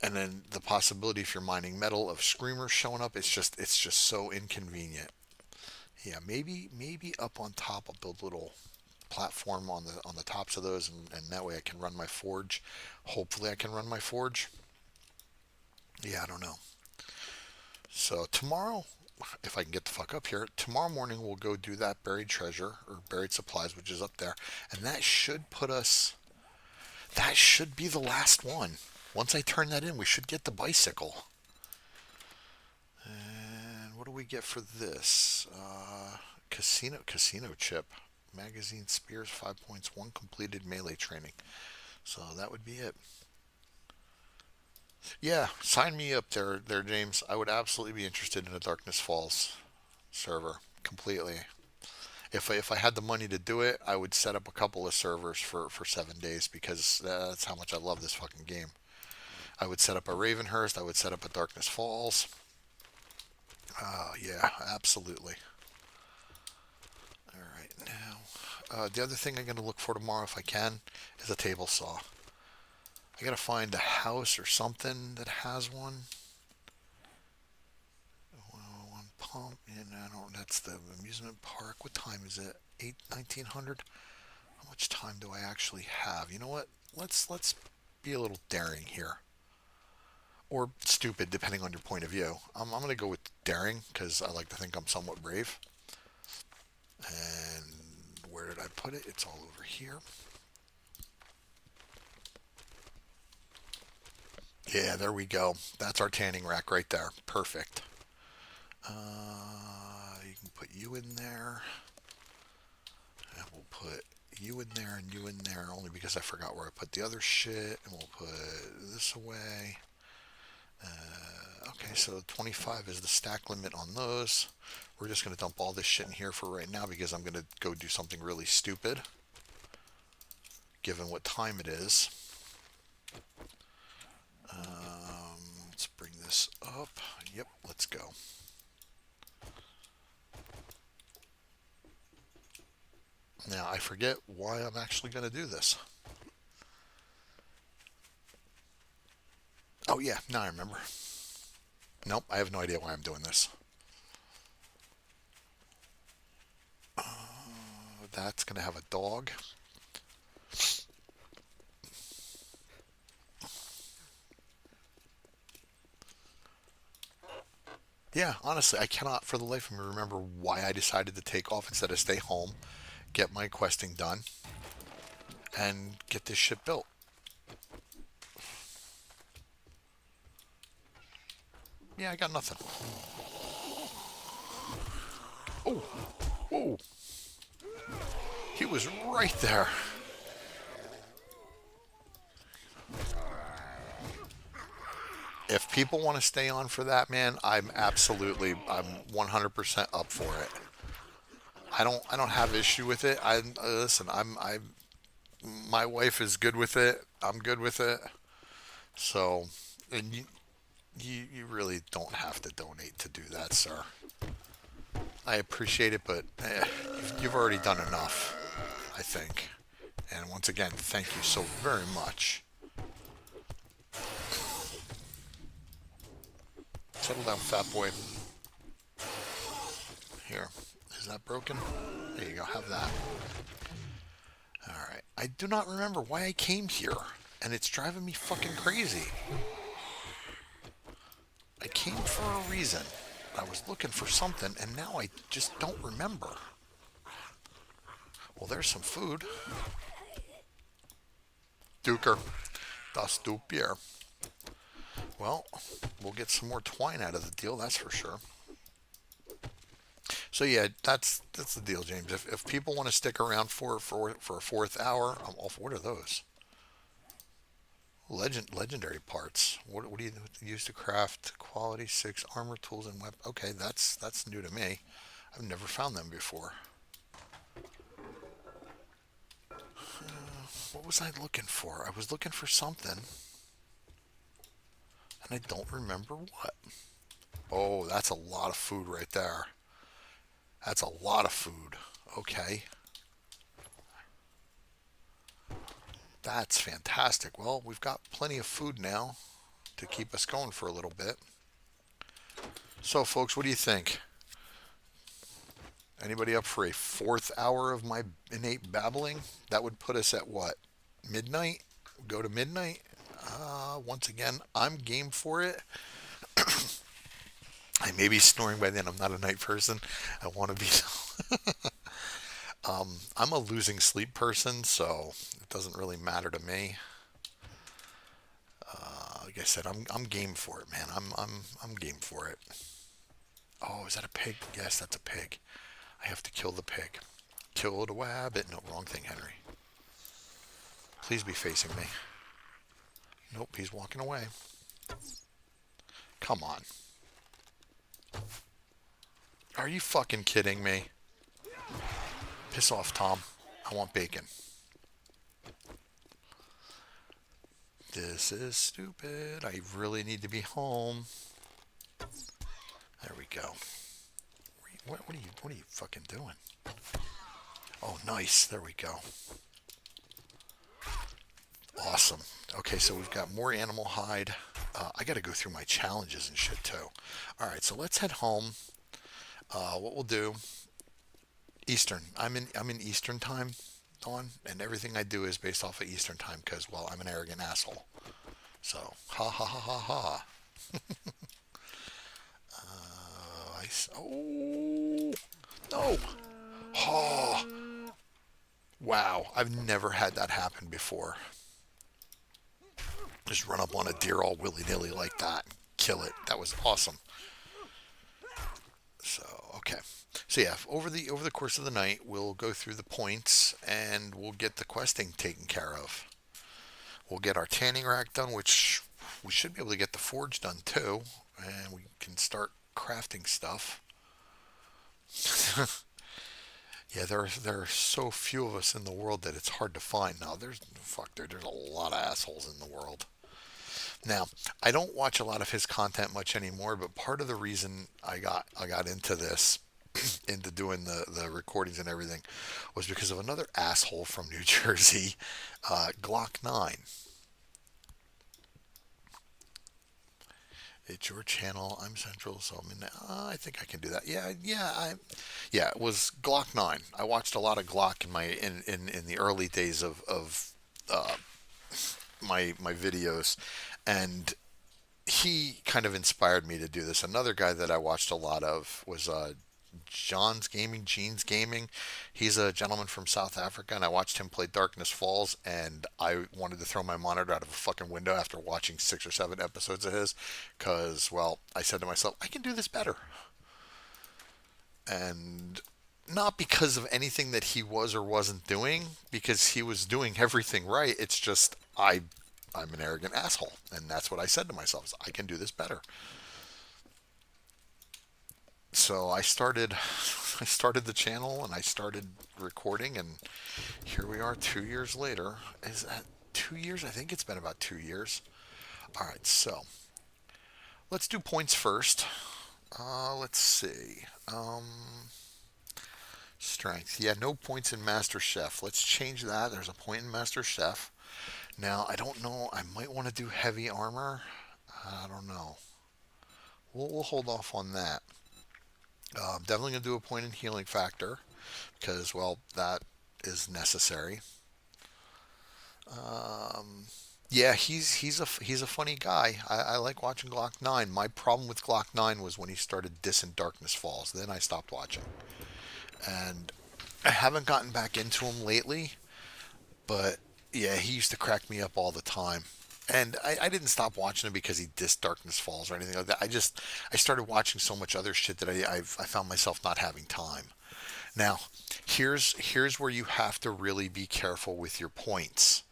And then the possibility, if you're mining metal, of screamers showing up, it's just so inconvenient. Yeah, maybe up on top I'll build a little platform on the tops of those, and that way I can run my forge. Hopefully I can run my forge. Yeah, I don't know. So tomorrow, if I can get the fuck up here, tomorrow morning we'll go do that buried treasure or buried supplies, which is up there, and that should put us. That should be the last one. Once I turn that in, we should get the bicycle. And what do we get for this? Casino chip. Magazine spears 5 points. One completed melee training. So that would be it. Yeah, sign me up there, James. I would absolutely be interested in a Darkness Falls server completely. If I had the money to do it, I would set up a couple of servers for 7 days because that's how much I love this fucking game. I would set up a Ravenhearst. I would set up a Darkness Falls. Yeah, absolutely. All right, now the other thing I'm going to look for tomorrow, if I can, is a table saw. I got to find a house or something that has one. And I don't. That's the amusement park. What time is it? 1900. How much time do I actually have? You know what? Let's be a little daring here, or stupid, depending on your point of view. I'm gonna go with daring because I like to think I'm somewhat brave. And where did I put it? It's all over here. Yeah, there we go. That's our tanning rack right there. Perfect. You can put you in there. And we'll put you in there and you in there only because I forgot where I put the other shit. And we'll put this away. Okay, so 25 is the stack limit on those. We're just going to dump all this shit in here for right now because I'm going to go do something really stupid given what time it is. Let's bring this up. Yep, let's go. Now, I forget why I'm actually going to do this. Oh, yeah, now I remember. Nope, I have no idea why I'm doing this. That's going to have a dog. Yeah, honestly, I cannot for the life of me remember why I decided to take off instead of stay home, get my questing done, and get this shit built. Yeah, I got nothing. Oh, whoa. He was right there. If people want to stay on for that, man, I'm 100% up for it. I don't have issue with it. Listen, my wife is good with it. I'm good with it. So, and you really don't have to donate to do that, sir. I appreciate it, but you've already done enough, I think. And once again, thank you so very much. Settle down, fat boy. Here. Is that broken? There you go. Have that. Alright. I do not remember why I came here. And it's driving me fucking crazy. I came for a reason. I was looking for something, and now I just don't remember. Well, there's some food. Duker. Das du Bier. Well, we'll get some more twine out of the deal, that's for sure. So yeah, that's the deal, James. If people want to stick around for a fourth hour, I'm all for. What are those? Legendary parts. What do you use to craft quality 6 armor tools and weapons? Okay, that's new to me. I've never found them before. What was I looking for? I was looking for something, and I don't remember what. Oh, that's a lot of food right there. That's a lot of food. Okay. That's fantastic. Well, we've got plenty of food now to keep us going for a little bit. So, folks, what do you think? Anybody up for a fourth hour of my innate babbling? That would put us at what? Midnight? Go to midnight? Once again, I'm game for it. I may be snoring by then. I'm not a night person. I want to be. I'm a losing sleep person, so it doesn't really matter to me. Like I said, I'm game for it, man. I'm game for it. Oh, is that a pig? Yes, that's a pig. I have to kill the pig. Kill the wabbit. No, wrong thing, Henry. Please be facing me. Nope, he's walking away. Come on. Are you fucking kidding me? Piss off, Tom. I want bacon. This is stupid. I really need to be home. There we go. What are you fucking doing? Oh, nice. There we go. Awesome. Okay, so we've got more animal hide. I got to go through my challenges and shit too. All right, so let's head home. What we'll do, Eastern. I'm in Eastern time, Dawn, and everything I do is based off of Eastern time because, well, I'm an arrogant asshole. So, ha ha ha ha ha. Oh no! Oh wow! I've never had that happen before. Just run up on a deer all willy nilly like that, kill it. That was awesome. So okay, so yeah, over the course of the night, we'll go through the points and we'll get the questing taken care of. We'll get our tanning rack done, which we should be able to get the forge done too, and we can start crafting stuff. Yeah, there are so few of us in the world that it's hard to find now. There's a lot of assholes in the world. Now, I don't watch a lot of his content much anymore, but part of the reason I got into this, into doing the recordings and everything, was because of another asshole from New Jersey, Glock 9. It's your channel. I'm central, so I'm in. I think I can do that. Yeah. It was Glock 9. I watched a lot of Glock in the early days of uh, my videos, and he kind of inspired me to do this. Another guy that I watched a lot of was Gene's Gaming. He's a gentleman from South Africa, and I watched him play Darkness Falls, and I wanted to throw my monitor out of a fucking window after watching 6 or 7 episodes of his, because, well, I said to myself, I can do this better. And not because of anything that he was or wasn't doing, because he was doing everything right. It's just I'm an arrogant asshole, and that's what I said to myself: is I can do this better. So I started the channel and I started recording, and here we are 2 years later. Is that 2 years? I think it's been about 2 years. All right, so let's do points first. Let's see. Strength. Yeah, no points in Master Chef. Let's change that. There's a point in Master Chef. Now, I don't know. I might want to do heavy armor. I don't know. We'll hold off on that. Definitely going to do a point in healing factor because, well, that is necessary. Um, yeah, he's a funny guy. I like watching Glock 9. My problem with Glock 9 was when he started dissing Darkness Falls. Then I stopped watching, and I haven't gotten back into him lately. But yeah, he used to crack me up all the time. And I didn't stop watching him because he dissed Darkness Falls or anything like that. I started watching so much other shit that I found myself not having time. Now, here's where you have to really be careful with your points.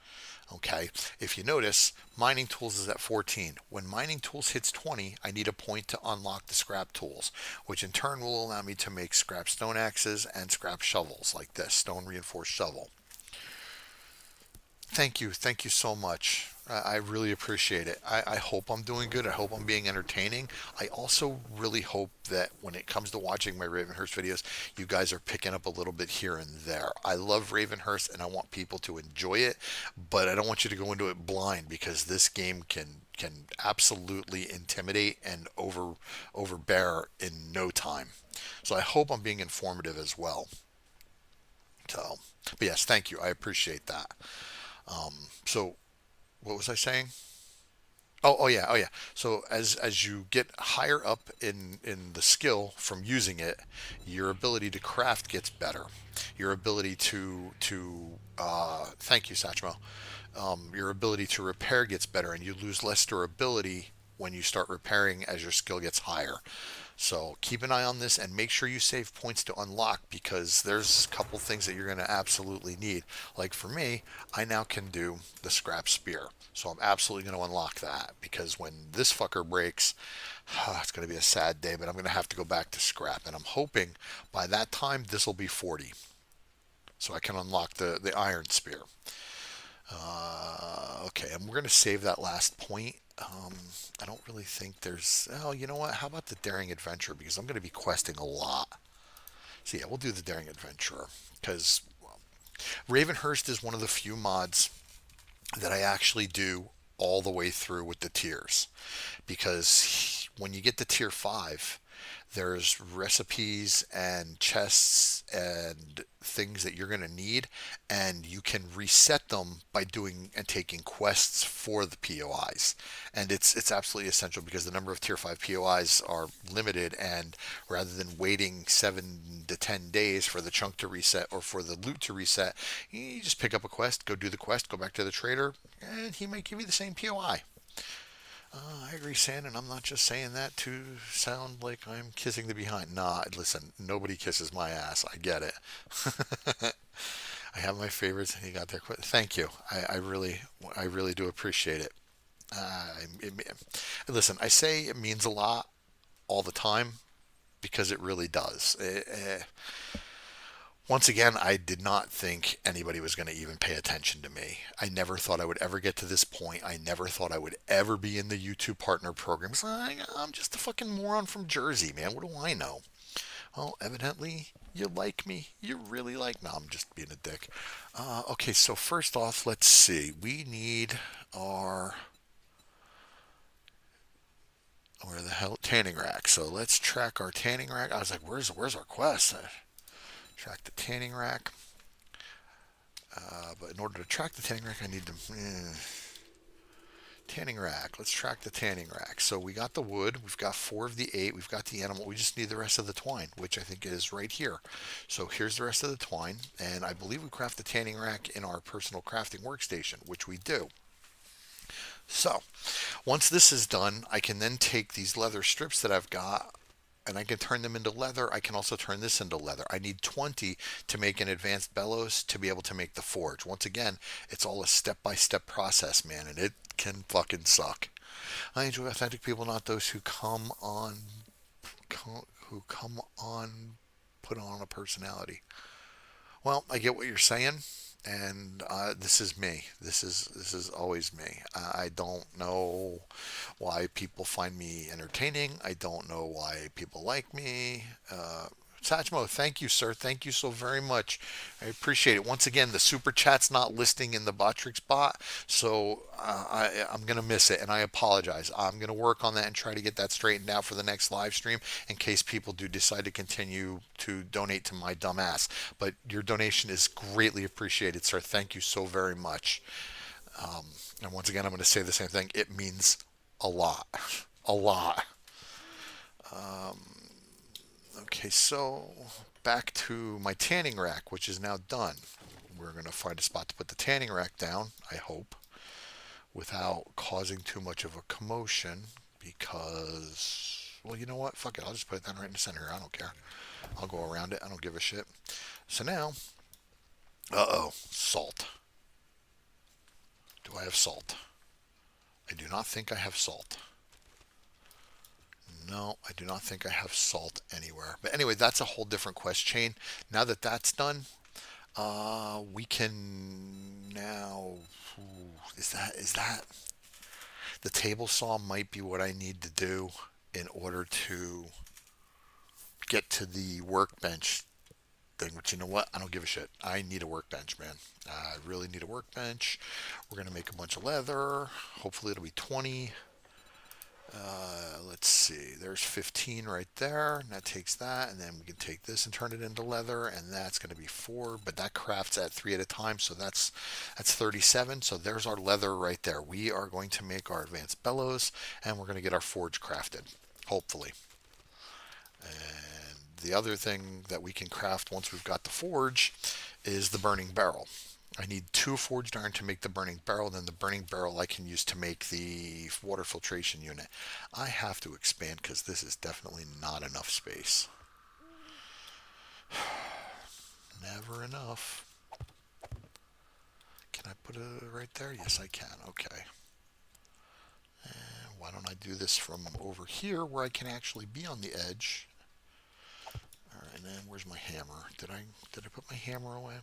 Okay, if you notice, mining tools is at 14. When mining tools hits 20, I need a point to unlock the scrap tools, which in turn will allow me to make scrap stone axes and scrap shovels like this stone reinforced shovel. Thank you so much. I really appreciate it. I hope I'm doing good. I hope I'm being entertaining. I also really hope that when it comes to watching my Ravenhearst videos, you guys are picking up a little bit here and there. I love Ravenhearst and I want people to enjoy it, but I don't want you to go into it blind because this game can absolutely intimidate and overbear in no time. So I hope I'm being informative as well. So, but yes, thank you. I appreciate that. So what was I saying? Oh yeah. So as you get higher up in the skill from using it, your ability to craft gets better. Your ability to thank you, Satchmo. Your ability to repair gets better, and you lose less durability when you start repairing as your skill gets higher. So keep an eye on this and make sure you save points to unlock because there's a couple things that you're going to absolutely need. Like for me, I now can do the scrap spear. So I'm absolutely going to unlock that because when this fucker breaks, it's going to be a sad day, but I'm going to have to go back to scrap. And I'm hoping by that time this will be 40. So I can unlock the iron spear. Okay, and we're going to save that last point. I don't really think there's. Oh, you know what? How about the daring adventure? Because I'm going to be questing a lot. So yeah, we'll do the daring adventurer because Ravenhearst is one of the few mods that I actually do all the way through with the tiers. Because when you get to tier 5, There's recipes and chests and things that you're going to need, and you can reset them by doing and taking quests for the POIs. And it's absolutely essential because the number of tier 5 POIs are limited, and rather than waiting 7 to 10 days for the chunk to reset or for the loot to reset, you just pick up a quest, go do the quest, go back to the trader, and he might give you the same POI. I agree, San, and I'm not just saying that to sound like I'm kissing the behind. Nah, listen, nobody kisses my ass. I get it. I have my favorites, and you got there quick. Thank you. I really do appreciate it. Listen, I say it means a lot all the time because it really does. Once again, I did not think anybody was going to even pay attention to me. I never thought I would ever get to this point. I never thought I would ever be in the YouTube partner programs. I'm just a fucking moron from Jersey, man. What do I know? Well, evidently, you like me. You really like me. No, I'm just being a dick. Okay, so first off, let's see. We need our. Where the hell? Tanning rack. So let's track our tanning rack. I was like, where's our quest? Track the tanning rack. But in order to track the tanning rack, I need to. Tanning rack. Let's track the tanning rack. So we got the wood. We've got 4 of the 8. We've got the animal. We just need the rest of the twine, which I think is right here. So here's the rest of the twine. And I believe we craft the tanning rack in our personal crafting workstation, which we do. So once this is done, I can then take these leather strips that I've got and I can turn them into leather. I can also turn this into leather. I need 20 to make an advanced bellows to be able to make the forge. Once again, it's all a step-by-step process, man, and it can fucking suck. I enjoy authentic people, not those who come on, put on a personality. Well, I get what you're saying, and this is me. This is always me. I don't know why people find me entertaining. I don't know why people like me. Satchmo, thank you, sir. Thank you so very much. I appreciate it. Once again, the super chat's not listing in the Botrix bot, so I'm going to miss it, and I apologize. I'm going to work on that and try to get that straightened out for the next live stream in case people do decide to continue to donate to my dumb ass. But your donation is greatly appreciated, sir. Thank you so very much. And once again, I'm going to say the same thing. It means a lot. A lot. Okay, so back to my tanning rack, which is now done. We're going to find a spot to put the tanning rack down, I hope, without causing too much of a commotion because, well, you know what? Fuck it. I'll just put it down right in the center. I don't care. I'll go around it. I don't give a shit. So now, salt. Do I have salt? I do not think I have salt. No, I do not think I have salt anywhere. But anyway, that's a whole different quest chain. Now that that's done, we can now. Is that the table saw might be what I need to do in order to get to the workbench thing. But you know what? I don't give a shit. I need a workbench, man. I really need a workbench. We're gonna make a bunch of leather. Hopefully, it'll be 20. Let's see, there's 15 right there, and that takes that, and then we can take this and turn it into leather, and that's going to be 4, but that crafts at 3 at a time, so that's 37. So there's our leather right there. We are going to make our advanced bellows, and we're going to get our forge crafted, hopefully. And the other thing that we can craft once we've got the forge is the burning barrel. I need 2 forged iron to make the burning barrel. Then the burning barrel I can use to make the water filtration unit. I have to expand because this is definitely not enough space. Never enough. Can I put it right there? Yes, I can. Okay. And why don't I do this from over here where I can actually be on the edge? All right, and then where's my hammer? Did I put my hammer away?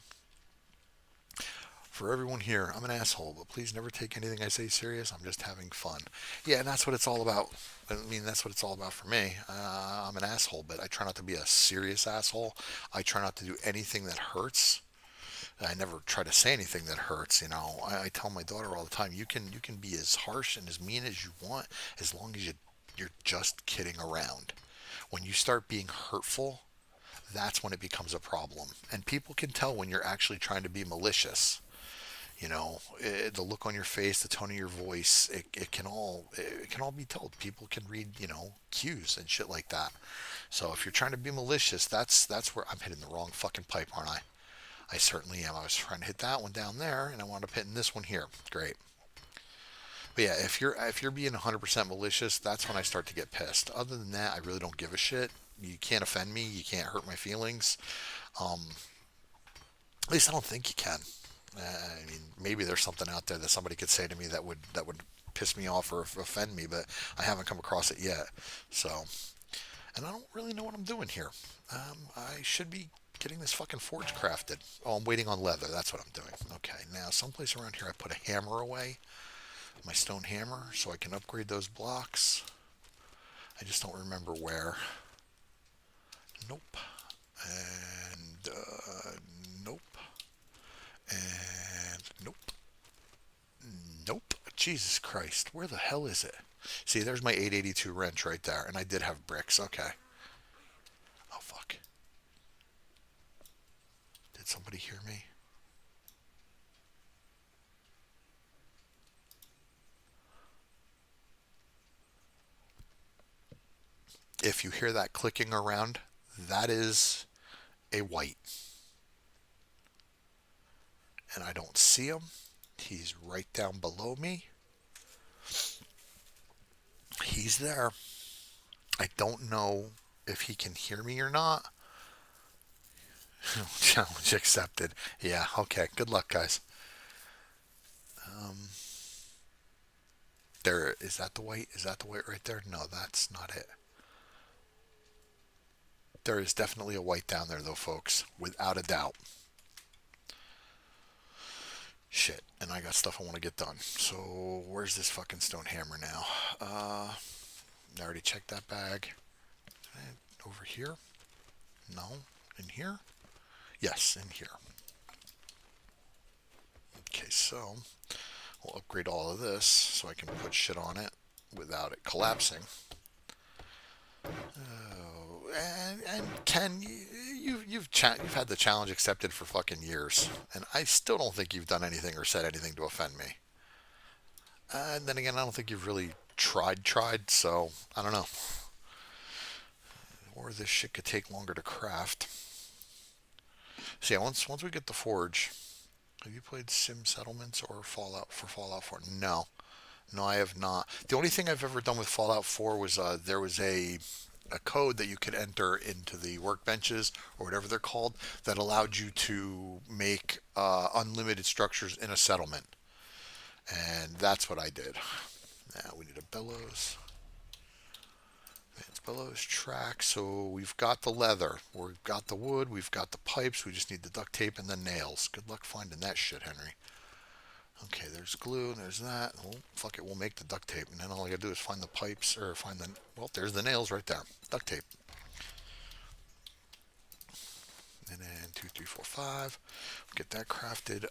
For everyone here, I'm an asshole, but please never take anything I say serious. I'm just having fun. Yeah, and that's what it's all about. I mean, that's what it's all about for me. I'm an asshole, but I try not to be a serious asshole. I try not to do anything that hurts. I never try to say anything that hurts. You know, I tell my daughter all the time, you can be as harsh and as mean as you want, as long as you're just kidding around. When you start being hurtful, that's when it becomes a problem. And people can tell when you're actually trying to be malicious. The look on your face, the tone of your voice, it can all be told. People can read, cues and shit like that. So if you're trying to be malicious, that's where I'm hitting the wrong fucking pipe, aren't I? I certainly am. I was trying to hit that one down there, and I wound up hitting this one here. Great. But yeah, if you're being 100% malicious, that's when I start to get pissed. Other than that, I really don't give a shit. You can't offend me. You can't hurt my feelings. Um, at least I don't think you can. I mean, maybe there's something out there that somebody could say to me that would piss me off or offend me, but I haven't come across it yet. So, and I don't really know what I'm doing here. I should be getting this fucking forge crafted. Oh, I'm waiting on leather. That's what I'm doing. Okay, now someplace around here I put a hammer away, my stone hammer, so I can upgrade those blocks. I just don't remember where. Nope. And nope. And nope. Nope. Jesus Christ. Where the hell is it? See, there's my 882 wrench right there. And I did have bricks. Okay. Oh, fuck. Did somebody hear me? If you hear that clicking around, that is a white. And I don't see him. He's right down below me. He's there. I don't know if he can hear me or not. Challenge accepted. Yeah, okay. Good luck, guys. Um, there is that the white? Is that the white right there? No, that's not it. There is definitely a white down there, though, folks, without a doubt. Shit, and I got stuff I want to get done. So where's this fucking stone hammer now? I already checked that bag. Over here? No. In here? Yes, in here. Okay, so we'll upgrade all of this so I can put shit on it without it collapsing. And Ken, you've had the challenge accepted for fucking years, and I still don't think you've done anything or said anything to offend me. And then again, I don't think you've really tried. So I don't know. Or this shit could take longer to craft. So yeah, once we get the forge, have you played Sim Settlements or Fallout 4? No, no, I have not. The only thing I've ever done with Fallout 4 was there was a code that you could enter into the workbenches or whatever they're called that allowed you to make unlimited structures in a settlement, and that's what I did. Now we need a bellows. It's bellows track. So we've got the leather, we've got the wood, we've got the pipes. We just need the duct tape and the nails. Good luck finding that shit, Henry. Okay, there's glue, there's that. Well, fuck it, we'll make the duct tape, and then all I gotta do is find the pipes, or find the, well, there's the nails right there. Duct tape. And then 2, 3, 4, 5. Get that crafted.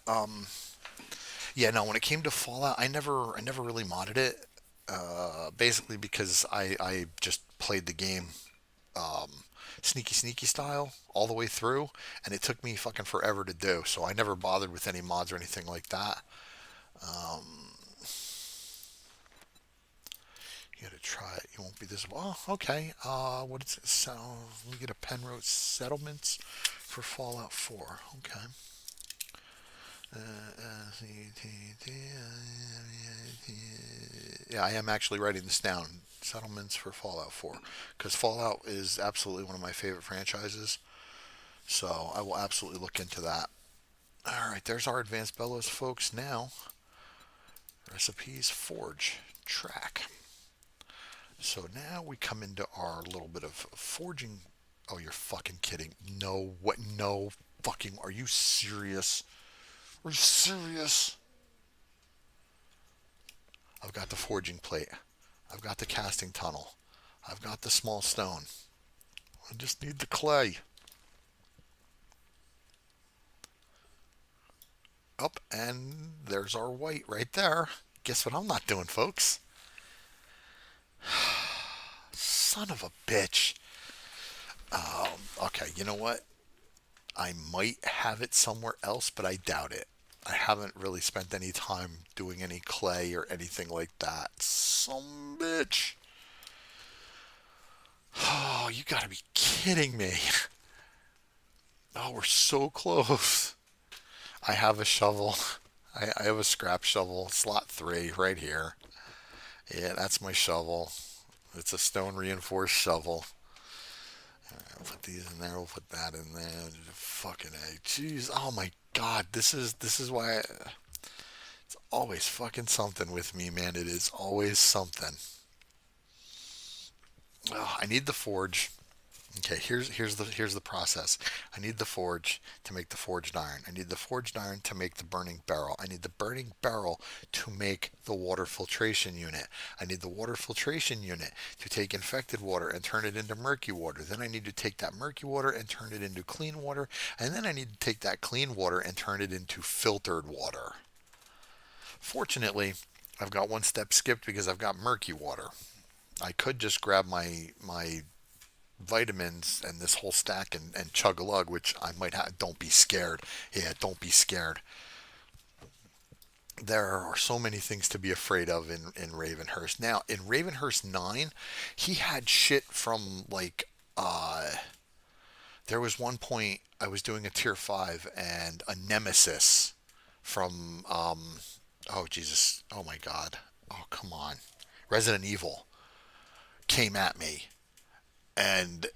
Yeah, no, when it came to Fallout, I never really modded it. Basically because I just played the game sneaky style all the way through, and it took me fucking forever to do. So I never bothered with any mods or anything like that. Um, you gotta try it. You won't be this. Oh, okay. What is it? So let me get a Penrose Settlements for Fallout 4. Okay. Yeah, I am actually writing this down. Settlements for Fallout 4. Because Fallout is absolutely one of my favorite franchises. So I will absolutely look into that. Alright, there's our advanced bellows, folks. Now, recipes, forge, track. So now we come into our little bit of forging. Oh, you're fucking kidding. No, what? No fucking. Are you serious? Are you serious? I've got the forging plate. I've got the casting tunnel. I've got the small stone. I just need the clay. Up, and there's our white right there. Guess what I'm not doing, folks? Son of a bitch. Okay, you know what? I might have it somewhere else, but I doubt it. I haven't really spent any time doing any clay or anything like that. Some bitch. Oh, you gotta be kidding me. Oh, we're so close. I have a shovel. I have a scrap shovel, slot 3 right here. Yeah, that's my shovel. It's a stone reinforced shovel. I'll put these in there. We'll put that in there. Fucking A. Jeez. Oh my God. This is why it's always fucking something with me, man. It is always something. Oh, I need the forge. Okay, here's the process. I need the forge to make the forged iron. I need the forged iron to make the burning barrel. I need the burning barrel to make the water filtration unit. I need the water filtration unit to take infected water and turn it into murky water. Then I need to take that murky water and turn it into clean water. And then I need to take that clean water and turn it into filtered water. Fortunately, I've got one step skipped because I've got murky water. I could just grab my vitamins and this whole stack and chug a lug, which I might have. Don't be scared. Yeah, don't be scared. There are so many things to be afraid of in Ravenhearst. Now, in Ravenhearst 9, he had shit from like, there was one point I was doing a tier 5 and a nemesis from, oh Jesus, oh my God, oh come on, Resident Evil came at me. And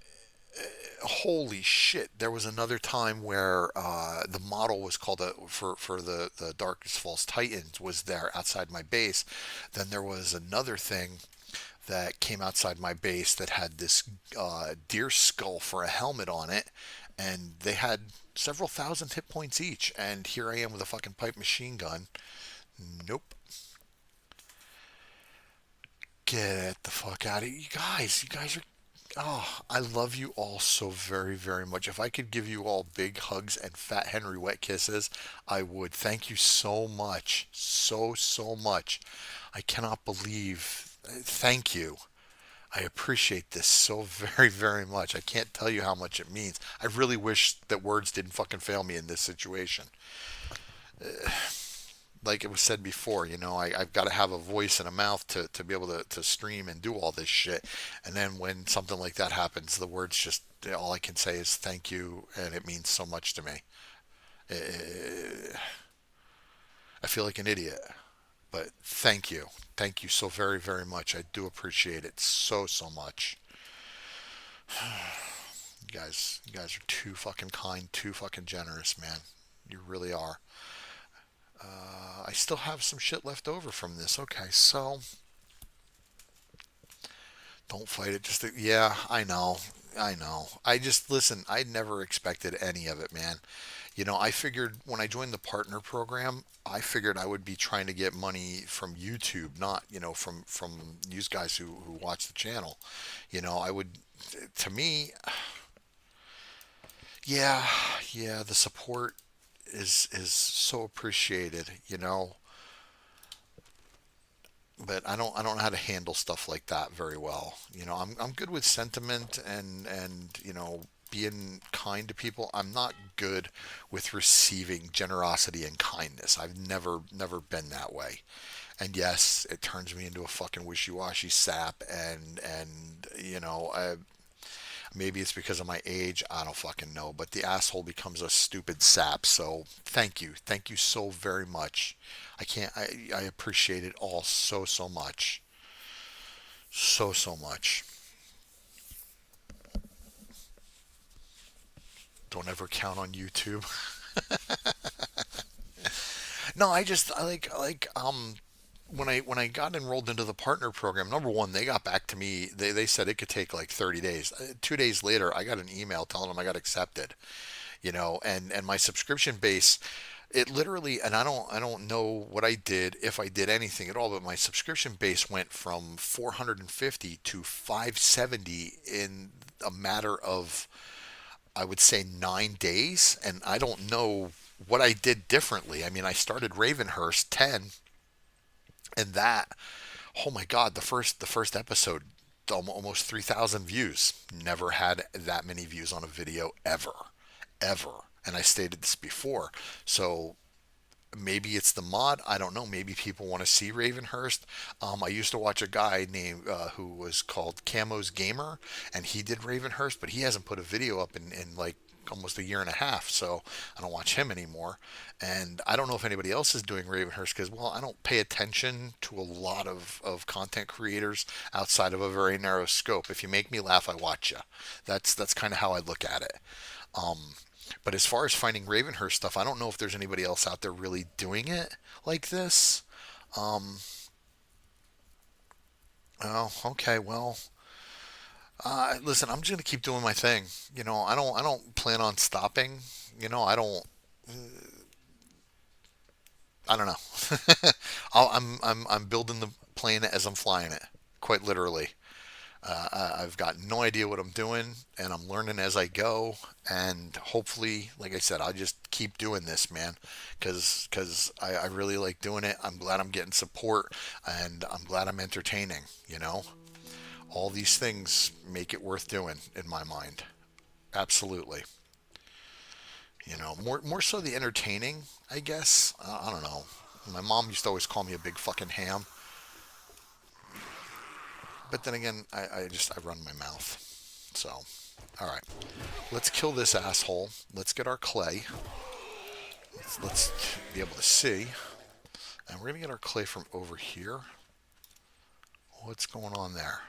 holy shit, there was another time where the model was called for the Darkest Falls Titans was there outside my base. Then there was another thing that came outside my base that had this deer skull for a helmet on it, and they had several thousand hit points each. And here I am with a fucking pipe machine gun. Nope. Get the fuck out of here. You guys are. Oh, I love you all so very, very much. If I could give you all big hugs and fat Henry wet kisses, I would. Thank you so much. So, so much. I cannot believe. Thank you. I appreciate this so very, very much. I can't tell you how much it means. I really wish that words didn't fucking fail me in this situation. Like it was said before, I've got to have a voice and a mouth to be able to stream and do all this shit. And then when something like that happens, the words just, all I can say is thank you, and it means so much to me. I feel like an idiot, but thank you. Thank you so very, very much. I do appreciate it so, so much. You guys are too fucking kind, too fucking generous, man. You really are. I still have some shit left over from this. Okay, so don't fight it. Yeah, I know. I know. I just, listen, I never expected any of it, man. I figured when I joined the partner program, I figured I would be trying to get money from YouTube, not, from you guys who watch the channel. I would, to me, yeah, yeah, the support is so appreciated, but I don't know how to handle stuff like that very well. I'm good with sentiment and being kind to people. I'm not good with receiving generosity and kindness. I've never been that way. And yes, it turns me into a fucking wishy-washy sap, and maybe it's because of my age. I don't fucking know. But the asshole becomes a stupid sap. So thank you. Thank you so very much. I can't, I appreciate it all so, so much. So, so much. Don't ever count on YouTube. No, when I got enrolled into the partner program, number one, they got back to me. They said it could take like 30 days. 2 days later, I got an email telling them I got accepted. And my subscription base, it literally, and I don't know what I did, if I did anything at all, but my subscription base went from 450 to 570 in a matter of, I would say, 9 days. And I don't know what I did differently. I mean, I started Ravenhearst 10, and that, oh my God, the first episode. almost 3,000 views. Never had that many views on a video ever, ever. And I stated this before. So maybe it's the mod. I don't know. Maybe people want to see Ravenhurst. I used to watch a guy named who was called Camo's Gamer, and he did Ravenhurst, but he hasn't put a video up in like almost a year and a half, so I don't watch him anymore. And I don't know if anybody else is doing Ravenhurst because, well, I don't pay attention to a lot of content creators outside of a very narrow scope. If you make me laugh, I watch you. That's kind of how I look at it. But as far as finding Ravenhurst stuff, I don't know if there's anybody else out there really doing it like this. Um, oh, okay. Well, listen, I'm just gonna keep doing my thing. I don't plan on stopping. You know, I don't know. I'm building the plane as I'm flying it, quite literally. I've got no idea what I'm doing, and I'm learning as I go. And hopefully, like I said, I'll just keep doing this, man, because I really like doing it. I'm glad I'm getting support, and I'm glad I'm entertaining. All these things make it worth doing in my mind. Absolutely. More so the entertaining, I guess. I don't know. My mom used to always call me a big fucking ham, but then again, I run my mouth. So, all right. Let's kill this asshole. Let's get our clay. Let's be able to see. And we're going to get our clay from over here. What's going on there?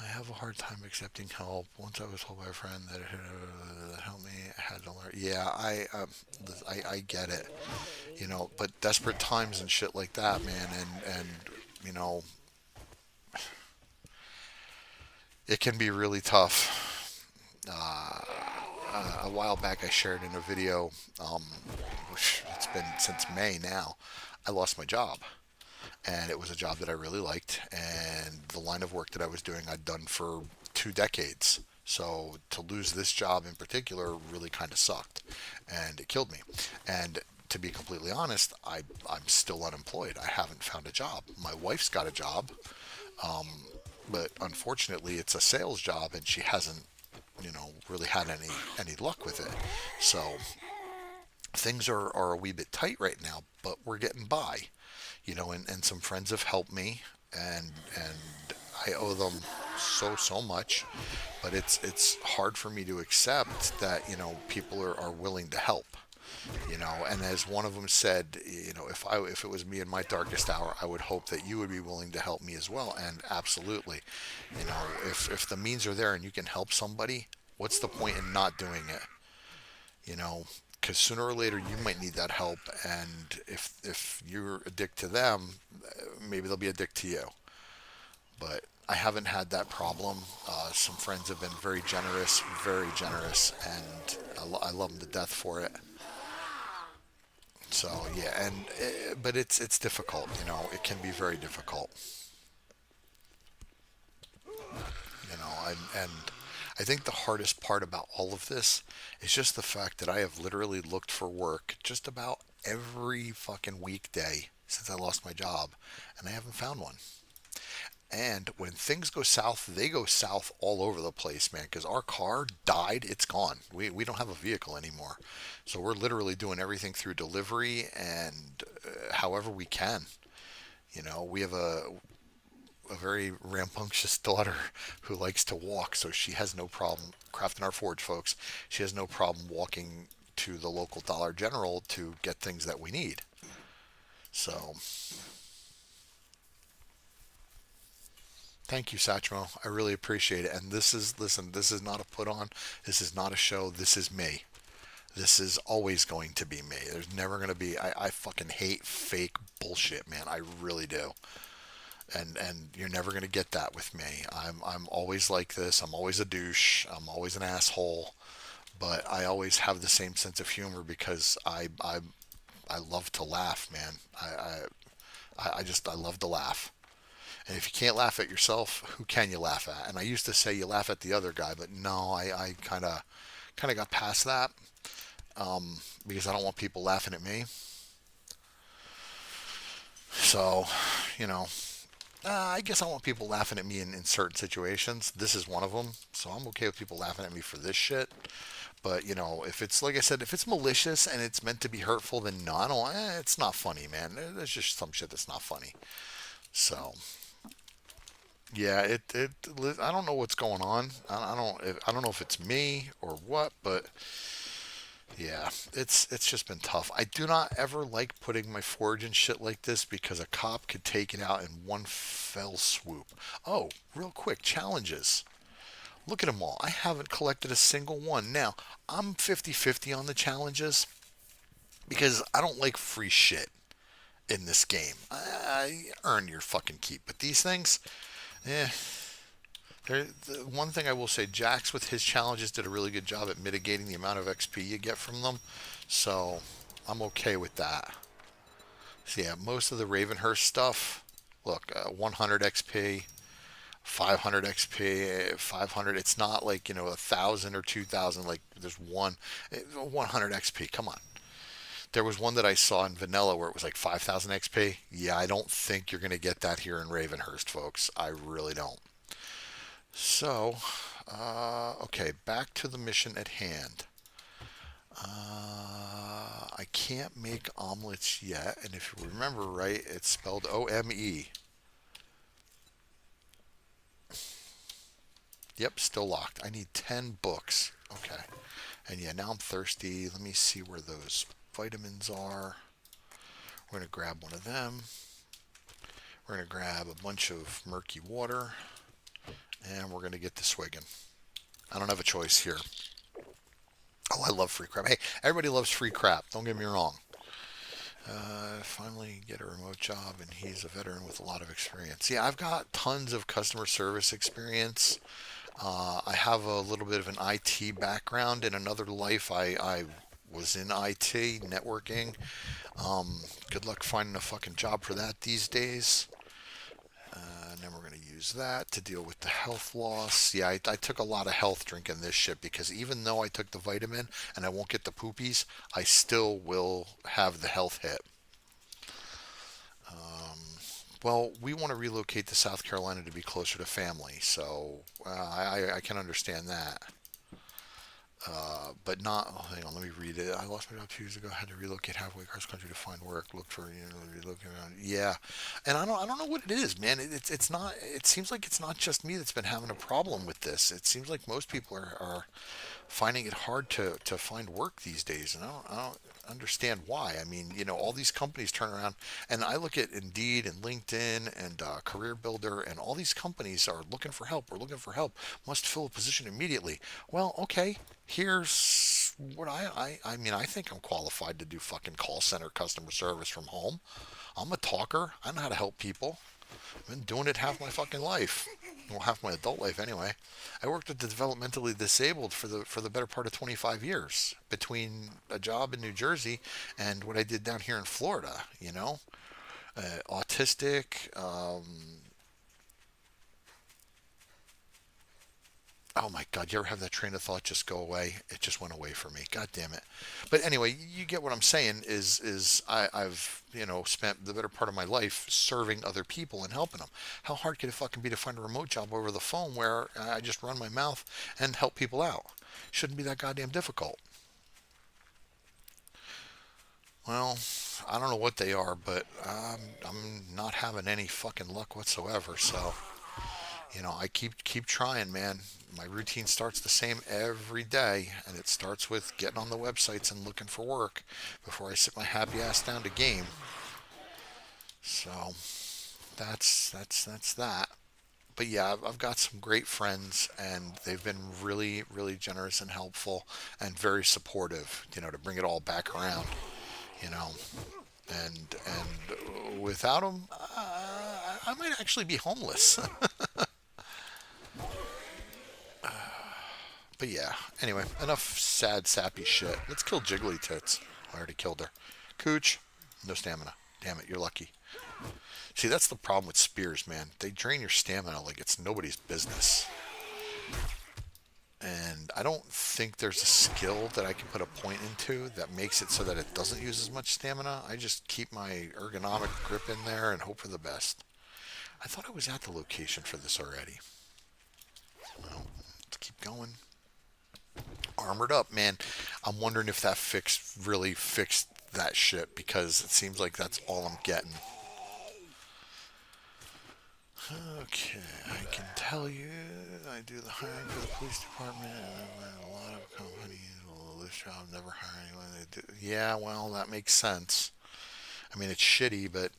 I have a hard time accepting help. Once I was told by a friend that it helped me, I had to learn. Yeah, I get it. But desperate times and shit like that, man, and you know, it can be really tough. A while back, I shared in a video, which it's been since May now. I lost my job, and it was a job that I really liked, and the line of work that I was doing, I'd done for 2 decades. So to lose this job in particular really kind of sucked, and it killed me. And to be completely honest, I'm still unemployed. I haven't found a job. My wife's got a job, but unfortunately, it's a sales job, and she hasn't, really had any luck with it. So things are a wee bit tight right now, but we're getting by. And some friends have helped me, and I owe them so much. But it's hard for me to accept that people are willing to help. And as one of them said, if it was me in my darkest hour, I would hope that you would be willing to help me as well. And absolutely, if the means are there and you can help somebody, what's the point in not doing it? Because sooner or later you might need that help, and if you're a dick to them, maybe they'll be a dick to you. But I haven't had that problem. Some friends have been very generous, and I love them to death for it. So yeah, but it's difficult. It can be very difficult. And I think the hardest part about all of this is just the fact that I have literally looked for work just about every fucking weekday since I lost my job, and I haven't found one. And when things go south, they go south all over the place, man. Because our car died, it's gone. We don't have a vehicle anymore, so we're literally doing everything through delivery and however we can. We have a very rambunctious daughter who likes to walk, so she has no problem crafting our forge, folks. She has no problem walking to the local Dollar General to get things that we need. So, thank you, Satchmo. I really appreciate it. And listen, this is not a put on. This is not a show. This is me. This is always going to be me. There's never going to be. I fucking hate fake bullshit, man. I really do. And you're never going to get that with me. I'm always like this. I'm always a douche. I'm always an asshole. But I always have the same sense of humor because I love to laugh, man. I love to laugh. And if you can't laugh at yourself, who can you laugh at? And I used to say you laugh at the other guy, but no, I kind of got past that, because I don't want people laughing at me. So, you know, I guess I want people laughing at me in certain situations. This is one of them, so I'm okay with people laughing at me for this shit. But you know, if it's like I said, if it's malicious and it's meant to be hurtful, then no, I don't. It's not funny, man. There's just some shit that's not funny. So yeah, I don't know what's going on. I don't know if it's me or what, but yeah, it's just been tough. I do not ever like putting my forge in shit like this because a cop could take it out in one fell swoop. Oh, real quick, challenges. Look at them all. I haven't collected a single one. Now, I'm 50-50 on the challenges because I don't like free shit in this game. I earn your fucking keep. But these things, eh. The one thing I will say, Jax with his challenges did a really good job at mitigating the amount of XP you get from them. So I'm okay with that. So yeah, most of the Ravenhearst stuff, look, 100 XP, 500 XP, 500. It's not like, 1,000 or 2,000. Like there's 100 XP. Come on. There was one that I saw in Vanilla where it was like 5,000 XP. Yeah, I don't think you're going to get that here in Ravenhearst, folks. I really don't. So, okay, back to the mission at hand. I can't make omelets yet, and if you remember right, it's spelled OME. Yep, still locked. I need 10 books. Okay. And yeah, now I'm thirsty. Let me see where those vitamins are. We're going to grab one of them. We're going to grab a bunch of murky water. And we're going to get to swigging. I don't have a choice here. Oh, I love free crap. Hey, everybody loves free crap. Don't get me wrong. Finally get a remote job, and he's a veteran with a lot of experience. Yeah, I've got tons of customer service experience. I have a little bit of an IT background. In another life, I was in IT, networking. Good luck finding a fucking job for that these days. And then we're going to use that to deal with the health loss. Yeah, I took a lot of health drinking this shit because even though I took the vitamin and I won't get the poopies, I still will have the health hit. Well, we want to relocate to South Carolina to be closer to family, so I can understand that. But not. Oh, hang on, let me read it. I lost my job 2 years ago. Had to relocate halfway across country to find work. Look for relocate around. Yeah, and I don't know what it is, man. It's not. It seems like it's not just me that's been having a problem with this. It seems like most people are finding it hard to find work these days, and I don't understand why. I mean, all these companies turn around, and I look at Indeed and LinkedIn and Career Builder, and all these companies are looking for help. We're looking for help. Must fill a position immediately. Well, okay. Here's what I mean. I think I'm qualified to do fucking call center customer service from home. I'm a talker. I know how to help people. I've been doing it half my fucking life. Well, half my adult life anyway. I worked with the developmentally disabled for the better part of 25 years between a job in New Jersey and what I did down here in Florida. Autistic. Oh my God, you ever have that train of thought just go away? It just went away for me. God damn it. But anyway, you get what I'm saying is I've, spent the better part of my life serving other people and helping them. How hard could it fucking be to find a remote job over the phone where I just run my mouth and help people out? Shouldn't be that goddamn difficult. Well, I don't know what they are, but I'm not having any fucking luck whatsoever. So, I keep trying, man. My routine starts the same every day, and it starts with getting on the websites and looking for work before I sit my happy ass down to game. So that's that. But yeah, I've got some great friends, and they've been really, really generous and helpful, and very supportive. To bring it all back around. You know, and without them, I might actually be homeless. But yeah, anyway, enough sad, sappy shit. Let's kill Jiggly Tits. I already killed her. Cooch, no stamina. Damn it, you're lucky. See, that's the problem with spears, man. They drain your stamina like it's nobody's business. And I don't think there's a skill that I can put a point into that makes it so that it doesn't use as much stamina. I just keep my ergonomic grip in there and hope for the best. I thought I was at the location for this already. Well, let's keep going. Armored up, man. I'm wondering if that fix really fixed that shit because it seems like that's all I'm getting. Okay, I can tell you, I do the hiring for the police department. And a lot of companies will this job never hire anyone. They do. Yeah, well, that makes sense. I mean, it's shitty, but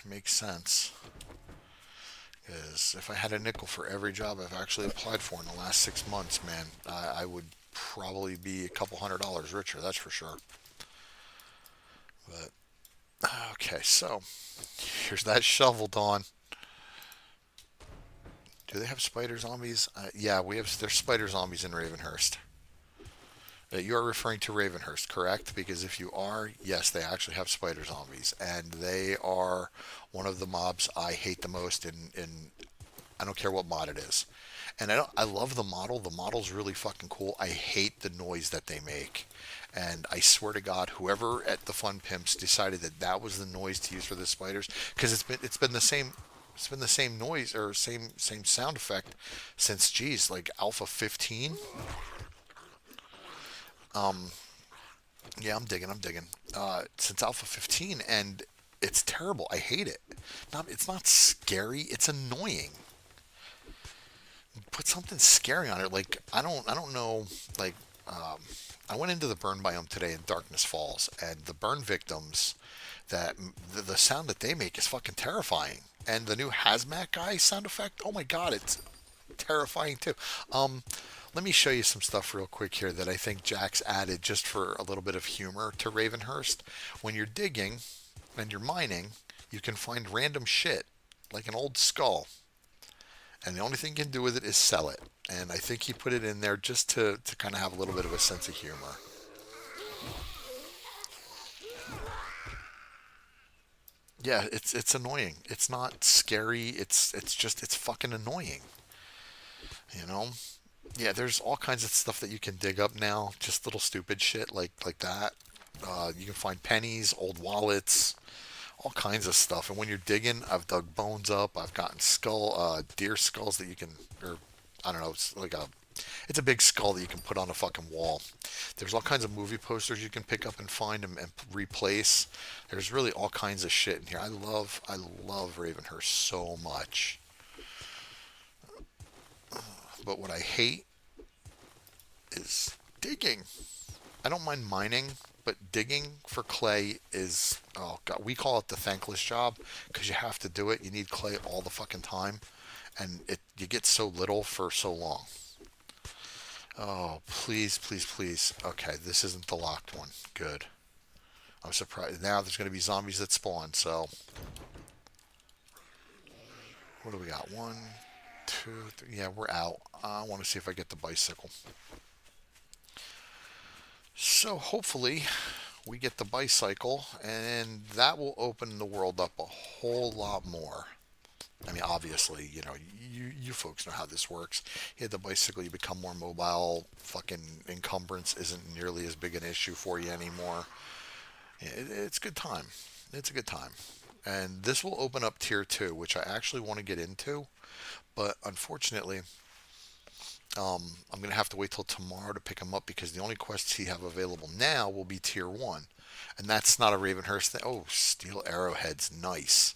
makes sense. Because if I had a nickel for every job I've actually applied for in the last 6 months, man, I would probably be a couple $100 richer. That's for sure. But okay, so here's that shovel, Dawn. Do they have spider zombies? Yeah, we have. There's spider zombies in Ravenhearst. You are referring to Ravenhearst, correct? Because if you are, yes, they actually have spider zombies, and they are one of the mobs I hate the most. In I don't care what mod it is, and I love the model. The model's really fucking cool. I hate the noise that they make, and I swear to God, whoever at the Fun Pimps decided that that was the noise to use for the spiders, because it's been the same. It's been the same noise or same sound effect since geez like Alpha 15. Yeah, I'm digging. I'm digging. Since Alpha 15, and it's terrible. I hate it. It's not scary. It's annoying. Put something scary on it. Like I don't know. Like um, I went into the burn biome today in Darkness Falls, and the burn victims, that the sound that they make is fucking terrifying. And the new hazmat guy sound effect. Oh my god, it's terrifying too. Um, Let me show you some stuff real quick here that I think Jack's added just for a little bit of humor to Ravenhearst. When you're digging and you're mining, you can find random shit like an old skull, and the only thing you can do with it is sell it. And I think he put it in there just to kind of have a little bit of a sense of humor. Yeah, it's annoying. It's not scary. It's just it's fucking annoying. You know? Yeah, there's all kinds of stuff that you can dig up now. Just little stupid shit like that. You can find pennies, old wallets, all kinds of stuff. And when you're digging, I've dug bones up. I've gotten deer skulls that you can, or I don't know, it's a big skull that you can put on a fucking wall. There's all kinds of movie posters you can pick up and find and replace. There's really all kinds of shit in here. I love Ravenhurst so much. But what I hate is digging. I don't mind mining, but digging for clay is, oh god, we call it the thankless job because you have to do it. You need clay all the fucking time, and it you get so little for so long. Oh, please, please, please. Okay, this isn't the locked one. Good. I'm surprised. Now there's going to be zombies that spawn. So, what do we got? One, two, three. Yeah, we're out. I want to see if I get the bicycle. So, hopefully, we get the bicycle, and that will open the world up a whole lot more. I mean, obviously, you folks know how this works. You hit the bicycle, you become more mobile. Fucking encumbrance isn't nearly as big an issue for you anymore. It's a good time. It's a good time. And this will open up tier two, which I actually want to get into, but unfortunately, I'm gonna have to wait till tomorrow to pick him up because the only quests he have available now will be tier one, and that's not a Ravenhurst thing. Oh, steel arrowheads, nice.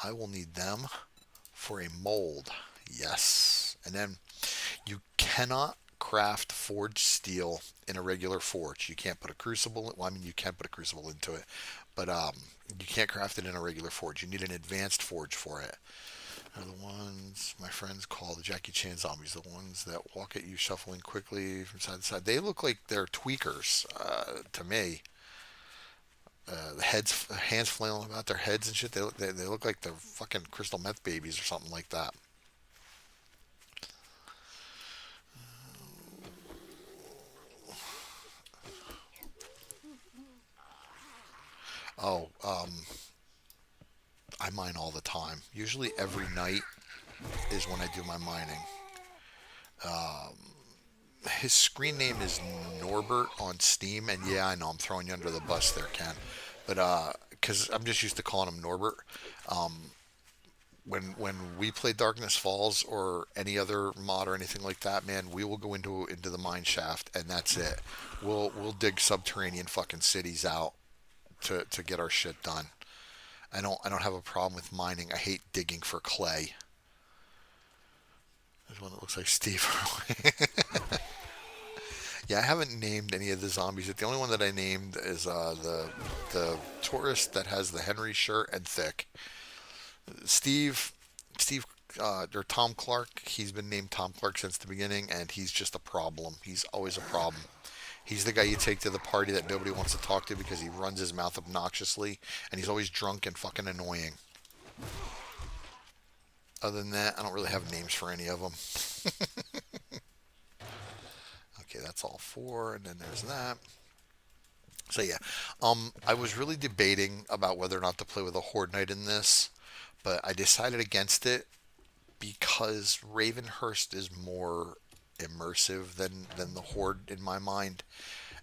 I will need them for a mold. Yes, and then you cannot craft forged steel in a regular forge. You can't put a crucible. Well, I mean, you can put a crucible into it, but you can't craft it in a regular forge. You need an advanced forge for it. Are the ones my friends call the Jackie Chan zombies, the ones that walk at you shuffling quickly from side to side. They look like they're tweakers to me. The hands flailing about their heads and shit. They look like they're fucking crystal meth babies or something like that. Oh, I mine all the time. Usually every night is when I do my mining. His screen name is Norbert on Steam, and yeah, I know I'm throwing you under the bus there, Ken, but because I'm just used to calling him Norbert. when we play Darkness Falls or any other mod or anything like that, man, we will go into the mine shaft and that's it. We'll dig subterranean fucking cities out to get our shit done. I don't have a problem with mining. I hate digging for clay. There's one that looks like Steve. Yeah, I haven't named any of the zombies yet. The only one that I named is the tourist that has the Henry shirt and thick. Steve, Steve, or Tom Clark. He's been named Tom Clark since the beginning, and he's just a problem. He's always a problem. He's the guy you take to the party that nobody wants to talk to because he runs his mouth obnoxiously, and he's always drunk and fucking annoying. Other than that, I don't really have names for any of them. Okay, that's all four, and then there's that. So yeah, I was really debating about whether or not to play with a Horde Knight in this, but I decided against it because Ravenhearst is more immersive than the Horde in my mind.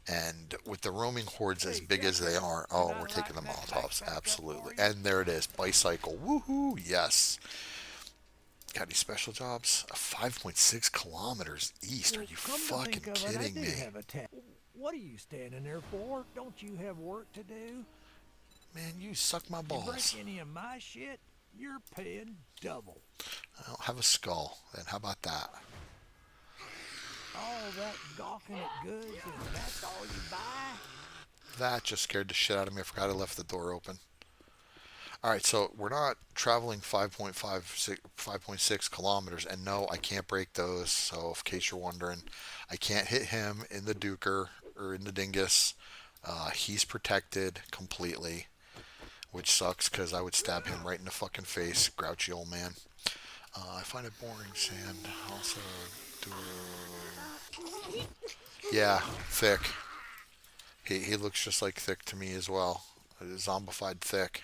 And with the roaming hordes as Hey, big as they Jacko, are, can oh, I we're taking light the that Molotovs, backpack up absolutely. for you? And there it is, bicycle, woohoo, yes. Got any special jobs? 5.6 kilometers east. Are Well, you come to fucking think of it, I kidding do me? have a tap. What are you standing there for? Don't you have work to do? Man, you suck my You break balls. any of my shit, you're paying double. I don't have a skull. Then how about that? All that gawking at goods, and that's all you buy? That just scared the shit out of me. I forgot I left the door open. All right, so we're not traveling 5.6 kilometers, and no, I can't break those. So, in case you're wondering, I can't hit him in the Duker or in the Dingus. He's protected completely, which sucks because I would stab him right in the fucking face, grouchy old man. I find it boring, sand. Also, do yeah, thick. He looks just like thick to me as well. Zombified thick.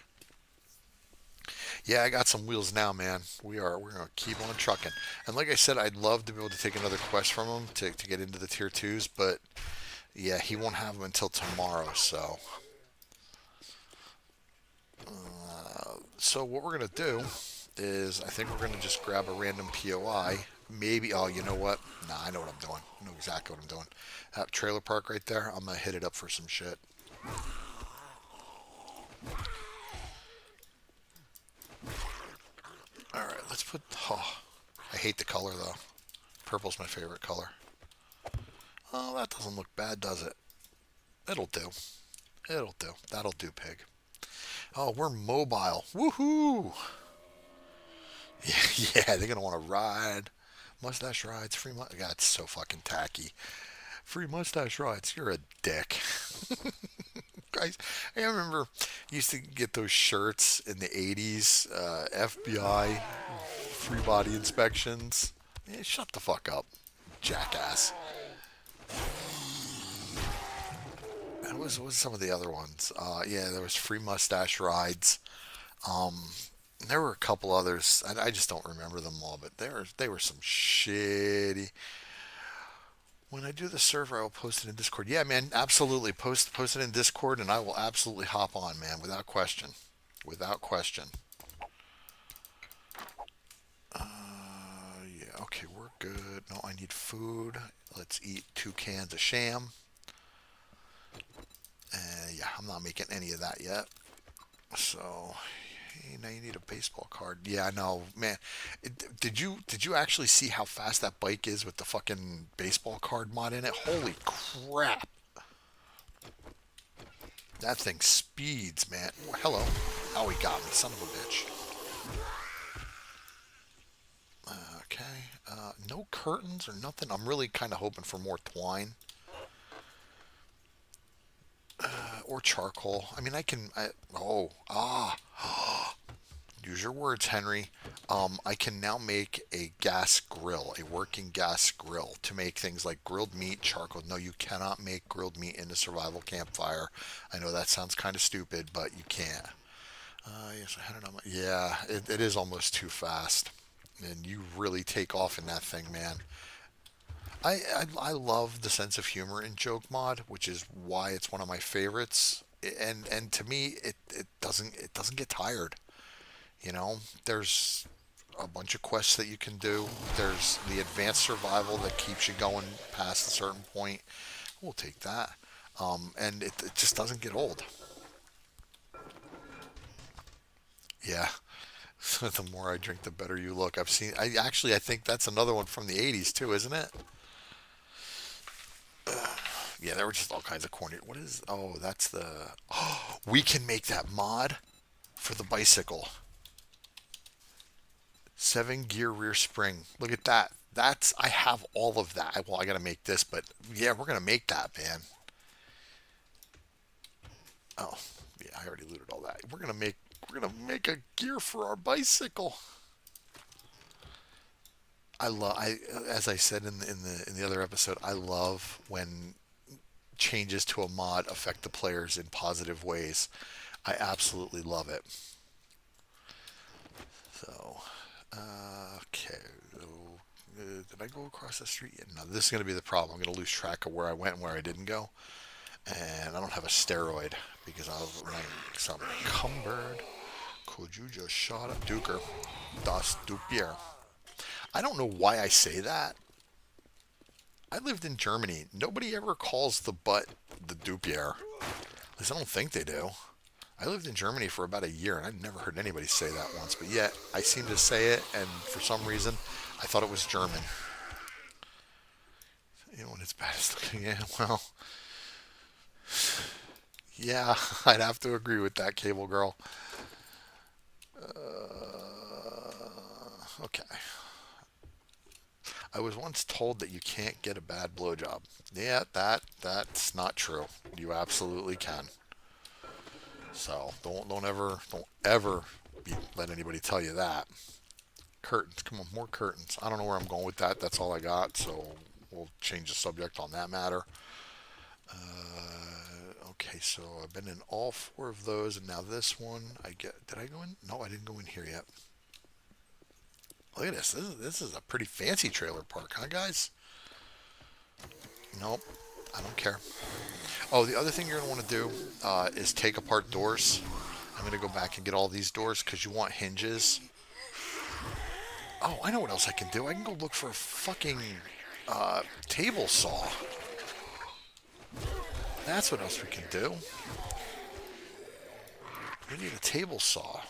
Yeah, I got some wheels now, man. We're gonna keep on trucking. And like I said, I'd love to be able to take another quest from him to get into the tier twos, but yeah, he won't have them until tomorrow. So what we're gonna do is I think we're gonna just grab a random POI. Maybe you know what? Nah, I know what I'm doing. I know exactly what I'm doing. That trailer park right there, I'm gonna hit it up for some shit. All right, let's put. Oh, I hate the color though. Purple's my favorite color. Oh, that doesn't look bad, does it? It'll do. It'll do. That'll do, pig. Oh, we're mobile. Woohoo! Yeah, yeah, they're gonna want to ride. Mustache rides, free. God, it's so fucking tacky. Free mustache rides. You're a dick. Guys, I remember used to get those shirts in the '80s. FBI free body inspections. Yeah, shut the fuck up, jackass. What was some of the other ones? Yeah, there was free mustache rides. There were a couple others. I just don't remember them all, but they were some shitty. When I do the server, I will post it in Discord. Yeah, man, absolutely. Post it in Discord, and I will absolutely hop on, man, without question, without question. Yeah, okay, we're good. No, I need food. Let's eat 2 cans of sham. Yeah, I'm not making any of that yet. So, hey, now you need a baseball card. Yeah, I know, man. Did you actually see how fast that bike is with the fucking baseball card mod in it? Holy crap! That thing speeds, man. Hello. Oh, he got me, son of a bitch. Okay. No curtains or nothing. I'm really kind of hoping for more twine or charcoal. I mean, use your words, Henry. I can now make a gas grill, a working gas grill, to make things like grilled meat, charcoal. No, you cannot make grilled meat in a survival campfire. I know that sounds kind of stupid, but you can't. Yes, I had it on my. Yeah, it is almost too fast, and you really take off in that thing, man. I love the sense of humor in joke mod, which is why it's one of my favorites. And to me, it doesn't get tired. You know, there's a bunch of quests that you can do. There's the advanced survival that keeps you going past a certain point. We'll take that. And it just doesn't get old. Yeah. The more I drink, the better you look. I've seen. I think that's another one from the '80s too, isn't it? Yeah, there were just all kinds of corny. What is? Oh, that's the. Oh, we can make that mod for the bicycle. 7 gear rear spring. Look at that. That's. I have all of that. Well, I gotta make this, but yeah, we're gonna make that, man. Oh, yeah, I already looted all that. We're gonna make a gear for our bicycle. As I said in the other episode, I love when changes to a mod affect the players in positive ways. I absolutely love it. So, okay. Did I go across the street yet? No, this is going to be the problem. I'm going to lose track of where I went and where I didn't go. And I don't have a steroid because I'm encumbered. Could you just shut up, Duker? Das Dupier. I don't know why I say that. I lived in Germany. Nobody ever calls the butt the Dupier. At least I don't think they do. I lived in Germany for about a year and I'd never heard anybody say that once, but yet I seem to say it, and for some reason I thought it was German. You know, when it's bad as looking at, well, yeah, I'd have to agree with that, Cable Girl. Okay. I was once told that you can't get a bad blowjob. Yeah, that's not true. You absolutely can. So don't ever let anybody tell you that. Curtains, come on, more curtains. I don't know where I'm going with that. That's all I got. So we'll change the subject on that matter. Okay, so I've been in all four of those, and now this one. I get. Did I go in? No, I didn't go in here yet. Look at this. This is a pretty fancy trailer park, huh, guys? Nope. I don't care. Oh, the other thing you're gonna want to do is take apart doors. I'm gonna go back and get all these doors because you want hinges. Oh, I know what else I can do. I can go look for a fucking table saw. That's what else we can do. We need a table saw.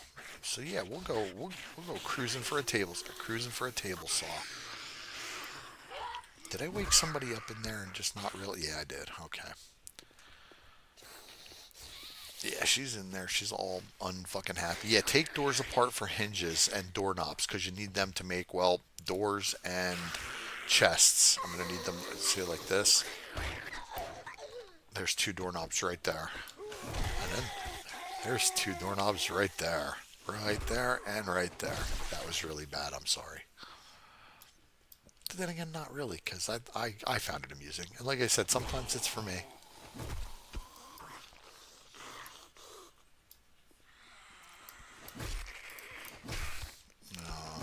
So yeah, we'll go cruising for a table cruising for a table saw. Did I wake somebody up in there and just not really? Yeah, I did. Okay. Yeah, she's in there. She's all unfucking happy. Yeah, take doors apart for hinges and doorknobs because you need them to make, well, doors and chests. I'm gonna need them. See, like this. There's two doorknobs right there, and then there's two doorknobs right there, right there, and right there. That was really bad. I'm sorry. But then again, not really, because I found it amusing. And like I said, sometimes it's for me.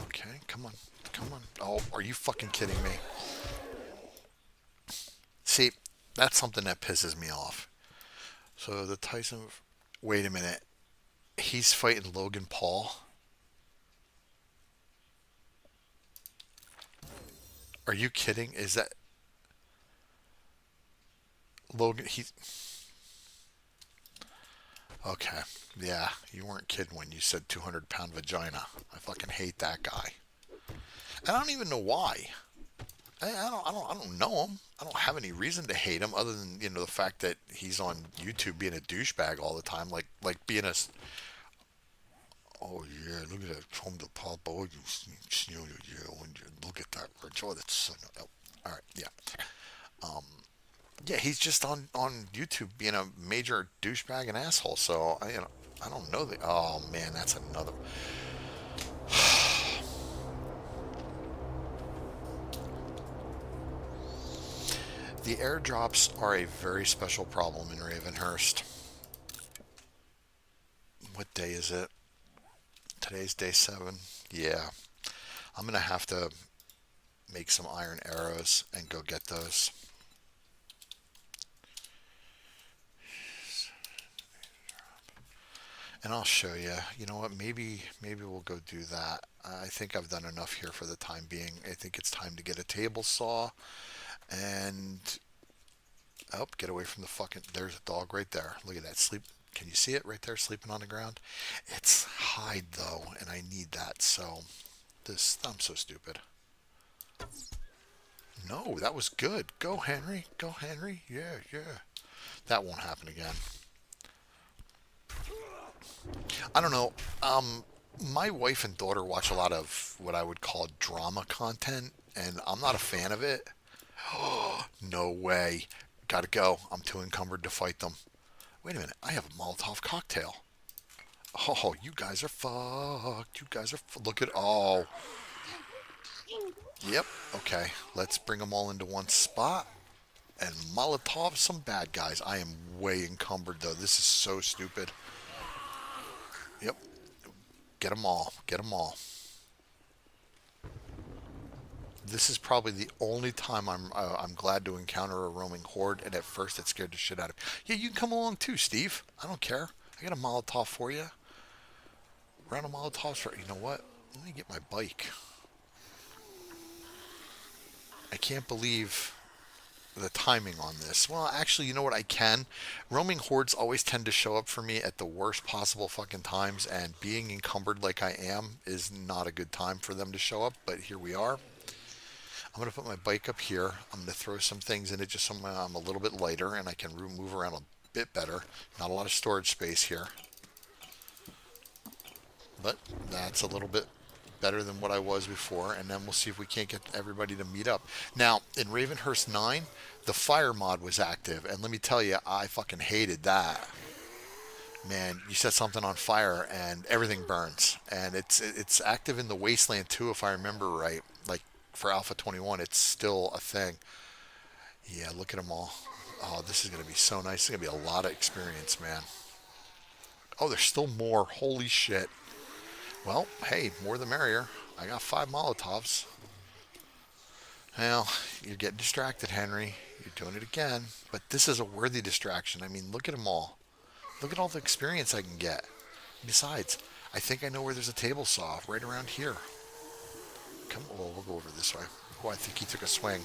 Okay, come on, come on. Oh, are you fucking kidding me? See, that's something that pisses me off. So the Tyson. Wait a minute. He's fighting Logan Paul. Are you kidding? Is that Logan? He. Okay. Yeah, you weren't kidding when you said 200-pound vagina. I fucking hate that guy. And I don't even know why. I don't know him. I don't have any reason to hate him other than the fact that he's on YouTube being a douchebag all the time, like being a. Oh yeah, look at that from the pop. Oh, look at that. Oh, that's so. Oh, all right, yeah. Yeah, he's just on YouTube being a major douchebag and asshole. So I don't know the. Oh man, that's another. The airdrops are a very special problem in Ravenhearst. What day is it? Today's day 7. Yeah, I'm gonna have to make some iron arrows and go get those. And I'll show you. You know what? Maybe we'll go do that. I think I've done enough here for the time being. I think it's time to get a table saw and oh, get away from the fucking. There's a dog right there. Look at that sleep. Can you see it right there, sleeping on the ground? It's hide though, and I need that. So this, I'm so stupid. No, that was good. Go Henry. Go Henry. Yeah, yeah. That won't happen again. I don't know. My wife and daughter watch a lot of what I would call drama content, and I'm not a fan of it. No way. Gotta go. I'm too encumbered to fight them. Wait a minute. I have a Molotov cocktail. Oh, you guys are fucked. You guys are. Look at. Oh. Yep. Okay. Let's bring them all into one spot and Molotov some bad guys. I am way encumbered, though. This is so stupid. Yep. Get them all. Get them all. This is probably the only time I'm glad to encounter a roaming horde, and at first it scared the shit out of me. Yeah, you can come along too, Steve. I don't care. I got a Molotov for you. Round of Molotovs for you know what? Let me get my bike. I can't believe the timing on this. Well, actually, you know what? I can. Roaming hordes always tend to show up for me at the worst possible fucking times, and being encumbered like I am is not a good time for them to show up. But here we are. I'm going to put my bike up here. I'm going to throw some things in it just so I'm a little bit lighter and I can move around a bit better. Not a lot of storage space here, but that's a little bit better than what I was before. And then we'll see if we can't get everybody to meet up. Now, in Ravenhearst 9, the fire mod was active. And let me tell you, I fucking hated that. Man, you set something on fire and everything burns. And it's active in the Wasteland too, if I remember right. Like for Alpha 21, it's still a thing. Yeah, look at them all. Oh, this is going to be so nice. It's going to be a lot of experience, man. Oh, there's still more. Holy shit. Well, hey, more the merrier. I got 5 Molotovs. Well, you're getting distracted, Henry. You're doing it again. But this is a worthy distraction. I mean, look at them all. Look at all the experience I can get. Besides, I think I know where there's a table saw right around here. Come on, we'll go over this way. Oh, I think he took a swing.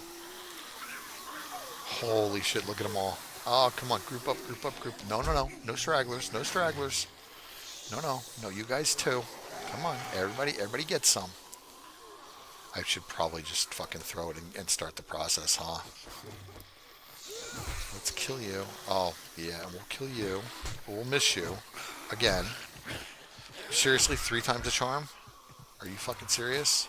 Holy shit, look at them all. Oh, come on, group up, group up, group. No, no, no. No stragglers, no stragglers. No, no, no, you guys too. Come on, everybody gets some. I should probably just fucking throw it and start the process, huh? Let's kill you. Oh, yeah, we'll kill you. We'll miss you. Again. Seriously, 3 times the charm? Are you fucking serious?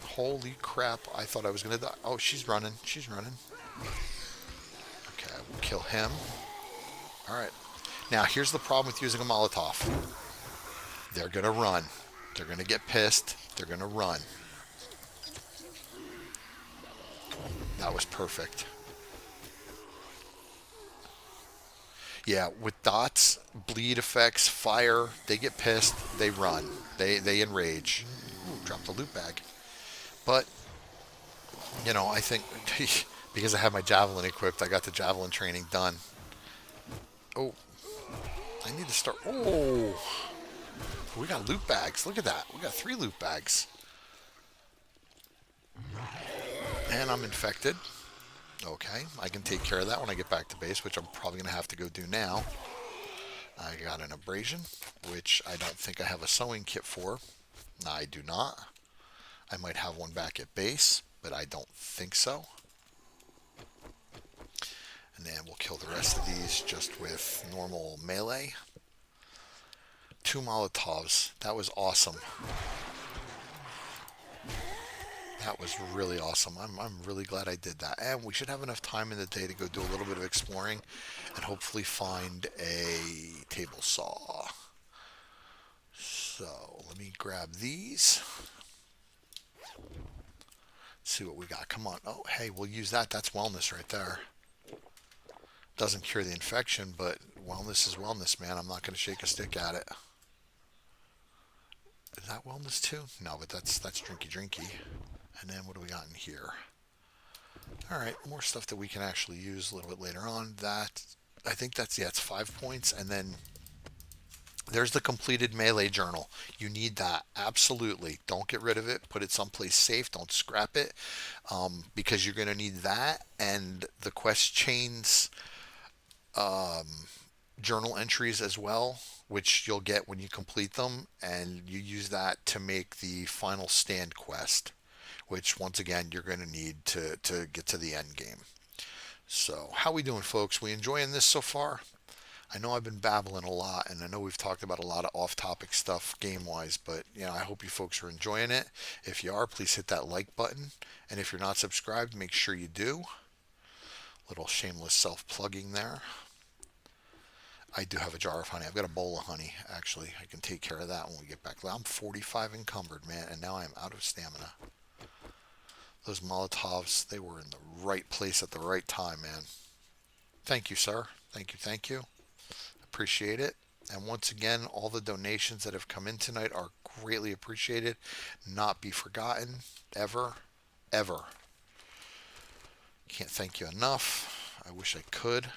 Holy crap, I thought I was gonna die. Oh, she's running. She's running. Okay, we'll kill him. Alright. Now, here's the problem with using a Molotov. They're gonna run. They're gonna get pissed. They're gonna run. That was perfect. Yeah, with dots, bleed effects, fire, they get pissed, they run. They enrage. Ooh, drop the loot bag. But, you know, I think because I have my javelin equipped, I got the javelin training done. Oh, I need to start. Oh, we got loot bags. Look at that. We got 3 loot bags. And I'm infected. Okay, I can take care of that when I get back to base, which I'm probably going to have to go do now. I got an abrasion, which I don't think I have a sewing kit for. No, I do not. I might have one back at base, but I don't think so. And then we'll kill the rest of these just with normal melee. 2 Molotovs. That was awesome. That was really awesome. I'm really glad I did that. And we should have enough time in the day to go do a little bit of exploring and hopefully find a table saw. So let me grab these. See what we got. Come on. Oh, hey, we'll use that. That's wellness right there. Doesn't cure the infection, but wellness is wellness, man. I'm not going to shake a stick at it. Is that wellness too? No, but that's drinky drinky. And then what do we got in here? All right, more stuff that we can actually use a little bit later on. That I think that's yeah, it's 5 points, and then There's the completed melee journal. You need that. Absolutely. Don't get rid of it. Put it someplace safe. Don't scrap it, because you're going to need that and the quest chains journal entries as well, which you'll get when you complete them. And you use that to make the final stand quest, which once again you're going to need to get to the end game. So, how we doing, folks? We enjoying this so far? I know I've been babbling a lot, and I know we've talked about a lot of off-topic stuff game-wise, but I hope you folks are enjoying it. If you are, please hit that like button, and if you're not subscribed, make sure you do. Little shameless self-plugging there. I do have a jar of honey. I've got a bowl of honey, actually. I can take care of that when we get back. I'm 45 encumbered, man, and now I'm out of stamina. Those Molotovs, they were in the right place at the right time, man. Thank you, sir. Thank you, thank you. Appreciate it. And once again, all the donations that have come in tonight are greatly appreciated. Not be forgotten, ever, ever. Can't thank you enough. I wish I could.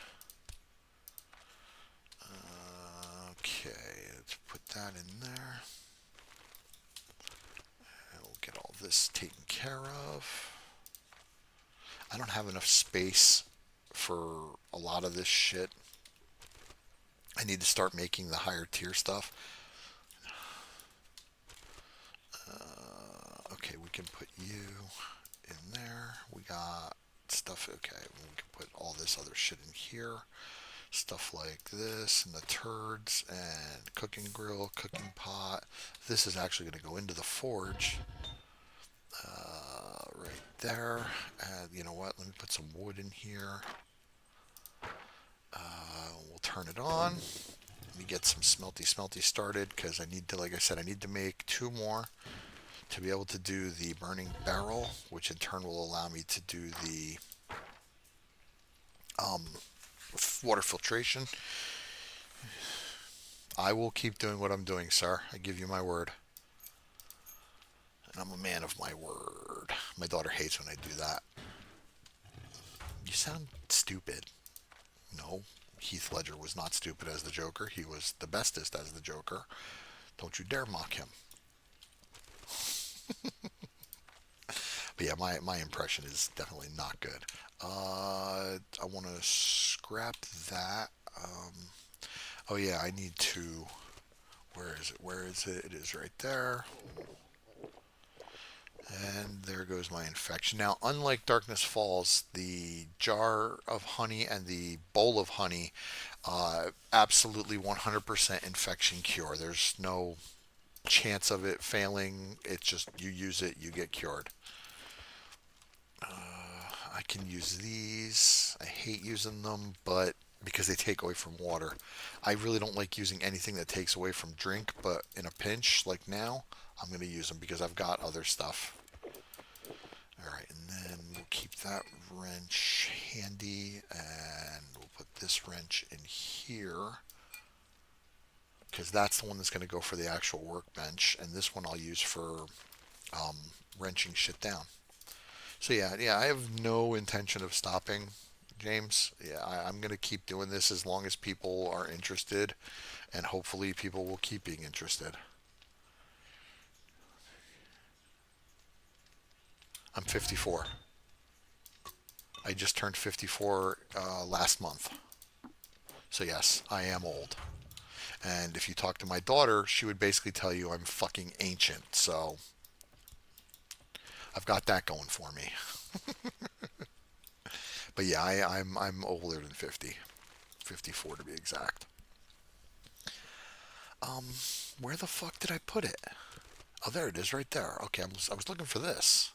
Okay, let's put that in there. And we'll get all this taken care of. I don't have enough space for a lot of this shit. I need to start making the higher tier stuff. Okay, we can put you in there. We got stuff. Okay, we can put all this other shit in here. Stuff like this and the turds and cooking grill, cooking pot. This is actually going to go into the forge right there. And you know what? Let me put some wood in here. We'll turn it on. Let me get some smelty started because I need to, like I said, I need to make two more to be able to do the burning barrel, which in turn will allow me to do the um, water filtration. I will keep doing what I'm doing, sir. I give you my word. And I'm a man of my word. My daughter hates when I do that. You sound stupid. No, Heath Ledger was not stupid as the Joker. He was the bestest as the Joker. Don't you dare mock him. But yeah, my impression is definitely not good. I want to scrap that. Oh yeah, I need to. Where is it? Where is it? It is right there. And there goes my infection. Now, unlike Darkness Falls, the jar of honey and the bowl of honey, absolutely 100% infection cure. There's no chance of it failing. It's just you use it, you get cured. I can use these. I hate using them, but because they take away from water. I really don't like using anything that takes away from drink, but in a pinch like now, I'm going to use them because I've got other stuff. Alright, and then we'll keep that wrench handy, and we'll put this wrench in here, because that's the one that's going to go for the actual workbench, and this one I'll use for um, wrenching shit down. So yeah, I have no intention of stopping, James. Yeah, I'm going to keep doing this as long as people are interested, and hopefully people will keep being interested. I'm 54. I just turned 54 last month. So yes, I am old. And if you talk to my daughter, she would basically tell you I'm fucking ancient. So I've got that going for me. But yeah, I'm older than 50, 54 to be exact. Um, where the fuck did I put it? Oh, there it is, right there. Okay, I was looking for this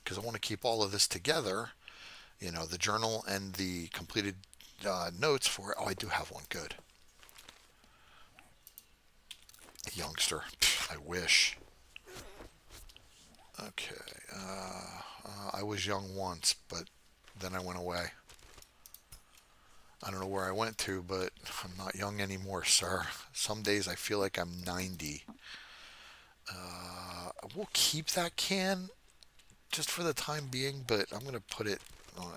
because I want to keep all of this together. The journal and the completed notes for it. Oh, I do have one. Good. Youngster. I wish. Okay. I was young once, but then I went away. I don't know where I went to, but I'm not young anymore, sir. Some days I feel like I'm 90. We'll keep that can just for the time being, but I'm going to put it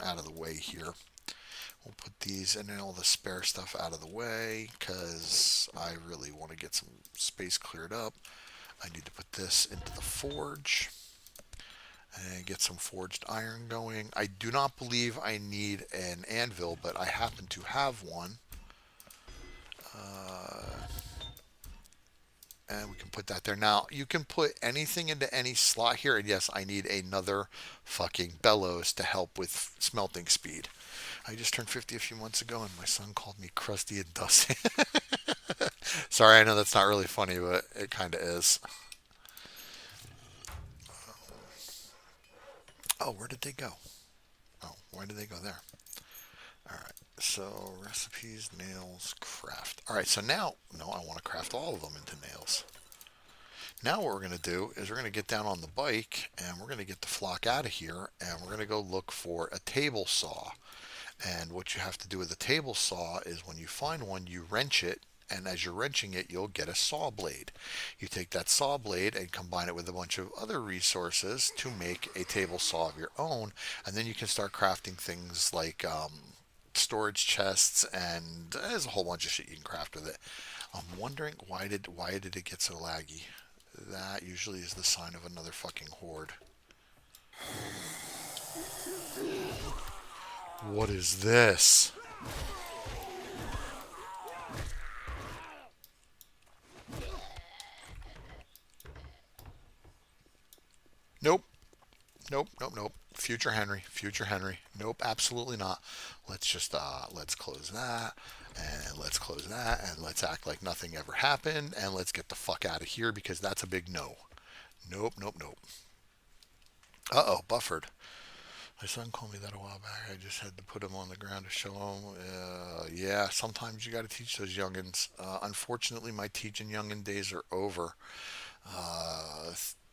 out of the way here. We'll put these and then all the spare stuff out of the way because I really want to get some space cleared up. I need to put this into the forge and get some forged iron going. I do not believe I need an anvil, but I happen to have one. Uh, and we can put that there. Now, you can put anything into any slot here. And yes, I need another fucking bellows to help with smelting speed. I just turned 50 a few months ago, and my son called me crusty and dusty. Sorry, I know that's not really funny, but it kind of is. Oh, where did they go? Oh, why did they go there? All right. So recipes, nails, craft. All right. So now, no, I want to craft all of them into nails. Now what we're going to do is we're going to get down on the bike and we're going to get the flock out of here and we're going to go look for a table saw. And what you have to do with a table saw is when you find one, you wrench it. And as you're wrenching it, you'll get a saw blade. You take that saw blade and combine it with a bunch of other resources to make a table saw of your own. And then you can start crafting things like storage chests, and there's a whole bunch of shit you can craft with it. I'm wondering why did it get so laggy? That usually is the sign of another fucking horde. What is this? Nope. Nope. Nope. Nope. Future Henry. Future Henry. Nope. Absolutely not. Let's close that and let's close that and let's act like nothing ever happened and let's get the fuck out of here because that's a big no. Nope. Nope. Nope. Uh-oh. Buffered. My son called me that a while back. I just had to put him on the ground to show him. Yeah, sometimes you got to teach those youngins. Unfortunately, my teaching youngin days are over.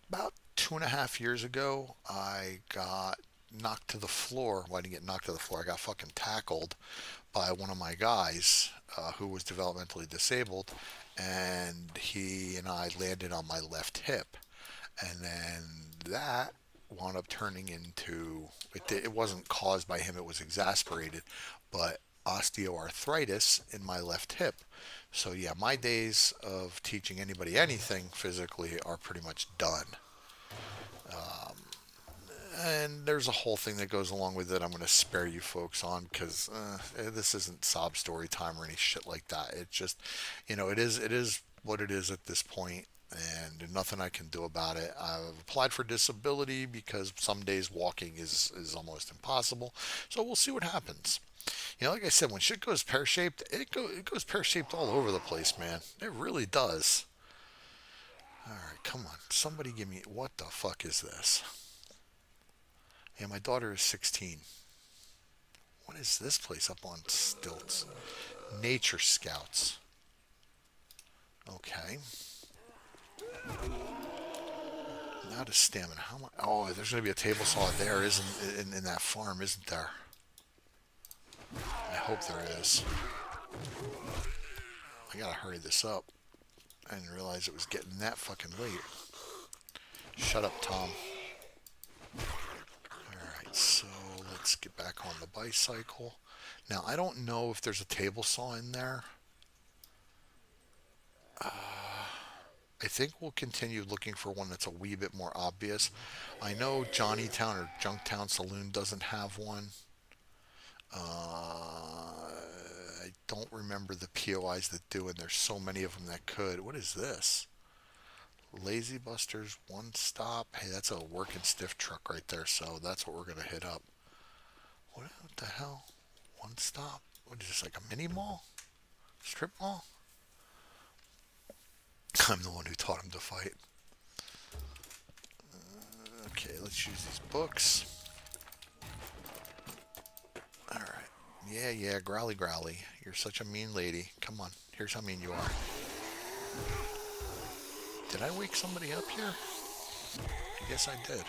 About 2.5 years ago, I got knocked to the floor. Well, I didn't get knocked to the floor. I got fucking tackled by one of my guys who was developmentally disabled, and he and I landed on my left hip, and then that wound up turning into it wasn't caused by him, it was exasperated, but osteoarthritis in my left hip. So yeah, my days of teaching anybody anything physically are pretty much done. And there's a whole thing that goes along with it. I'm going to spare you folks on because this isn't sob story time or any shit like that. It just, it is what it is at this point, and nothing I can do about it. I've applied for disability because some days walking is almost impossible. So we'll see what happens. Like I said, when shit goes pear shaped, it goes pear shaped all over the place, man. It really does. All right, come on, somebody give me what the fuck is this? Yeah, my daughter is 16. What is this place up on stilts? Nature Scouts. Okay. Now to stamina. How much? Oh, there's going to be a table saw there, isn't in that farm, isn't there? I hope there is. I gotta hurry this up. I didn't realize it was getting that fucking late. Shut up, Tom. Alright, so let's get back on the bicycle. Now, I don't know if there's a table saw in there. I think we'll continue looking for one that's a wee bit more obvious. I know Johnnytown or Junktown Saloon doesn't have one. I don't remember the POIs that do, and there's so many of them that could. What is this? Lazy Busters, one stop. Hey, that's a working stiff truck right there, so that's what we're going to hit up. What the hell? One stop? What is this, like a mini mall? Strip mall? I'm the one who taught him to fight. Okay, let's use these books. Alright. Yeah, yeah, growly growly. You're such a mean lady. Come on, here's how mean you are. Did I wake somebody up here? I guess I did.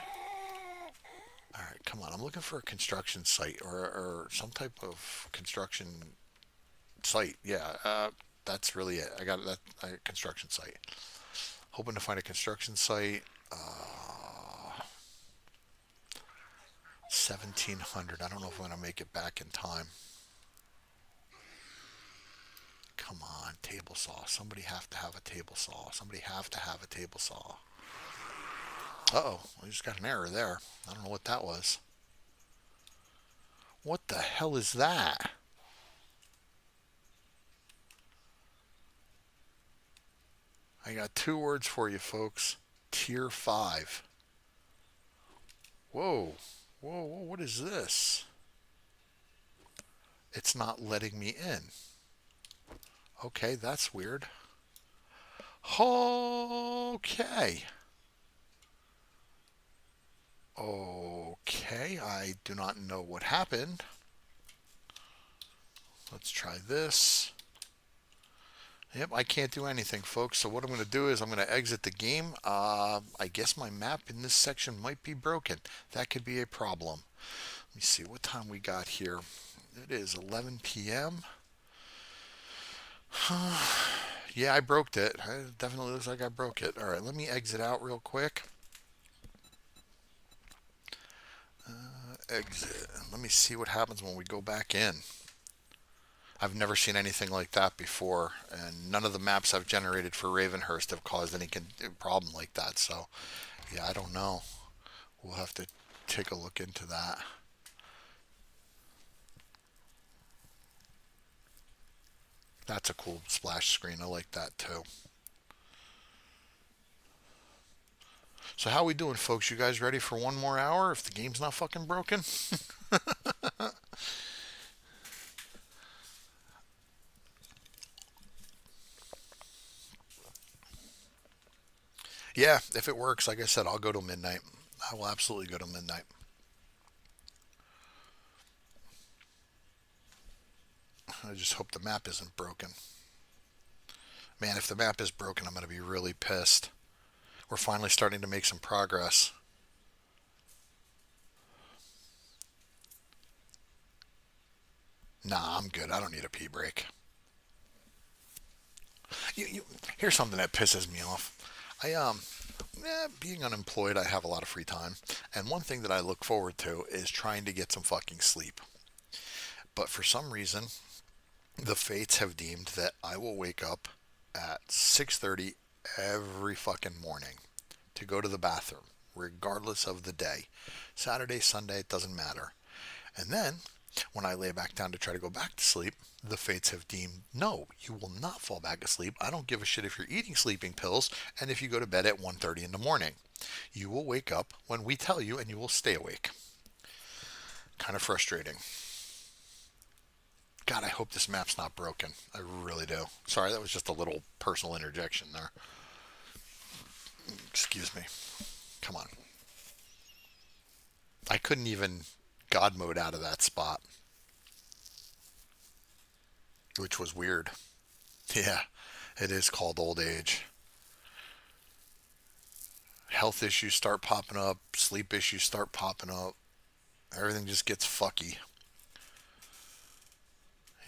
Alright, come on. I'm looking for a construction site or some type of construction site. Yeah, that's really it. I got that construction site. Hoping to find a construction site. 1700. I don't know if I'm going to make it back in time. Come on, table saw. Somebody have to have a table saw. Somebody have to have a table saw. Uh-oh, I just got an error there. I don't know what that was. What the hell is that? I got two words for you, folks. Tier 5. Whoa. Whoa, whoa, what is this? It's not letting me in. Okay, that's weird. Okay. Okay, I do not know what happened. Let's try this. Yep, I can't do anything, folks. So what I'm going to do is I'm going to exit the game. I guess my map in this section might be broken. That could be a problem. Let me see what time we got here. It is 11 p.m. Yeah, I broke it. It definitely looks like I broke it. All right, let me exit out real quick. Exit. Let me see what happens when we go back in. I've never seen anything like that before, and none of the maps I've generated for Ravenhearst have caused any problem like that. So, yeah, I don't know. We'll have to take a look into that. That's a cool splash screen. I like that too. So how we doing, folks? You guys ready for one more hour if the game's not fucking broken? Yeah, if it works, like I said, I'll go to midnight. I will absolutely go to midnight. I just hope the map isn't broken. Man, if the map is broken, I'm going to be really pissed. We're finally starting to make some progress. Nah, I'm good. I don't need a pee break. Here's something that pisses me off. Being unemployed, I have a lot of free time, and one thing that I look forward to is trying to get some fucking sleep. But for some reason, the fates have deemed that I will wake up at 6:30 every fucking morning to go to the bathroom, regardless of the day. Saturday, Sunday, it doesn't matter. And then, when I lay back down to try to go back to sleep, the fates have deemed, no, you will not fall back asleep. I don't give a shit if you're eating sleeping pills and if you go to bed at 1:30 in the morning. You will wake up when we tell you and you will stay awake. Kind of frustrating. God, I hope this map's not broken. I really do. Sorry, that was just a little personal interjection there. Excuse me. Come on. I couldn't even God mode out of that spot, which was weird. Yeah, it is called old age. Health issues start popping up, sleep issues start popping up. Everything just gets fucky,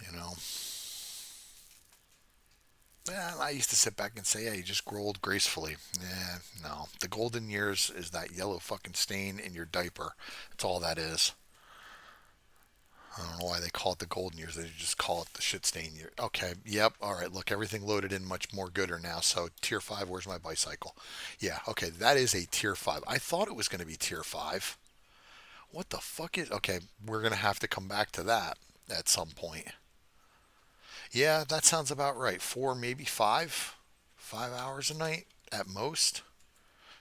you know. Yeah, I used to sit back and say, yeah, you just grow old gracefully. Yeah, no. The golden years is that yellow fucking stain in your diaper. That's all that is. I don't know why they call it the golden years. They just call it the shit stain year. Okay, yep. All right, look, everything loaded in much more gooder now. So tier 5, where's my bicycle? Yeah, okay, that is a tier 5. I thought it was going to be tier 5. What the fuck is... Okay, we're going to have to come back to that at some point. Yeah, that sounds about right. 4, maybe 5. 5 hours a night at most.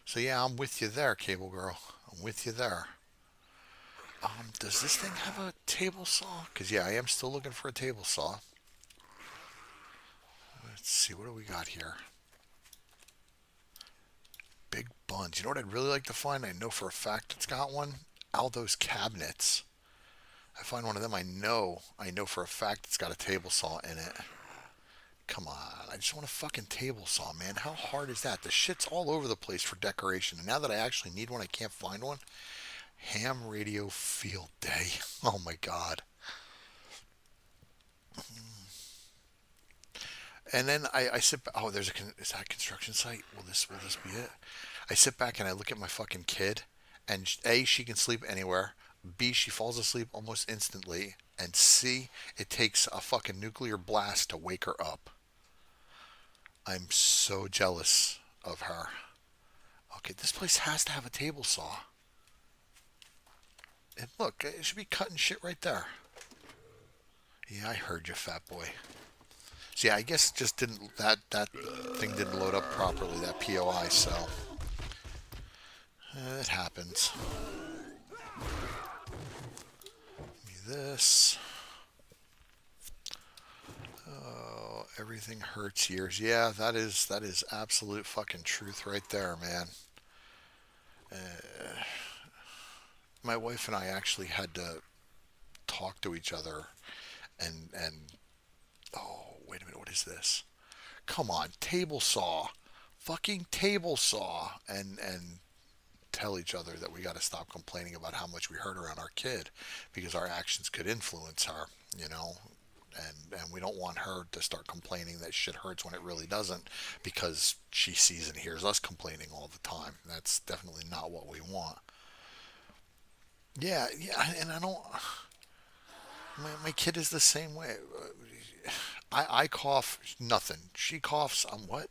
So yeah, I'm with you there, Cable Girl. I'm with you there. Does this thing have a table saw? Because yeah, I am still looking for a table saw. Let's see, what do we got here? Big buns. You know what I'd really like to find? I know for a fact it's got one. Aldo's cabinets. I find one of them. I know for a fact it's got a table saw in it. Come on, I just want a fucking table saw, man. How hard is that? The shit's all over the place for decoration, and now that I actually need one, I can't find one. Ham radio field day. Oh my god. And then I sit. Oh, there's a. Is that a construction site? Will this be it? I sit back and I look at my fucking kid, and A, she can sleep anywhere. B, she falls asleep almost instantly. And see, it takes a fucking nuclear blast to wake her up. I'm so jealous of her. Okay, this place has to have a table saw. And look, it should be cutting shit right there. Yeah, I heard you, fat boy. So yeah, I guess it just didn't that thing didn't load up properly, that POI. So it happens. Give me this. Oh, everything hurts years. Yeah, that is absolute fucking truth right there, man. My wife and I actually had to talk to each other and oh, wait a minute, what is this? Come on, table saw, fucking table saw, and tell each other that we got to stop complaining about how much we hurt around our kid because our actions could influence her, you know. And we don't want her to start complaining that shit hurts when it really doesn't because she sees and hears us complaining all the time. That's definitely not what we want. Yeah, yeah, and I don't. My kid is the same way. I cough, nothing. She coughs, I'm what?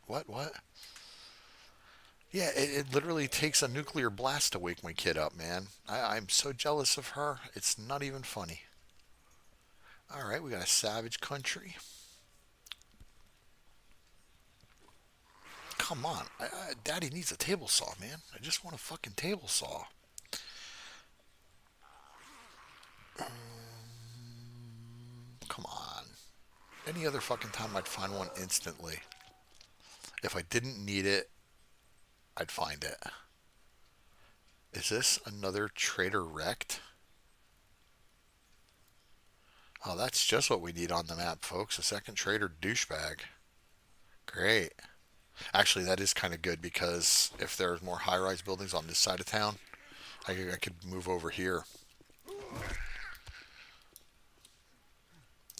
Yeah, it literally takes a nuclear blast to wake my kid up, man. I'm so jealous of her. It's not even funny. All right, we got a savage country. Come on, Daddy needs a table saw, man. I just want a fucking table saw. Come on. Any other fucking time I'd find one instantly. If I didn't need it, I'd find it. Is this another trader wrecked? Oh, that's just what we need on the map, folks. A second trader douchebag. Great. Actually, that is kind of good because if there's more high-rise buildings on this side of town, I could move over here.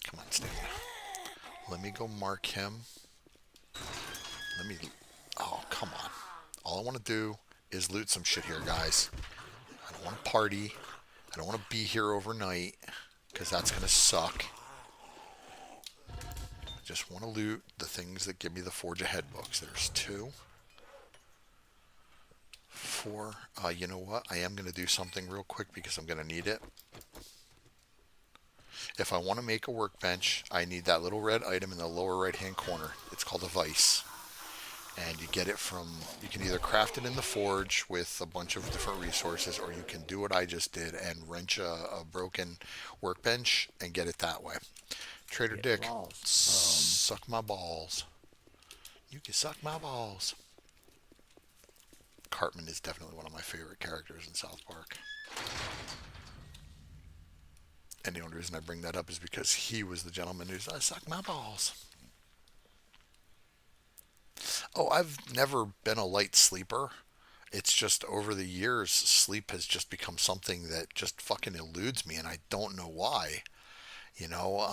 Come on, Stanley. Let me go mark him. Let me. Oh, come on. All I want to do is loot some shit here, guys. I don't want to party. I don't want to be here overnight because that's going to suck. I just want to loot the things that give me the Forge Ahead books. There's 2. 4. You know what? I am going to do something real quick because I'm going to need it. If I want to make a workbench, I need that little red item in the lower right hand corner. It's called a vise. And you get it from, you can either craft it in the forge with a bunch of different resources, or you can do what I just did and wrench a broken workbench and get it that way. Trader Get Dick, lost, bum. suck my balls. You can suck my balls. Cartman is definitely one of my favorite characters in South Park. And the only reason I bring that up is because he was the gentleman who's, I suck my balls. Oh, I've never been a light sleeper. It's just over the years, sleep has just become something that just fucking eludes me, and I don't know why. You know,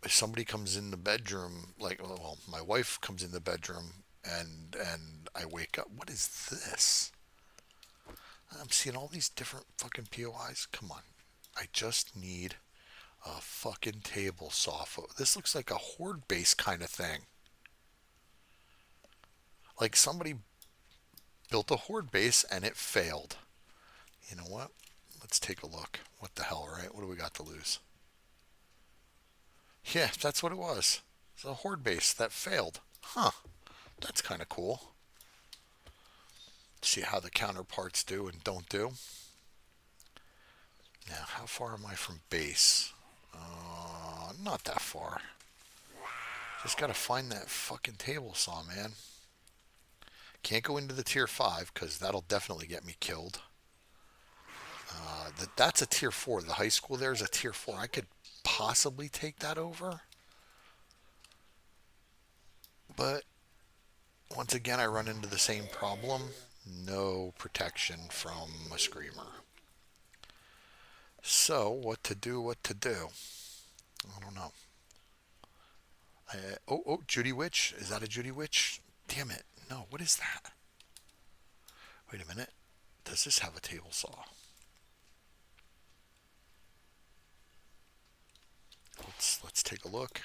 if somebody comes in the bedroom, like, well, my wife comes in the bedroom, and I wake up. What is this? I'm seeing all these different fucking POIs. Come on, I just need a fucking table saw. This looks like a horde base kind of thing. Like somebody built a horde base and it failed. You know what? Let's take a look. What the hell, right? What do we got to lose? Yeah, that's what it was. It's a horde base that failed. Huh. That's kind of cool. See how the counterparts do and don't do. Now, how far am I from base? Not that far. Just gotta find that fucking table saw, man. Can't go into the tier 5 because that'll definitely get me killed. That's a tier 4. The high school there is a tier 4. I could possibly take that over. But once again, I run into the same problem. No protection from a screamer. So, what to do, what to do? I don't know. Judy Witch. Is that a Judy Witch? Damn it. No, what is that? Wait a minute. Does this have a table saw? let's take a look.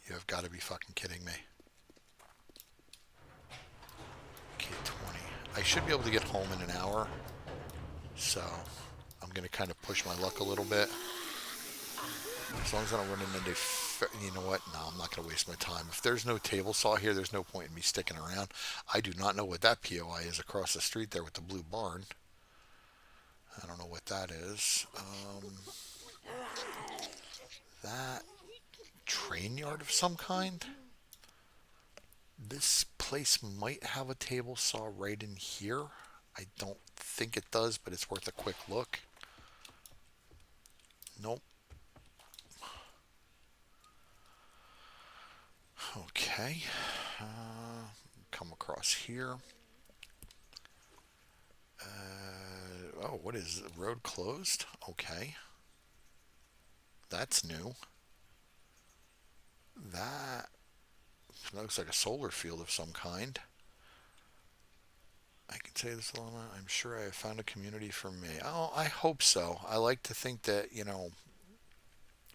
You have got to be fucking kidding me. Okay, 20. I should be able to get home in an hour. So I'm going to kind of push my luck a little bit. As long as I don't run into... You know what? No, I'm not going to waste my time. If there's no table saw here, there's no point in me sticking around. I do not know what that POI is across the street there with the blue barn. I don't know what that is. That train yard of some kind? This place might have a table saw right in here. I don't think it does, but it's worth a quick look. Nope. Okay. Come across here. Oh, what is it? Road closed? Okay. That's new. That looks like a solar field of some kind. I can say this alone. I'm sure I have found a community for me. Oh, I hope so. I like to think that,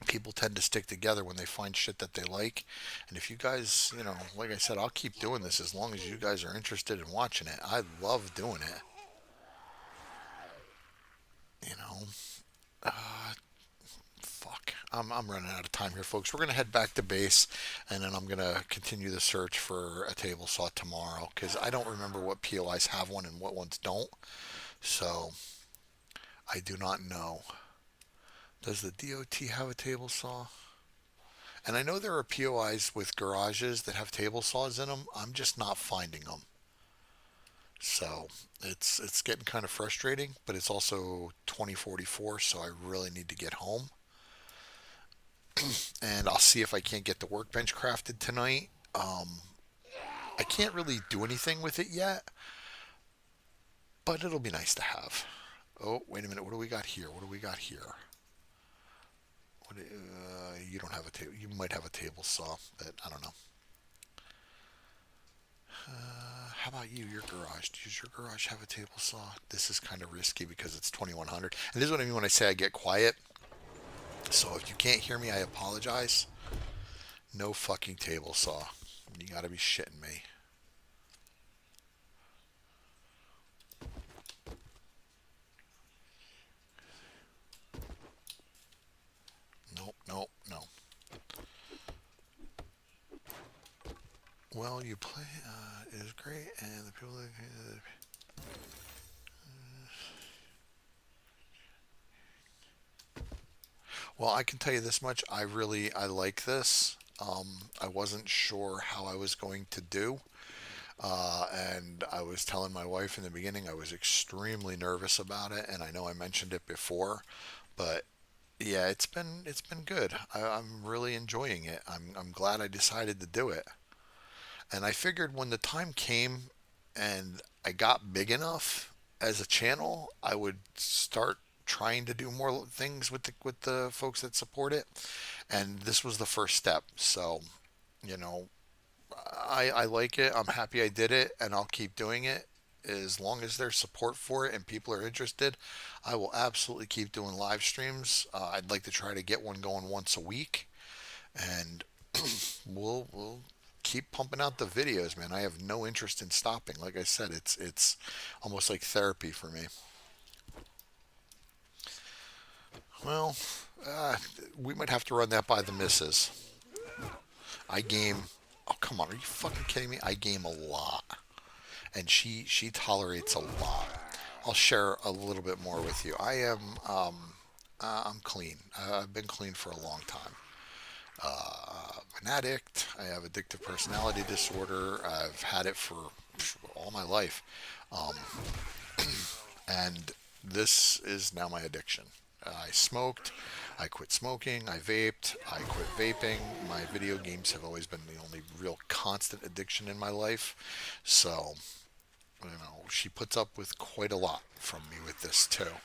people tend to stick together when they find shit that they like. And if you guys, like I said, I'll keep doing this as long as you guys are interested in watching it. I love doing it. You know, fuck. I'm running out of time here, folks. We're going to head back to base, and then I'm going to continue the search for a table saw tomorrow, because I don't remember what POIs have one and what ones don't. So, I do not know. Does the DOT have a table saw? And I know there are POIs with garages that have table saws in them. I'm just not finding them. So it's getting kind of frustrating, but it's also 2044, so I really need to get home. And I'll see if I can't get the workbench crafted tonight. I can't really do anything with it yet, but it'll be nice to have. Oh, wait a minute. What do we got here? What do we got here? You don't have a table. You might have a table saw, but I don't know. How about you? Your garage. Does your garage have a table saw? This is kind of risky because it's 2100. And this is what I mean when I say I get quiet. So if you can't hear me, I apologize. No fucking table saw. You gotta be shitting me. Nope, nope, no. Well, you play is great, and the people that well, I can tell you this much. I like this. I wasn't sure how I was going to do, and I was telling my wife in the beginning I was extremely nervous about it, and I know I mentioned it before, but yeah, it's been good. I'm really enjoying it. I'm glad I decided to do it. And I figured when the time came and I got big enough as a channel, I would start trying to do more things with the folks that support it. And this was the first step. So, you know, I like it. I'm happy I did it, and I'll keep doing it. As long as there's support for it and people are interested, I will absolutely keep doing live streams. I'd like to try to get one going once a week, and we'll keep pumping out the videos, man. I have no interest in stopping. Like I said, it's almost like therapy for me. Well, uh, we might have to run that by the missus. I game. Oh, come on, are you fucking kidding me? I game a lot, and she tolerates a lot. I'll share a little bit more with you. I'm clean. I've been clean for a long time. I'm an addict. I have addictive personality disorder. I've had it for all my life. Um, and this is now my addiction. I smoked. I quit smoking. I vaped. I quit vaping. My video games have always been the only real constant addiction in my life. So, she puts up with quite a lot from me with this too.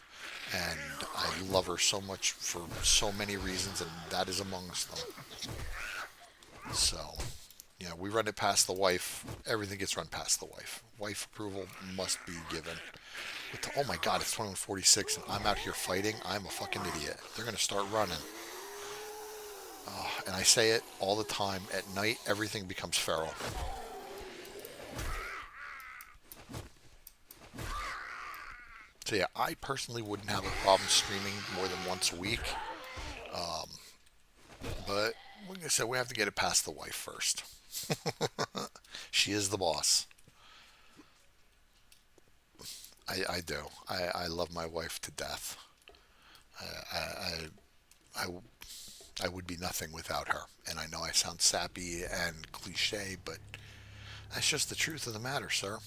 And I love her so much for so many reasons, and that is amongst them. So, we run it past the wife. Everything gets run past the wife. Wife approval must be given. Oh my God, it's 21:46 and I'm out here fighting. I'm a fucking idiot. They're gonna start running. And I say it all the time. At night, everything becomes feral. So yeah, I personally wouldn't have a problem streaming more than once a week. But like I said, we have to get it past the wife first. She is the boss. I do. I love my wife to death. I, I, I would be nothing without her. And I know I sound sappy and cliche, but that's just the truth of the matter, sir.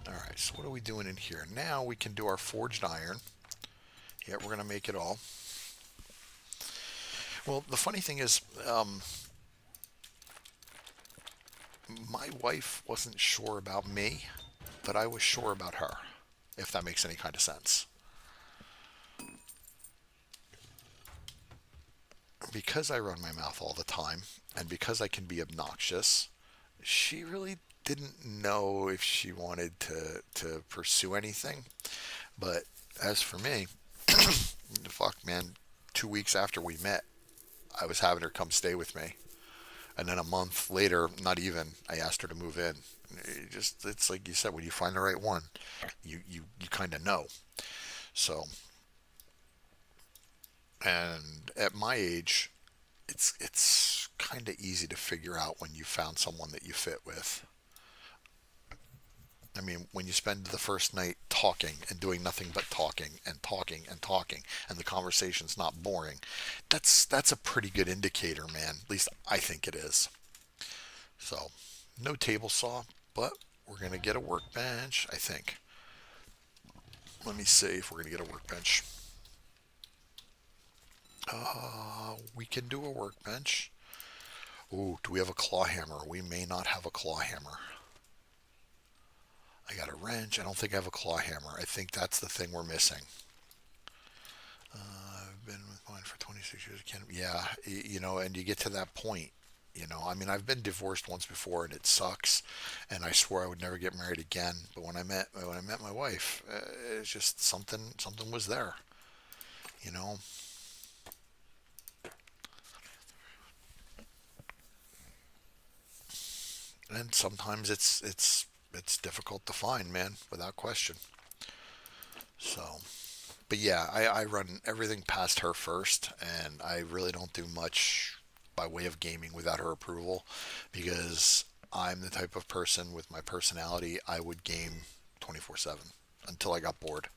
All right, so what are we doing in here? Now we can do our forged iron. Yeah, we're going to make it all. Well, the funny thing is, my wife wasn't sure about me, but I was sure about her, if that makes any kind of sense. Because I run my mouth all the time, and because I can be obnoxious, she really didn't know if she wanted to pursue anything. But as for me, fuck, man, 2 weeks after we met, I was having her come stay with me. And then a month later, not even, I asked her to move in. It's like you said, when you find the right one, you kind of know. So, and at my age, it's kind of easy to figure out when you found someone that you fit with. I mean, when you spend the first night talking and doing nothing but talking and talking and talking, and the conversation's not boring, that's a pretty good indicator, man. At least I think it is. So, no table saw, but we're gonna get a workbench, I think. Let me see if we're gonna get a workbench. We can do a workbench. Ooh, do we have a claw hammer? We may not have a claw hammer. I got a wrench. I don't think I have a claw hammer. I think that's the thing we're missing. I've been with mine for 26 years. Can't, yeah, and you get to that point. I mean, I've been divorced once before, and it sucks. And I swore I would never get married again. But when I met my wife, it's just something was there. You know. And sometimes it's difficult to find, man, without question. So, but yeah, I run everything past her first, and I really don't do much by way of gaming without her approval because I'm the type of person with my personality I would game 24/7 until I got bored.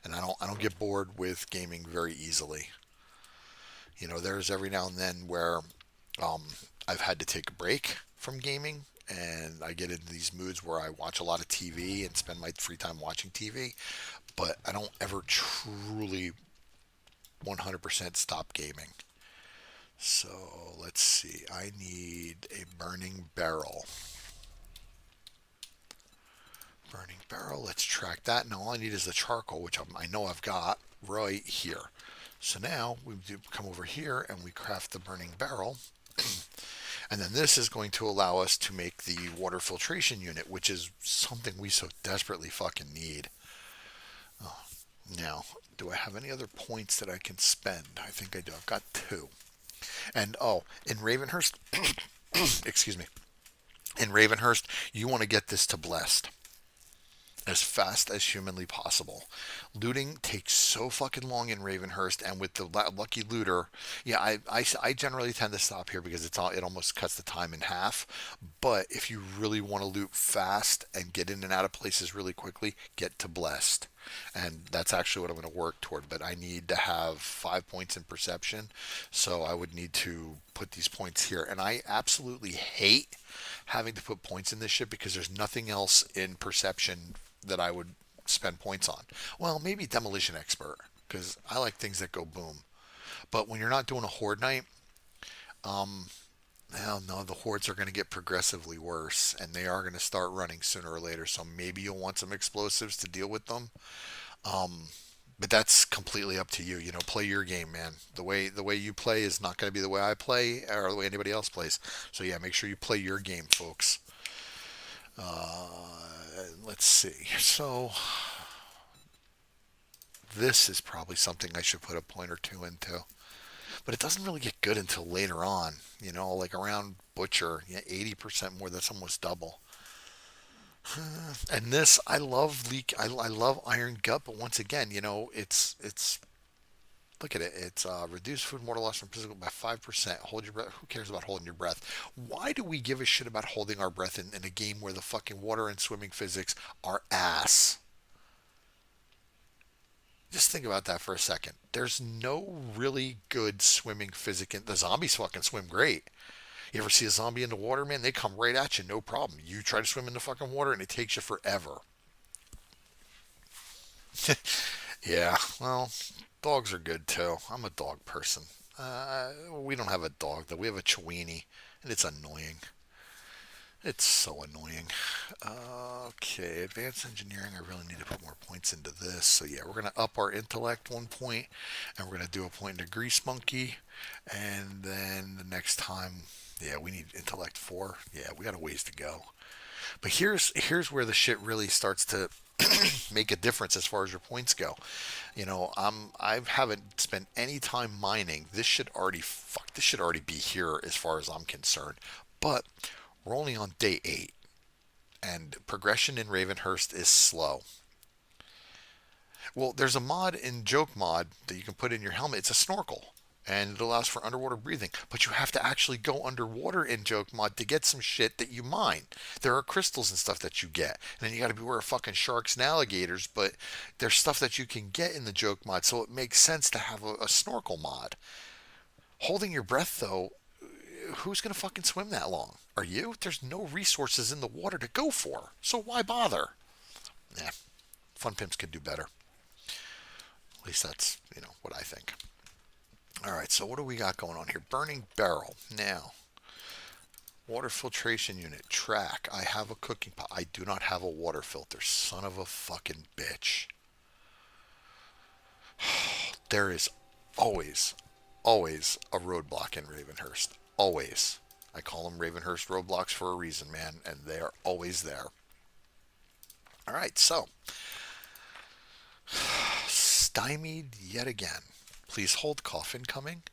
And I don't get bored with gaming very easily. There's every now and then where um, I've had to take a break from gaming and I get into these moods where I watch a lot of TV and spend my free time watching TV, but I don't ever truly 100% stop gaming. So let's see. I need a burning barrel. Burning barrel. Let's track that. Now all I need is the charcoal, which I know I've got right here. So now we do come over here and we craft the burning barrel. And then this is going to allow us to make the water filtration unit, which is something we so desperately fucking need. Oh, now, do I have any other points that I can spend? I think I do. I've got two. And oh, in Ravenhearst, excuse me, in Ravenhearst, you want to get this to blessed as fast as humanly possible. Looting takes so fucking long in Ravenhearst, and with the lucky looter, yeah, I generally tend to stop here because it almost cuts the time in half. But if you really want to loot fast and get in and out of places really quickly, get to blessed. And that's actually what I'm going to work toward. But I need to have 5 points in perception, so I would need to put these points here. And I absolutely hate having to put points in this shit because there's nothing else in perception that I would spend points on. Well, maybe demolition expert because I like things that go boom. But when you're not doing a horde night, hell no, the hordes are going to get progressively worse, and they are going to start running sooner or later. So maybe you'll want some explosives to deal with them. But that's completely up to you. Play your game, man. The way you play is not going to be the way I play or the way anybody else plays. So yeah, make sure you play your game, folks. Let's see. So this is probably something I should put a point or two into. But it doesn't really get good until later on. Like around Butcher, yeah, 80% more. That's almost double. And this, I love leak. I love Iron Gut, but once again, it's look at it. It's reduced food mortal loss from physical by 5%. Hold your breath. Who cares about holding your breath? Why do we give a shit about holding our breath in a game where the fucking water and swimming physics are ass? Just think about that for a second. There's no really good swimming physics. The zombies fucking swim great. You ever see a zombie in the water, man? They come right at you, no problem. You try to swim in the fucking water and it takes you forever. Yeah, well, dogs are good too. I'm a dog person. We don't have a dog though. We have a Chiweenie, and it's annoying. It's so annoying. Okay, advanced engineering. I really need to put more points into this. So yeah, we're gonna up our intellect 1 point, and we're gonna do a point into grease monkey, and then the next time, yeah, we need intellect 4. Yeah, we got a ways to go. But here's where the shit really starts to make a difference as far as your points go. I haven't spent any time mining. This should already be here as far as I'm concerned. But we're only on day 8, and progression in Ravenhearst is slow. Well, there's a mod in Joke Mod that you can put in your helmet. It's a snorkel, and it allows for underwater breathing. But you have to actually go underwater in Joke Mod to get some shit that you mine. There are crystals and stuff that you get, and then you got to beware of fucking sharks and alligators. But there's stuff that you can get in the Joke Mod, so it makes sense to have a snorkel mod. Holding your breath though, who's gonna fucking swim that long? Are you? There's no resources in the water to go for, so why bother? Yeah, Fun Pimps could do better. At least that's what I think. All right, so what do we got going on here? Burning barrel. Now, water filtration unit. Track. I have a cooking pot. I do not have a water filter. Son of a fucking bitch. There is always, always a roadblock in Ravenhearst. Always. I call them Ravenhearst roadblocks for a reason, man, and they are always there. All right, so stymied yet again. Please hold coffin coming.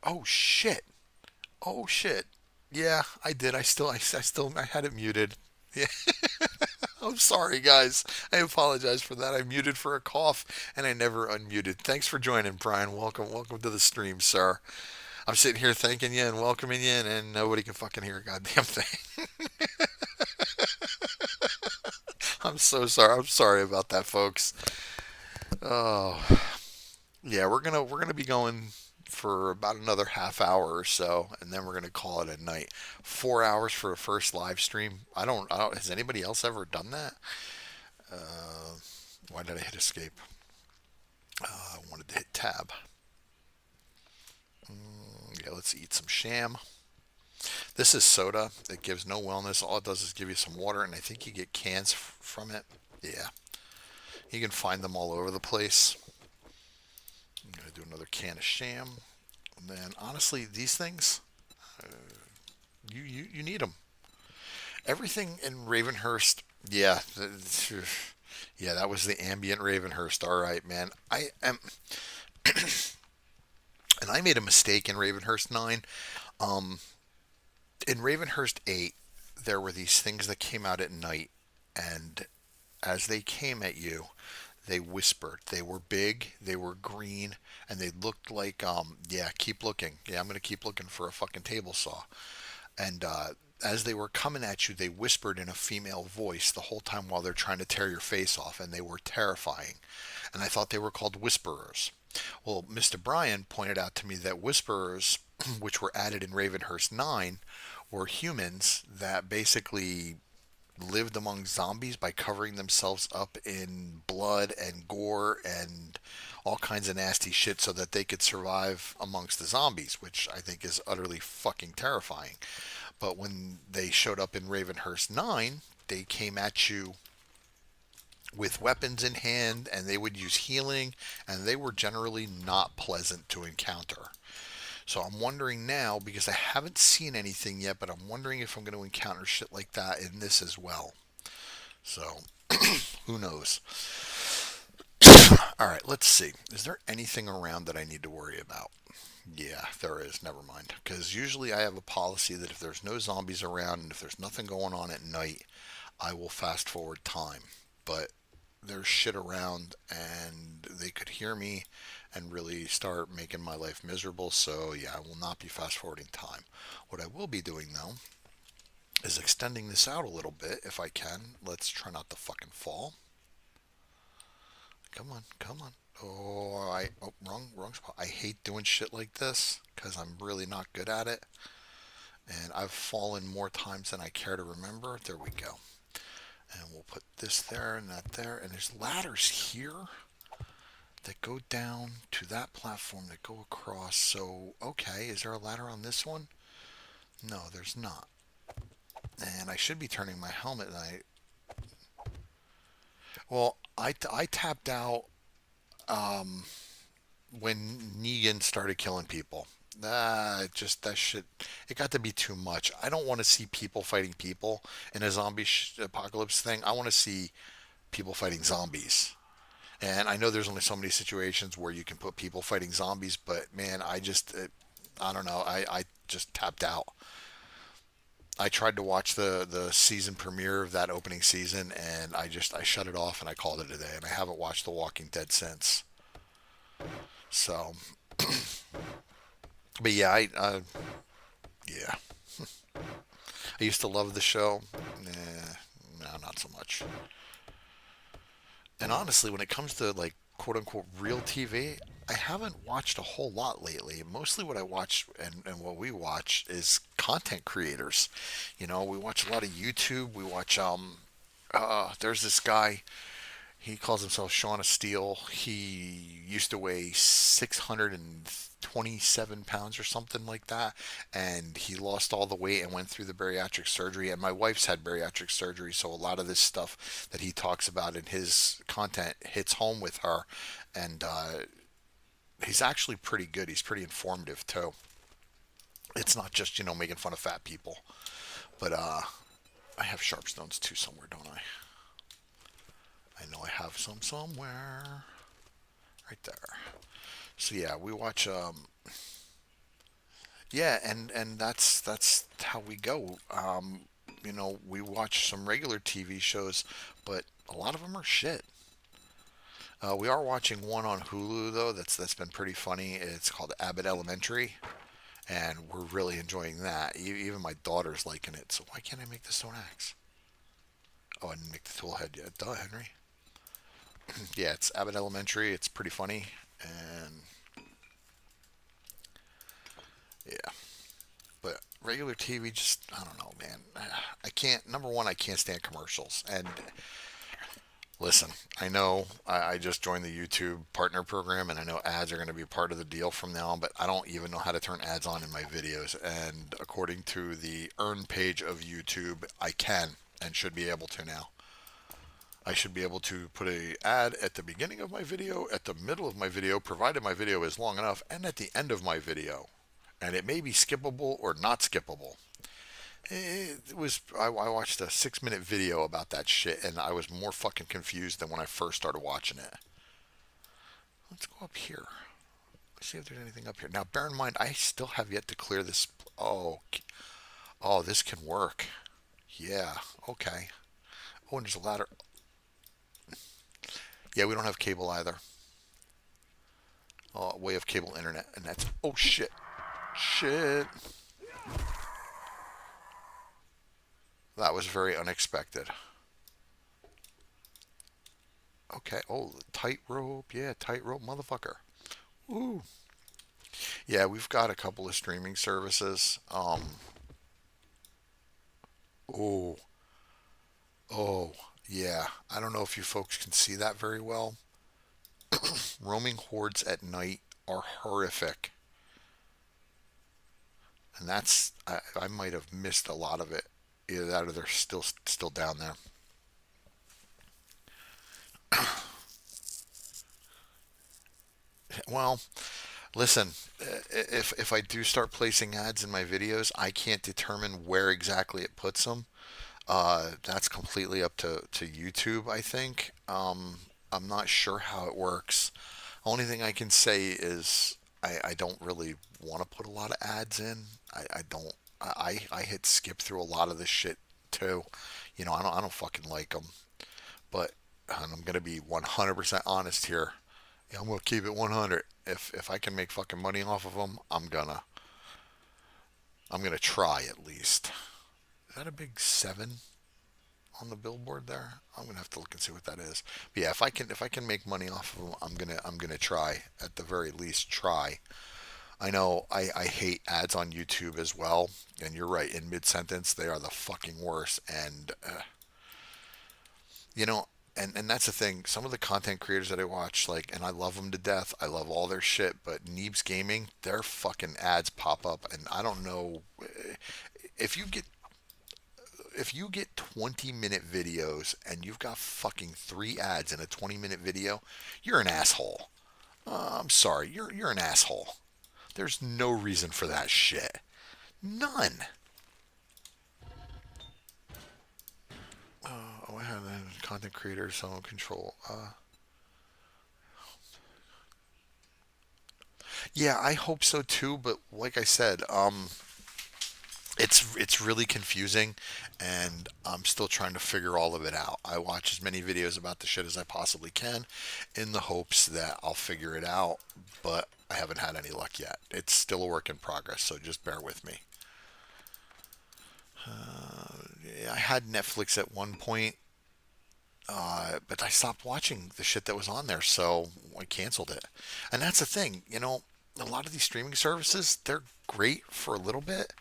Oh shit. Oh shit. Yeah, I did. I had it muted. Yeah, I'm sorry, guys. I apologize for that. I muted for a cough and I never unmuted. Thanks for joining, Brian. Welcome to the stream, sir. I'm sitting here thanking you and welcoming you, and nobody can fucking hear a goddamn thing. I'm so sorry. I'm sorry about that, folks. Oh, yeah, we're gonna be going for about another half hour or so, and then we're gonna call it a night. 4 hours for a first live stream. I don't. Has anybody else ever done that? Uh, why did I hit escape? I wanted to hit tab. Yeah, let's eat some sham. This is soda. It gives no wellness. All it does is give you some water, and I think you get cans from it. Yeah, you can find them all over the place. I'm gonna do another can of sham. And then honestly, these things, you need them. Everything in Ravenhearst, yeah, yeah, that was the ambient Ravenhearst. All right, man. I am, and I made a mistake in Ravenhearst 9. Um, in Ravenhearst 8, there were these things that came out at night, And as they came at you, they whispered. They were big, they were green, and they looked like, yeah, keep looking. Yeah, I'm going to keep looking for a fucking table saw. And as they were coming at you, they whispered in a female voice the whole time while they're trying to tear your face off, and they were terrifying. And I thought they were called whisperers. Well, Mr. Bryan pointed out to me that whisperers, which were added in Ravenhearst 9, were humans that basically lived among zombies by covering themselves up in blood and gore and all kinds of nasty shit so that they could survive amongst the zombies, which I think is utterly fucking terrifying. But when they showed up in Ravenhearst 9, they came at you with weapons in hand and they would use healing, and they were generally not pleasant to encounter. So I'm wondering now, because I haven't seen anything yet, but I'm wondering if I'm going to encounter shit like that in this as well. So who knows? All right, let's see. Is there anything around that I need to worry about? Yeah, there is. Never mind. Because usually I have a policy that if there's no zombies around and if there's nothing going on at night, I will fast forward time. But there's shit around and they could hear me and really start making my life miserable. So yeah, I will not be fast forwarding time. What I will be doing though is extending this out a little bit if I can. Let's try not to fucking fall. Come on, come on. Wrong spot. I hate doing shit like this because I'm really not good at it, and I've fallen more times than I care to remember. There we go. And we'll put this there and that there, and there's ladders here that go down to that platform that go across. So, okay, is there a ladder on this one? No, there's not. And I should be turning my helmet. And I tapped out when Negan started killing people. Just that shit. It got to be too much. I don't want to see people fighting people in a zombie apocalypse thing. I want to see people fighting zombies. And I know there's only so many situations where you can put people fighting zombies, but man, I don't know. I just tapped out. I tried to watch the season premiere of that opening season, and I shut it off and I called it a day. And I haven't watched The Walking Dead since. So, but yeah, yeah, I used to love the show. Nah, no, not so much. And honestly, when it comes to like quote unquote real TV, I haven't watched a whole lot lately. Mostly what I watch and what we watch is content creators. You know, we watch a lot of YouTube. We watch there's this guy. He calls himself Shaun of Steel. He used to weigh 627 pounds or something like that. And he lost all the weight and went through the bariatric surgery. And my wife's had bariatric surgery. So a lot of this stuff that he talks about in his content hits home with her. And he's actually pretty good. He's pretty informative too. It's not just, making fun of fat people. But I have sharp stones too somewhere, don't I? I know I have some somewhere. Right there. So yeah, we watch yeah, and that's how we go. We watch some regular TV shows, but a lot of them are shit. We are watching one on Hulu though. That's been pretty funny. It's called Abbott Elementary, and we're really enjoying that. Even my daughter's liking it. So why can't I make the stone axe? Oh, I didn't make the tool head yet. Duh, Henry. Yeah, it's Abbott Elementary. It's pretty funny, and yeah. But regular TV, just I don't know, man. I can't. Number one, I can't stand commercials. And listen, I know I just joined the YouTube partner program, and I know ads are going to be part of the deal from now on. But I don't even know how to turn ads on in my videos. And according to the earn page of YouTube, I can and should be able to now. I should be able to put a ad at the beginning of my video, at the middle of my video, provided my video is long enough, and at the end of my video. And it may be skippable or not skippable. It was I watched a 6 minute video about that shit, and I was more fucking confused than when I first started watching it. Let's go up here. Let's see if there's anything up here. Now, bear in mind, I still have yet to clear this. Oh, oh, this can work. Yeah. Okay. Oh, and there's a ladder. Yeah, we don't have cable either. Way of cable internet, and that's oh shit, shit. That was very unexpected. Okay. Oh, tightrope. Yeah, tightrope, motherfucker. Ooh. Yeah, we've got a couple of streaming services. Oh, oh, yeah. I don't know if you folks can see that very well. Roaming hordes at night are horrific, and I might have missed a lot of it. Either that or they're still down there. Well, listen, if I do start placing ads in my videos, I can't determine where exactly it puts them. That's completely up to YouTube, I think. I'm not sure how it works. Only thing I can say is I don't really want to put a lot of ads in. I don't. I hit skip through a lot of this shit too. I don't fucking like them. But and I'm gonna be 100% honest here. Yeah, I'm gonna keep it 100. If I can make fucking money off of them, I'm gonna try at least. Is that a big seven on the billboard there? I'm gonna have to look and see what that is. But yeah, if I can make money off of them, I'm gonna try at the very least try. I know I hate ads on YouTube as well, and you're right. In mid sentence, they are the fucking worst. And you know, and that's the thing. Some of the content creators that I watch, like, and I love them to death. I love all their shit. But Neebs Gaming, their fucking ads pop up, and I don't know if you get 20-minute videos and you've got fucking three ads in a 20-minute video, you're an asshole. I'm sorry, you're an asshole. There's no reason for that shit. None. Oh, I have a content creator, so control. Yeah, I hope so too. But like I said, it's really confusing, and I'm still trying to figure all of it out. I watch as many videos about the shit as I possibly can, in the hopes that I'll figure it out. But I haven't had any luck yet. It's still a work in progress, so just bear with me. I had Netflix at one point, but I stopped watching the shit that was on there, so I canceled it. And that's the thing, a lot of these streaming services, they're great for a little bit.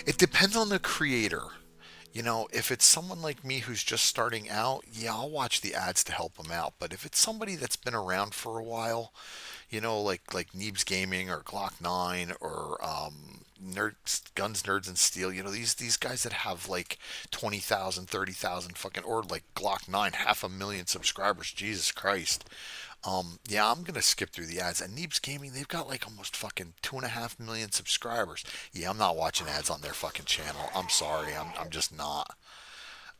It depends on the creator. If it's someone like me who's just starting out, yeah, I'll watch the ads to help them out. But if it's somebody that's been around for a while, like Neebs Gaming or Glock 9 or Nerds, Guns, Nerds, and Steel. These guys that have like 20,000, 30,000 fucking, or like Glock 9, 500,000 subscribers. Jesus Christ. Yeah, I'm gonna skip through the ads. And Neebs Gaming, they've got like almost fucking 2.5 million subscribers. Yeah, I'm not watching ads on their fucking channel. I'm sorry, I'm just not.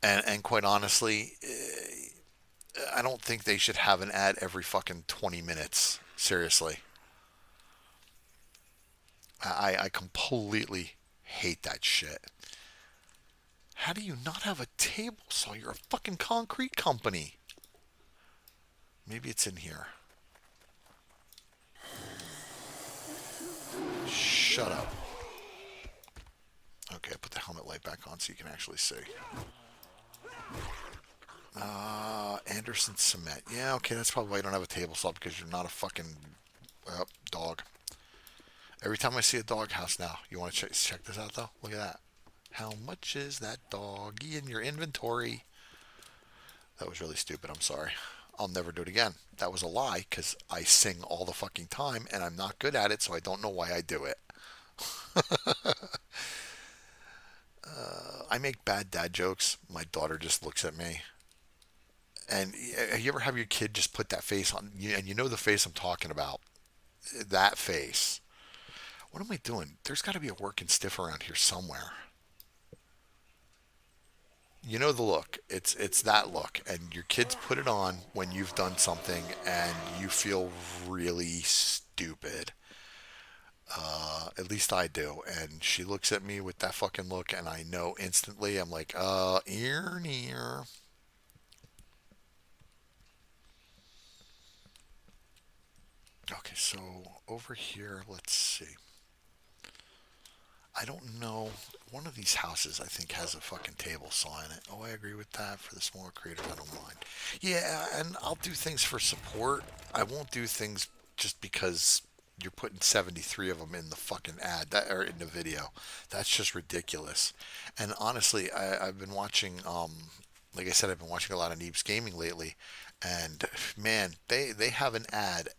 And quite honestly, I don't think they should have an ad every fucking 20 minutes. Seriously. I completely hate that shit. How do you not have a table saw? You're a fucking concrete company. Maybe it's in here. Shut up. Okay, put the helmet light back on so you can actually see. Anderson Cement. Yeah, okay, that's probably why you don't have a table saw, because you're not a fucking dog. Every time I see a dog house now, you want to check this out though? Look at that. How much is that doggy in your inventory? That was really stupid. I'm sorry. I'll never do it again. That was a lie, because I sing all the fucking time and I'm not good at it, so I don't know why I do it. I make bad dad jokes. My daughter just looks at me. And you ever have your kid just put that face on, and you know the face I'm talking about? That face. What am I doing? There's got to be a working stiff around here somewhere. You know the look. It's that look, and your kids put it on when you've done something and you feel really stupid. At least I do. And she looks at me with that fucking look, and I know instantly. I'm like, ear near. Okay, so over here, let's see. I don't know. One of these houses, I think, has a fucking table saw in it. Oh, I agree with that. For the smaller creators, I don't mind. Yeah, and I'll do things for support. I won't do things just because you're putting 73 of them in the fucking ad that or in the video. That's just ridiculous. And honestly, I've been watching. Like I said, I've been watching a lot of Neebs Gaming lately, and man, they have an ad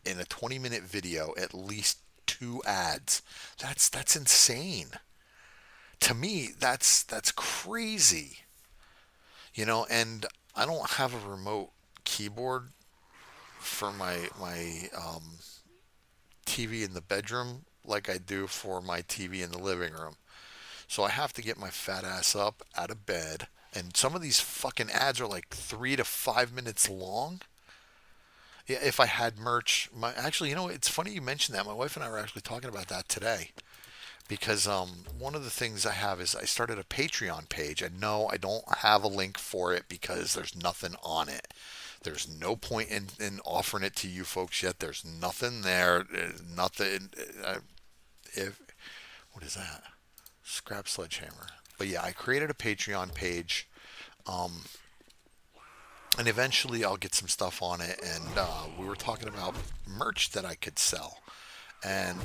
in a 20-minute video, at least two ads. That's insane. To me, that's crazy. And I don't have a remote keyboard for my TV in the bedroom like I do for my TV in the living room. So I have to get my fat ass up out of bed. And some of these fucking ads are like 3 to 5 minutes long. Yeah, if I had merch, actually, it's funny you mentioned that. My wife and I were actually talking about that today because one of the things I have is I started a Patreon page, and no, I don't have a link for it because there's nothing on it. There's no point in offering it to you folks yet. There's nothing there. Nothing. If What is that? Scrap sledgehammer. But yeah, I created a Patreon page, um, and eventually I'll get some stuff on it. And we were talking about merch that I could sell, and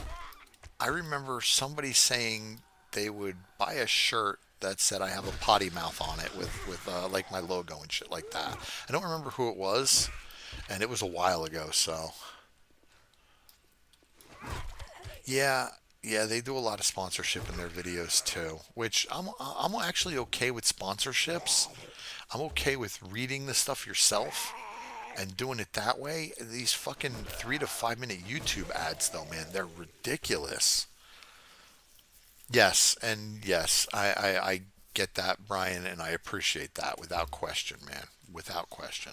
I remember somebody saying they would buy a shirt that said I have a potty mouth on it with like my logo and shit like that. I don't remember who it was, and it was a while ago. So yeah, yeah, they do a lot of sponsorship in their videos too, which I'm actually okay with sponsorships. I'm okay with reading the stuff yourself and doing it that way. These fucking 3 to 5 minute YouTube ads, though, man, they're ridiculous. Yes, and yes, I get that, Brian, and I appreciate that without question, man, without question.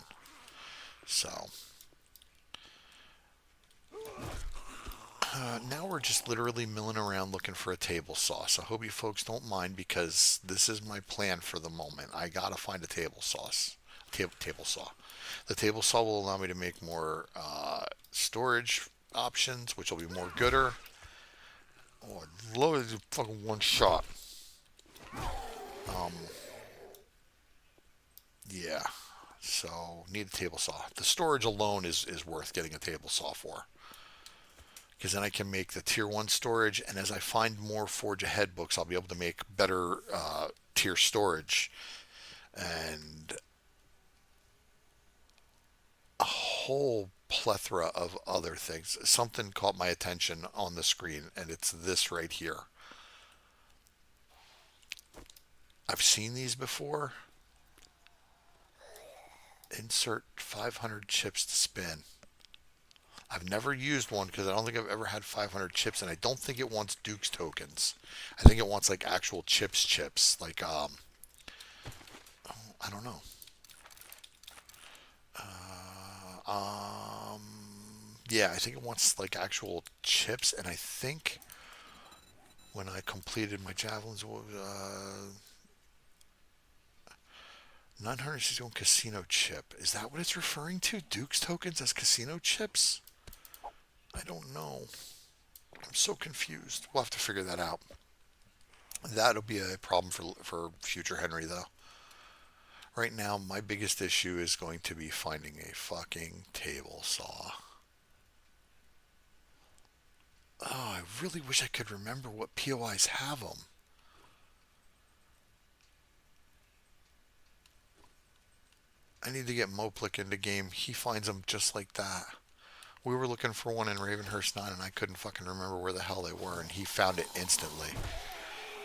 So now we're just literally milling around looking for a table saw. So I hope you folks don't mind because this is my plan for the moment. I gotta find a table saw. The table saw will allow me to make more storage options, which will be more gooder. Oh, I love it, fucking one shot. Um, yeah. So need a table saw. The storage alone is worth getting a table saw for. Because then I can make the tier one storage, and as I find more Forge Ahead books, I'll be able to make better tier storage and a whole plethora of other things. Something caught my attention on the screen, and it's this right here. I've seen these before. Insert 500 chips to spin. I've never used one because I don't think I've ever had 500 chips, and I don't think it wants Duke's tokens. I think it wants like actual chips, like I don't know. Yeah, I think it wants like actual chips, and I think when I completed my javelins, 961 casino chip. Is that what it's referring to? Duke's tokens as casino chips? I don't know. I'm so confused. We'll have to figure that out. That'll be a problem for future Henry, though. Right now, my biggest issue is going to be finding a fucking table saw. Oh, I really wish I could remember what POIs have them. I need to get Moplik into game. He finds them just like that. We were looking for one in Ravenhearst 9, and I couldn't fucking remember where the hell they were, and he found it instantly.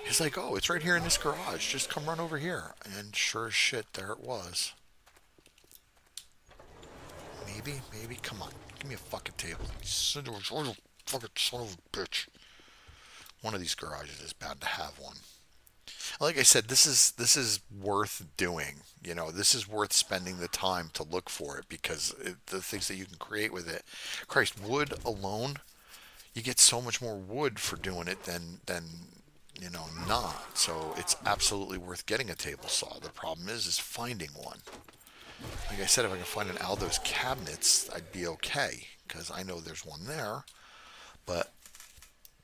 He's like, oh, it's right here in this garage. Just come run over here. And sure as shit, there it was. Maybe. Come on. Give me a fucking table. Fucking son of a bitch. One of these garages is bound to have one. Like I said, this is worth doing. This is worth spending the time to look for it because the things that you can create with it. Christ, wood alone, you get so much more wood for doing it than not. So it's absolutely worth getting a table saw. The problem is finding one. Like I said, if I can find an Aldo's cabinets, I'd be okay because I know there's one there. But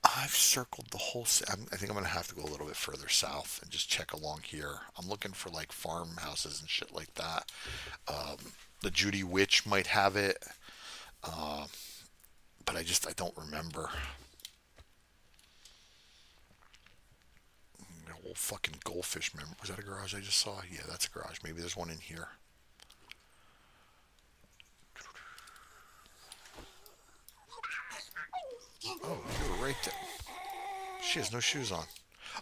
I've circled the whole. I think I'm gonna have to go a little bit further south and just check along here. I'm looking for like farmhouses and shit like that. The Judy Witch might have it, but I don't remember. Old fucking goldfish. Remember? Was that a garage I just saw? Yeah, that's a garage. Maybe there's one in here. Oh, you were right there. She has no shoes on.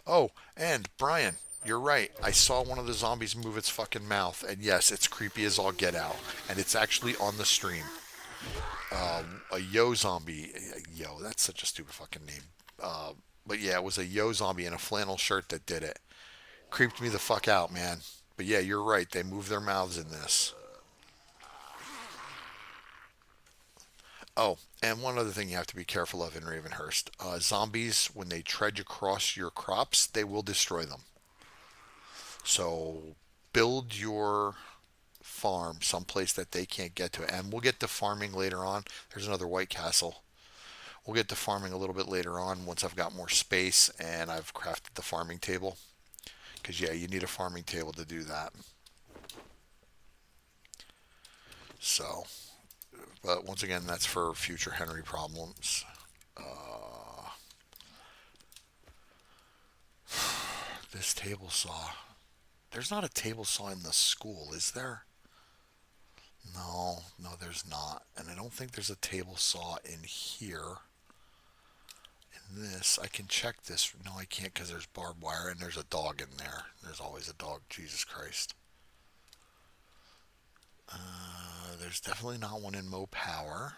Oh, and Brian, you're right. I saw one of the zombies move its fucking mouth, and yes, it's creepy as all get out, and it's actually on the stream. A yo zombie. Yo, that's such a stupid fucking name. But yeah, it was a yo zombie in a flannel shirt that did it. Creeped me the fuck out, man. But yeah, you're right. They move their mouths in this. Oh, and one other thing you have to be careful of in Ravenhearst. Zombies, when they trudge across your crops, they will destroy them. So build your farm someplace that they can't get to. And we'll get to farming later on. There's another White Castle. We'll get to farming a little bit later on once I've got more space and I've crafted the farming table. Because, yeah, you need a farming table to do that. So, but once again, that's for future Henry problems. This table saw. There's not a table saw in the school, is there? No, no, there's not. And I don't think there's a table saw in here. In this, I can check this. No, I can't because there's barbed wire and there's a dog in there. There's always a dog. Jesus Christ. There's definitely not one in Mo Power.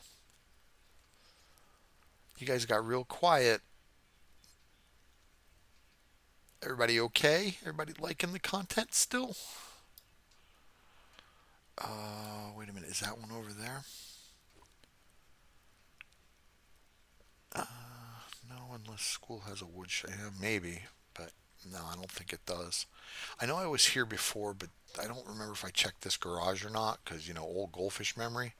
You guys got real quiet. Everybody okay? Everybody liking the content still? Wait a minute. Is that one over there? No, unless school has a woodshed. Yeah, maybe, but no, I don't think it does. I know I was here before, but I don't remember if I checked this garage or not because, old goldfish memory.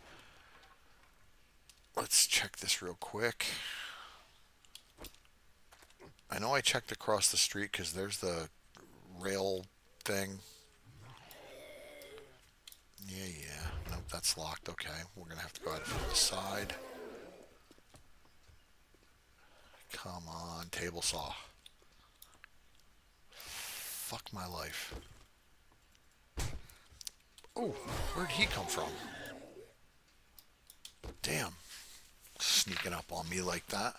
Let's check this real quick. I know I checked across the street because there's the rail thing. Yeah, yeah. Nope, that's locked. Okay, we're going to have to go out from the side. Come on, table saw. Fuck my life. Oh, where'd he come from? Damn. Sneaking up on me like that.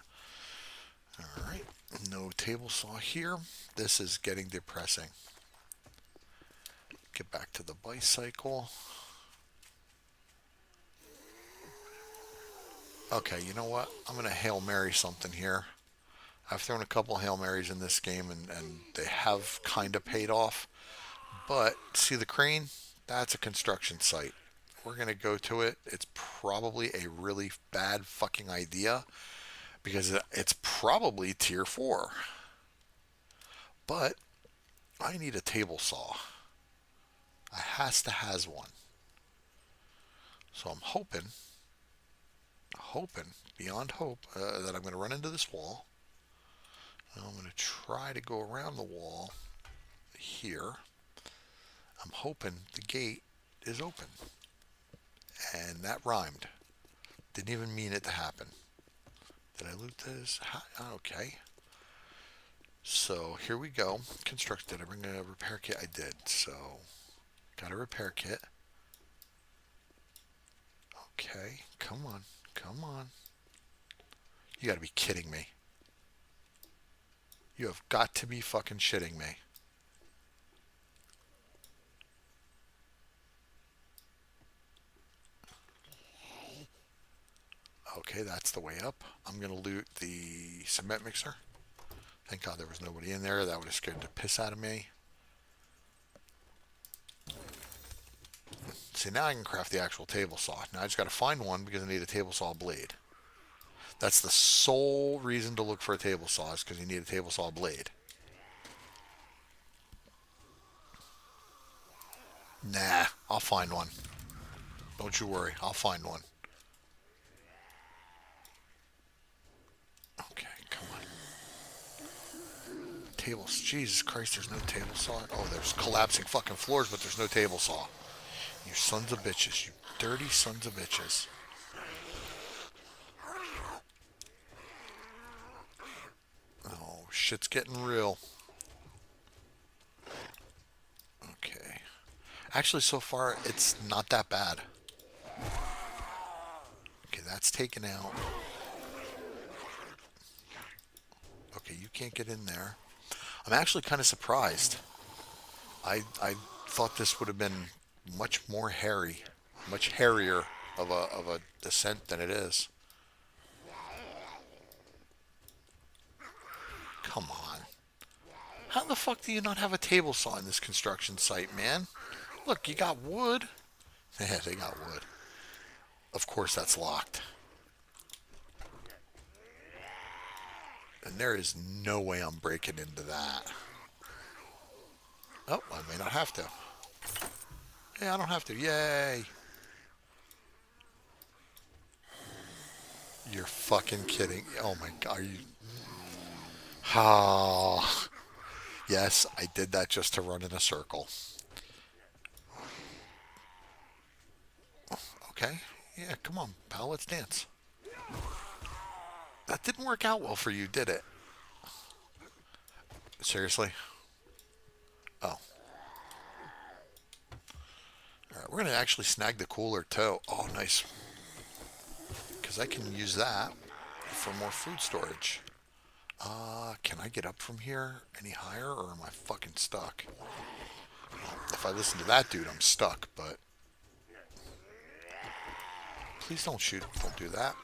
Alright, no table saw here. This is getting depressing. Get back to the bicycle. Okay, you know what? I'm going to Hail Mary something here. I've thrown a couple Hail Marys in this game and they have kind of paid off. But see the crane? That's a construction site. We're going to go to it. It's probably a really bad fucking idea because it's probably tier 4. But I need a table saw. I has one. So I'm hoping beyond hope that I'm going to run into this wall. I'm going to try to go around the wall here. I'm hoping the gate is open. And that rhymed. Didn't even mean it to happen. Did I loot this? Okay. So here we go. Construct. Did I bring a repair kit? I did. So got a repair kit. Okay. Come on. Come on. You gotta be kidding me. You have got to be fucking shitting me. Okay, that's the way up. I'm gonna loot the cement mixer. Thank God there was nobody in there. That would have scared the piss out of me. See, now I can craft the actual table saw. Now I just gotta find one because I need a table saw blade. That's the sole reason to look for a table saw is because you need a table saw blade. Nah, I'll find one. Don't you worry, I'll find one. Okay, come on. Tables. Jesus Christ, there's no table saw. Oh, there's collapsing fucking floors, but there's no table saw. You sons of bitches. You dirty sons of bitches. Oh, shit's getting real. Okay. Actually, so far, it's not that bad. Okay, that's taken out. Okay, you can't get in there. I'm actually kind of surprised. I thought this would have been much more hairy, much hairier of a descent than it is. Come on. How the fuck do you not have a table saw in this construction site, man? Look, you got wood. Yeah, they got wood. Of course, that's locked. And there is no way I'm breaking into that. Oh, I may not have to. Yeah, I don't have to. Yay. You're fucking kidding. Oh my god. Are you. Oh. Yes, I did that just to run in a circle. Okay. Yeah, come on, pal. Let's dance. That didn't work out well for you, did it? Seriously? Oh. Alright, we're going to actually snag the cooler, too. Oh, nice. Because I can use that for more food storage. Can I get up from here any higher, or am I fucking stuck? If I listen to that dude, I'm stuck, but... Please don't shoot. Don't do that.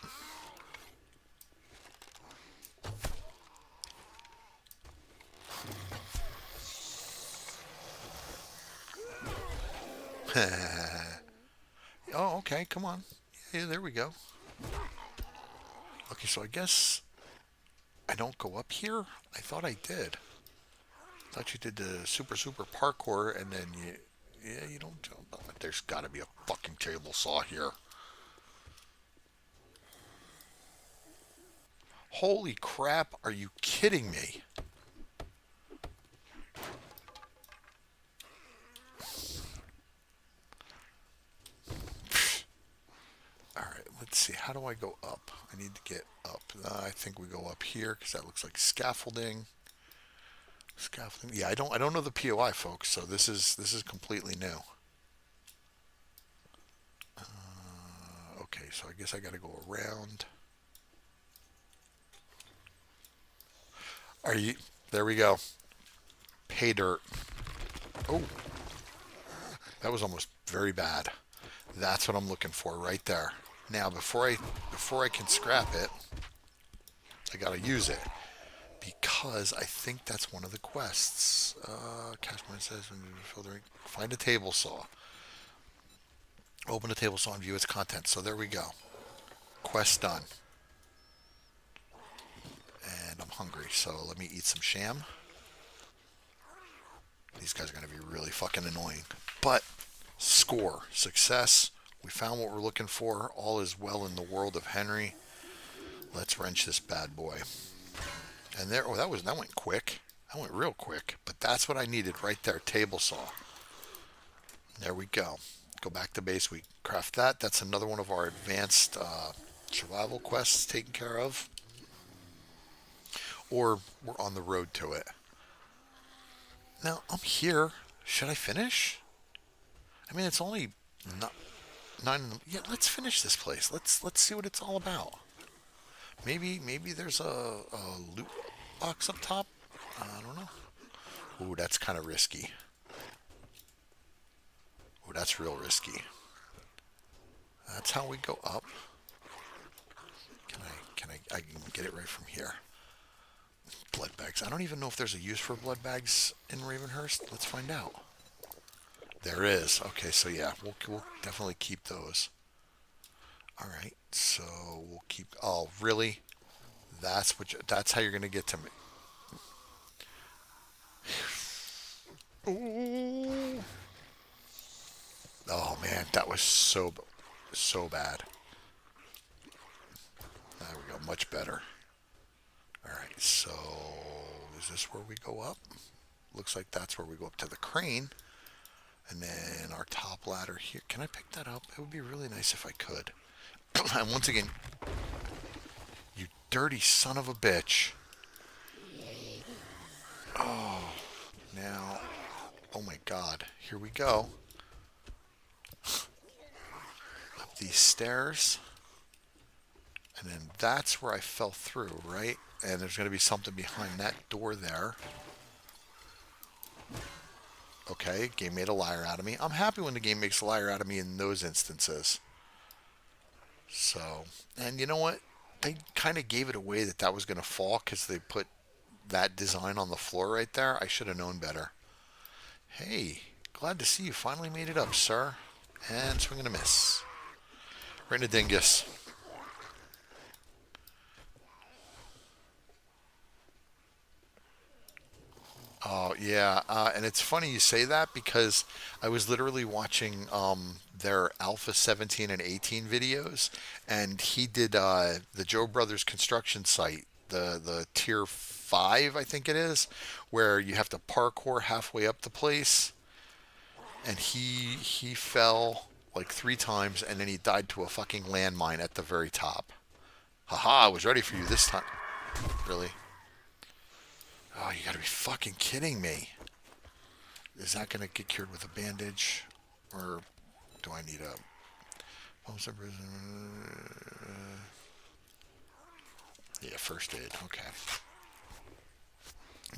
Oh, okay, come on. Yeah, there we go. Okay, so I guess I don't go up here? I thought I did. I thought you did the super parkour and then you... Yeah, you don't jump. There's got to be a fucking table saw here. Holy crap, are you kidding me? Alright, let's see. How do I go up? I need to get up. I think we go up here because that looks like scaffolding. Scaffolding. Yeah, I don't know the POI, folks, so this is completely new. Okay, so I guess I got to go around. Are you? There we go. Pay dirt. Oh, that was almost very bad. That's what I'm looking for right there. Now, before I can scrap it, I gotta use it because I think that's one of the quests. Cashman says when you filtering, find a table saw. Open a table saw and view its contents. So there we go. Quest done. And I'm hungry, so let me eat some sham. These guys are going to be really fucking annoying. But, score. Success. We found what we're looking for. All is well in the world of Henry. Let's wrench this bad boy. And there, oh, that went quick. That went real quick. But that's what I needed right there. Table saw. There we go. Go back to base. We craft that. That's another one of our advanced survival quests taken care of. Or we're on the road to it. Now, I'm here. Should I finish? I mean, it's only not 9 in the... Yeah, let's finish this place. Let's see what it's all about. Maybe there's a loot box up top. I don't know. Ooh, that's kind of risky. Ooh, that's real risky. That's how we go up. I can get it right from here. Blood bags. I don't even know if there's a use for blood bags in Ravenhearst. Let's find out. There is. Okay, so yeah, we'll definitely keep those. All right, so we'll keep. Oh, really? That's how you're gonna get to me. Ooh. Oh man, that was so bad. There we go, much better. All right, so is this where we go up? Looks like that's where we go up to the crane. And then our top ladder here. Can I pick that up? It would be really nice if I could. And once again, you dirty son of a bitch. Oh, now. Oh my god. Here we go. Up these stairs. And then that's where I fell through, right? And there's going to be something behind that door there. Okay, game made a liar out of me. I'm happy when the game makes a liar out of me in those instances. So, and you know what? They kind of gave it away that that was going to fall because they put that design on the floor right there. I should have known better. Hey, glad to see you finally made it up, sir. And swing and a miss. Right in the dingus. Oh yeah, and it's funny you say that because I was literally watching their Alpha 17 and 18 videos, and he did the Joe Brothers construction site, the tier 5, I think it is, where you have to parkour halfway up the place, and he fell like 3 times, and then he died to a fucking landmine at the very top. Haha, I was ready for you this time. Really? Oh, you gotta be fucking kidding me. Is that going to get cured with a bandage? Or do I need a... Yeah, first aid. Okay.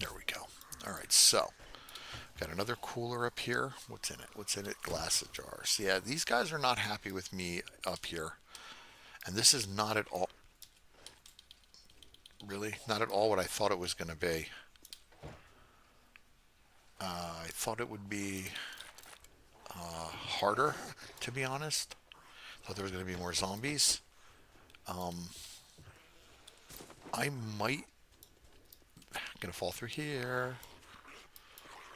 There we go. All right, so got another cooler up here. What's in it? What's in it? Glass jars. Yeah, these guys are not happy with me up here. And this is not at all... Really? Not at all what I thought it was going to be. I thought it would be harder, to be honest. Thought there was going to be more zombies. Um, I might... Gonna fall through here.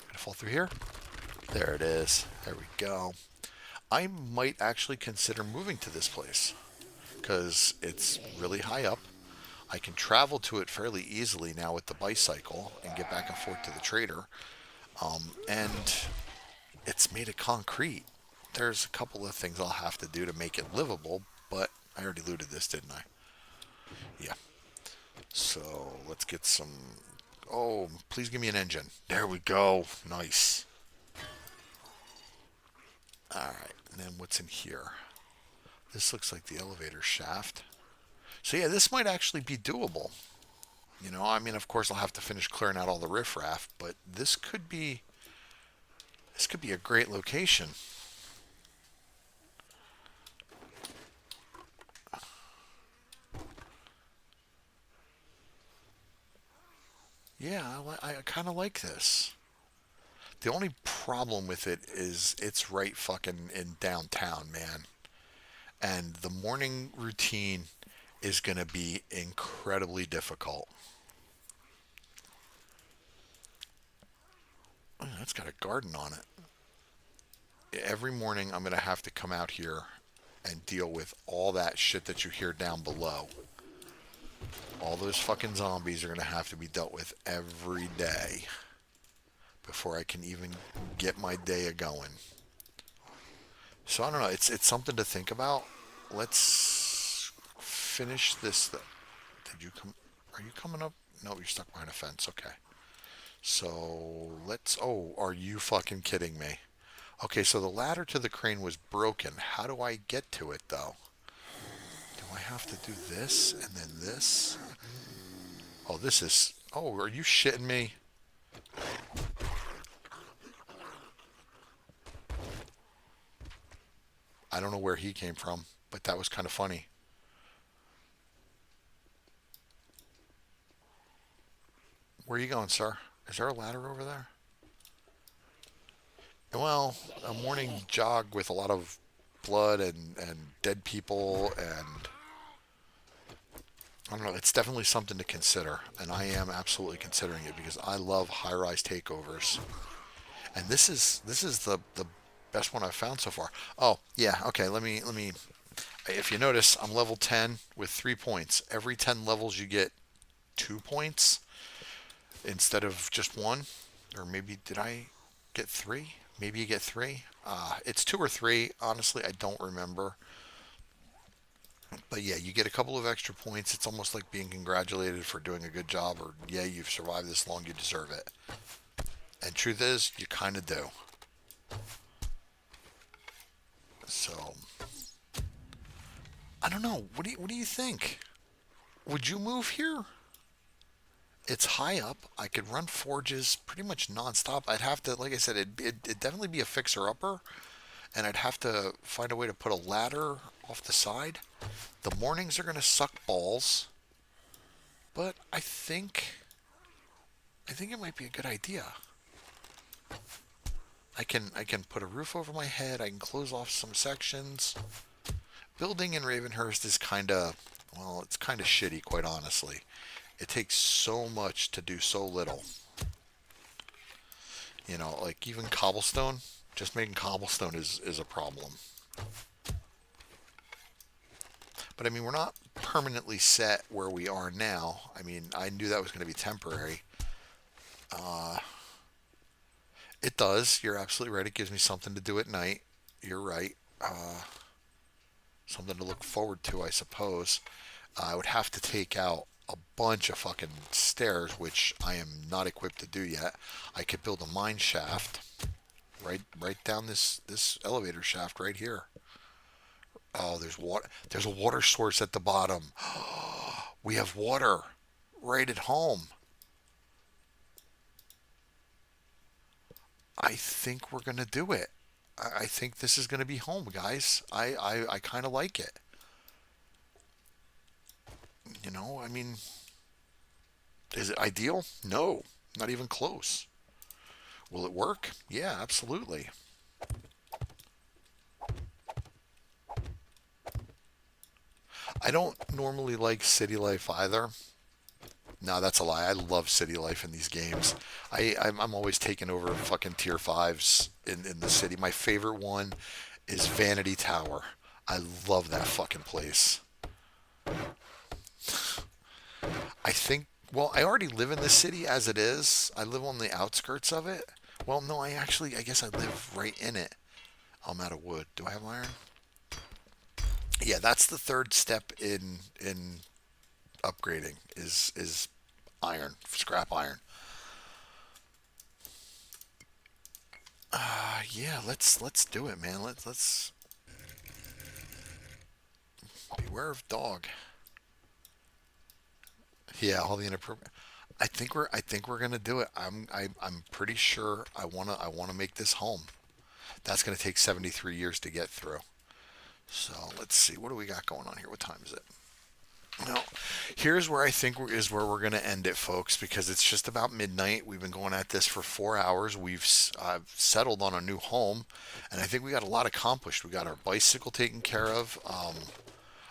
Gonna fall through here. There it is. There we go. I might actually consider moving to this place because it's really high up. I can travel to it fairly easily now with the bicycle and get back and forth to the trader. And it's made of concrete. There's a couple of things I'll have to do to make it livable, but I already looted this, didn't I? Yeah. So let's get some. Oh, please give me an engine. There we go. Nice. Alright, and then what's in here? This looks like the elevator shaft. So yeah, this might actually be doable. You know, I mean, of course I'll have to finish clearing out all the riffraff, but this could be a great location. Yeah, I kind of like this. The only problem with it is it's right fucking in downtown, man. And the morning routine is going to be incredibly difficult. Oh, that's got a garden on it. Every morning I'm going to have to come out here and deal with all that shit that you hear down below. All those fucking zombies are going to have to be dealt with every day before I can even get my day a going. So I don't know. It's something to think about. Let's finish this. Did you come? Are you coming up? No, you're stuck behind a fence. Okay. So let's. Oh, are you fucking kidding me? Okay, so the ladder to the crane was broken. How do I get to it though? Do I have to do this and then this? Oh, this is. Oh, are you shitting me? I don't know where he came from, but that was kind of funny. Where are you going, sir? Is there a ladder over there? Well, a morning jog with a lot of blood and dead people, and I don't know. It's definitely something to consider, and I am absolutely considering it because I love high-rise takeovers. And this is the best one I've found so far. Oh yeah, okay. Let me. If you notice, I'm level 10 with 3 points. Every 10 levels, you get 2 points instead of just one. Or maybe did I get three? Maybe you get three. It's two or three. Honestly, I don't remember. But yeah, you get a couple of extra points. It's almost like being congratulated for doing a good job, or yeah, you've survived this long, you deserve it. And truth is, you kind of do. So I don't know. What do you think? Would you move here? It's high up. I could run forges pretty much nonstop. I'd have to, like I said, it'd definitely be a fixer upper, and I'd have to find a way to put a ladder off the side. The mornings are gonna suck balls, but I think it might be a good idea. I can put a roof over my head. I can close off some sections. Building in Ravenhearst is kind of, well, it's kind of shitty, quite honestly. It takes so much to do so little. Like even cobblestone, just making cobblestone is a problem. But I mean, we're not permanently set where we are now. I mean, I knew that was going to be temporary. Uh, it does. You're absolutely right. It gives me something to do at night. You're right. Something to look forward to, I suppose. I would have to take out a bunch of fucking stairs, which I am not equipped to do yet. I could build a mine shaft right down this elevator shaft right here. Oh, there's water. There's a water source at the bottom. We have water right at home. I think we're gonna do it. I think this is gonna be home, guys. I kind of like it. I mean, is it ideal? No, not even close. Will it work? Yeah, absolutely. I don't normally like city life either. No, that's a lie. I love city life in these games. I'm always taking over fucking tier fives in the city. My favorite one is Vanity Tower. I love that fucking place. I think. Well, I already live in the city as it is. I live on the outskirts of it. Well, no, I guess I live right in it. I'm out of wood. Do I have iron? Yeah, that's the third step in upgrading is iron, scrap iron. Yeah, let's do it, man. Let's beware of dog. Yeah, all the inappropriate. I think we're gonna do it. I'm pretty sure I wanna make this home. That's gonna take 73 years to get through. So let's see. What do we got going on here? What time is it? Well, here's where I think is where we're going to end it, folks, because it's just about midnight. We've been going at this for 4 hours. We've settled on a new home, and I think we got a lot accomplished. We got our bicycle taken care of.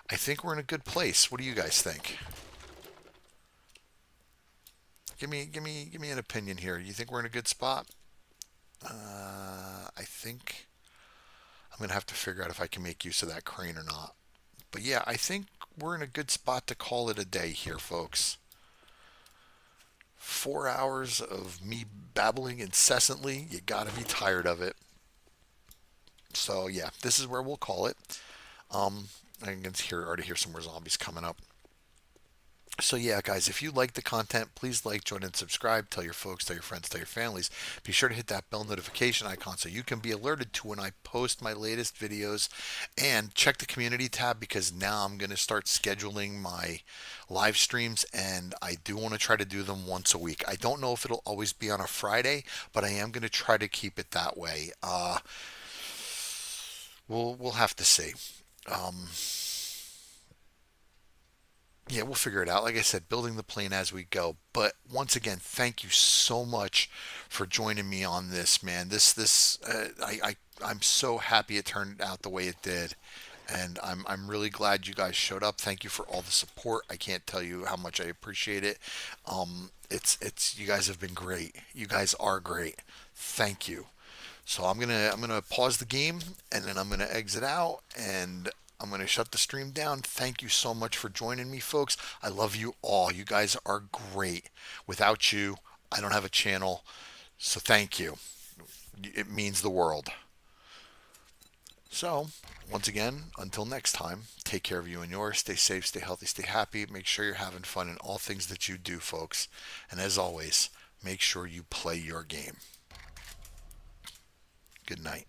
I think we're in a good place. What do you guys think? Give me an opinion here. You think we're in a good spot? I think I'm gonna have to figure out if I can make use of that crane or not. But yeah, I think we're in a good spot to call it a day here, folks. 4 hours of me babbling incessantly. You gotta be tired of it. So yeah, this is where we'll call it. I can already hear some more zombies coming up. So yeah, guys, if you like the content, please like, join, and subscribe. Tell your folks, tell your friends, tell your families. Be sure to hit that bell notification icon so you can be alerted to when I post my latest videos. And check the community tab because now I'm going to start scheduling my live streams, and I do want to try to do them once a week. I don't know if it'll always be on a Friday, but I am going to try to keep it that way. We'll have to see. Um, Yeah, we'll figure it out. Like I said, building the plane as we go. But once again, thank you so much for joining me on this, man. I'm so happy it turned out the way it did, and I'm really glad you guys showed up. Thank you for all the support. I can't tell you how much I appreciate it. It's you guys have been great. You guys are great. Thank you. So I'm gonna pause the game and then I'm gonna exit out and I'm gonna shut the stream down. Thank you so much for joining me, folks. I love you all. You guys are great. Without you, I don't have a channel. So thank you. It means the world. So, once again, until next time, take care of you and yours. Stay safe, stay healthy, stay happy. Make sure you're having fun in all things that you do, folks. And as always, make sure you play your game. Good night.